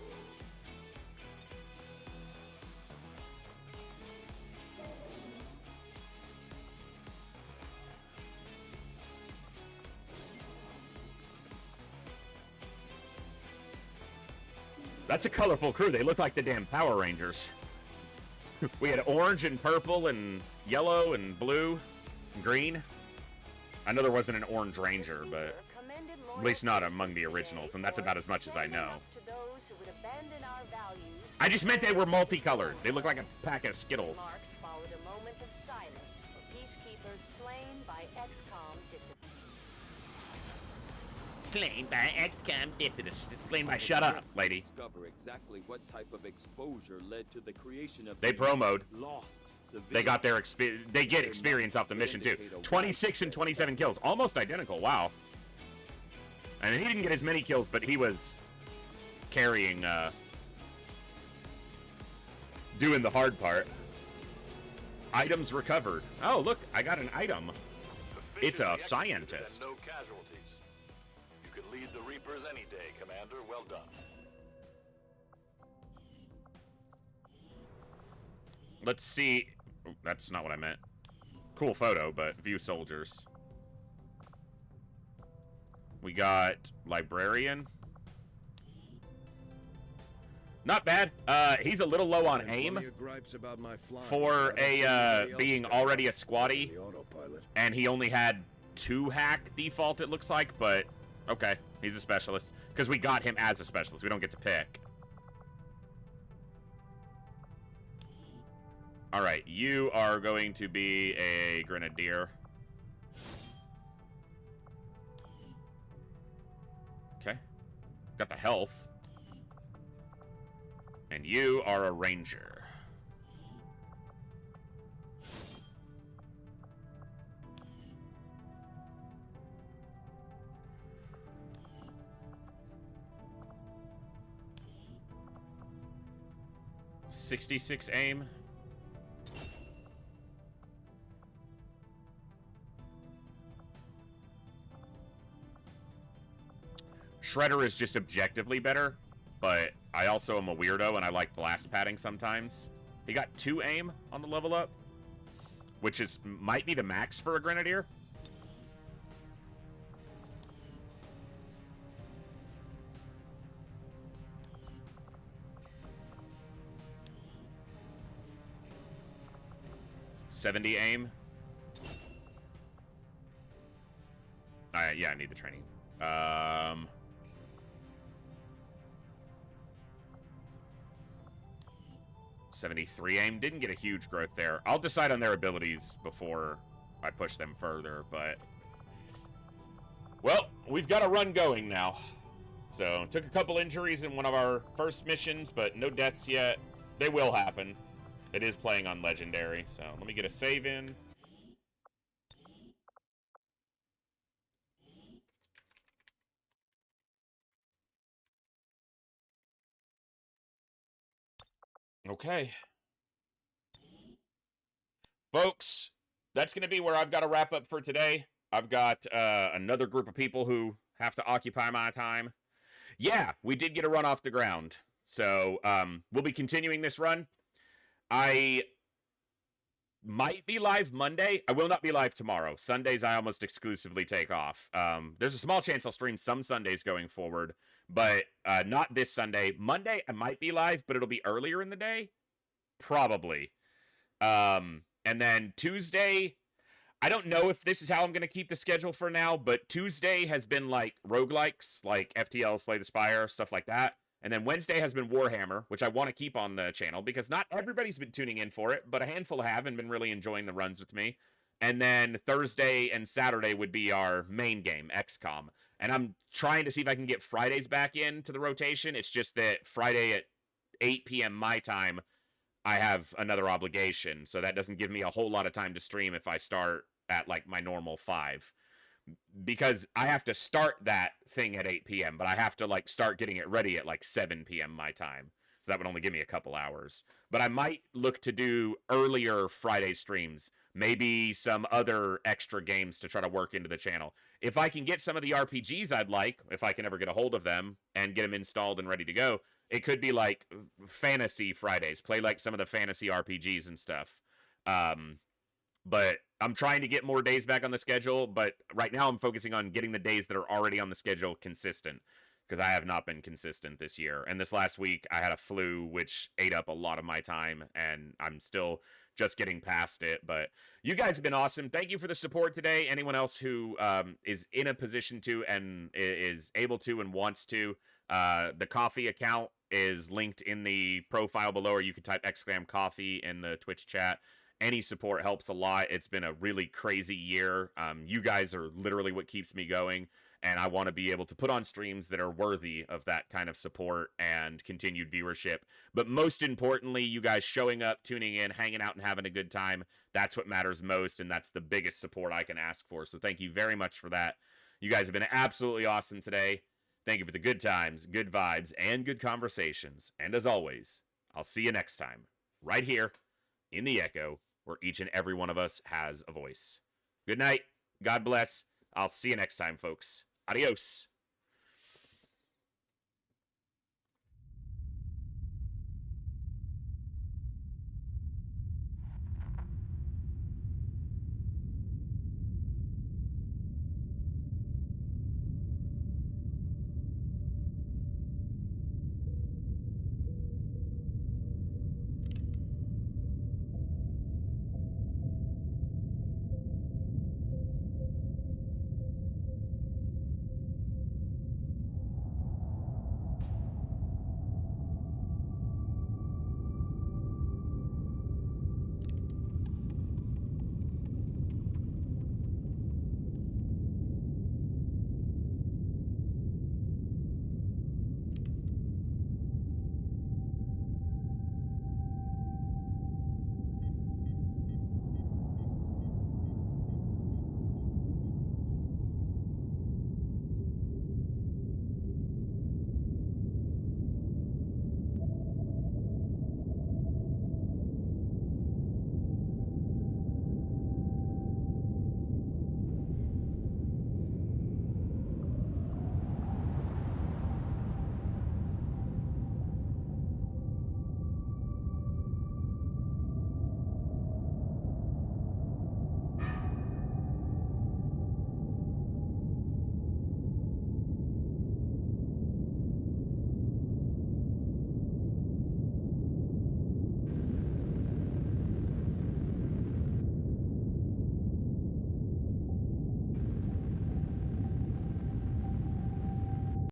S1: That's a colorful crew. They look like the damn Power Rangers. We had orange and purple and yellow and blue and green. I know there wasn't an Orange Ranger, but At least not among the originals, and that's about as much as I know. I just meant they were multicolored. They look like a pack of Skittles.
S8: Marks followed a moment of silence for peacekeepers slain by XCOM dissidents.
S1: Slain by XCOM dissidents. It's slain by shut up, lady.
S6: Discover exactly what type of exposure led to the creation of
S1: They promoed.
S6: lost
S1: They got their they get experience off the mission too. 26 and 27 kills, almost identical. Wow. And he didn't get as many kills, but he was carrying, doing the hard part. Items recovered. Oh, look, I got an item. It's a scientist.
S4: No casualties. You can lead the Reapers any day, Commander. Well done.
S1: Let's see. Oh, that's not what I meant. Cool photo, but view soldiers. We got librarian. Not bad. He's a little low on aim for a being already a squatty, and he only had 2 hack default, it looks like, but okay, he's a specialist because we got him as a specialist. We don't get to pick. All right, you are going to be a grenadier. Okay, got the health. And you are a ranger. .66 aim. Shredder is just objectively better, but I also am a weirdo and I like blast padding sometimes. He got 2 aim on the level up, which is might be the max for a grenadier. .70 aim. Yeah, I need the training. 73 aim. Didn't get a huge growth there. I'll decide on their abilities before I push them further, but... Well, we've got a run going now. So, took a couple injuries in one of our first missions, but no deaths yet. They will happen. It is playing on Legendary, so let me get a save in. Okay. Folks, that's going to be where I've got to wrap up for today. I've got another group of people who have to occupy my time. Yeah, we did get a run off the ground. So, we'll be continuing this run. I might be live Monday. I will not be live tomorrow. Sundays, I almost exclusively take off. There's a small chance I'll stream some Sundays going forward, but not this Sunday. Monday, I might be live, but it'll be earlier in the day. Probably. And then Tuesday, I don't know if this is how I'm going to keep the schedule for now, but Tuesday has been like roguelikes, like FTL, Slay the Spire, stuff like that. And then Wednesday has been Warhammer, which I want to keep on the channel because not everybody's been tuning in for it, but a handful have and been really enjoying the runs with me. And then Thursday and Saturday would be our main game, XCOM. And I'm trying to see if I can get Fridays back into the rotation. It's just that Friday at 8 p.m. my time, I have another obligation. So that doesn't give me a whole lot of time to stream if I start at like my normal 5. Because I have to start that thing at 8 p.m., but I have to like start getting it ready at like 7 p.m. my time. So that would only give me a couple hours. But I might look to do earlier Friday streams, maybe some other extra games to try to work into the channel. If I can get some of the RPGs I'd like, if I can ever get a hold of them and get them installed and ready to go, it could be like fantasy Fridays, play like some of the fantasy RPGs and stuff. But I'm trying to get more days back on the schedule, but right now I'm focusing on getting the days that are already on the schedule consistent, because I have not been consistent this year. And this last week I had a flu, which ate up a lot of my time, and I'm still just getting past it. But you guys have been awesome. Thank you for the support today. Anyone else who is in a position to and is able to and wants to, the coffee account is linked in the profile below, or you can type !coffee in the Twitch chat. Any support helps a lot. It's been a really crazy year. You guys are literally what keeps me going, and I want to be able to put on streams that are worthy of that kind of support and continued viewership. But most importantly, you guys showing up, tuning in, hanging out, and having a good time. That's what matters most, and that's the biggest support I can ask for. So thank you very much for that. You guys have been absolutely awesome today. Thank you for the good times, good vibes, and good conversations. And as always, I'll see you next time, right here in the Echo, where each and every one of us has a voice. Good night. God bless. I'll see you next time, folks. Adios.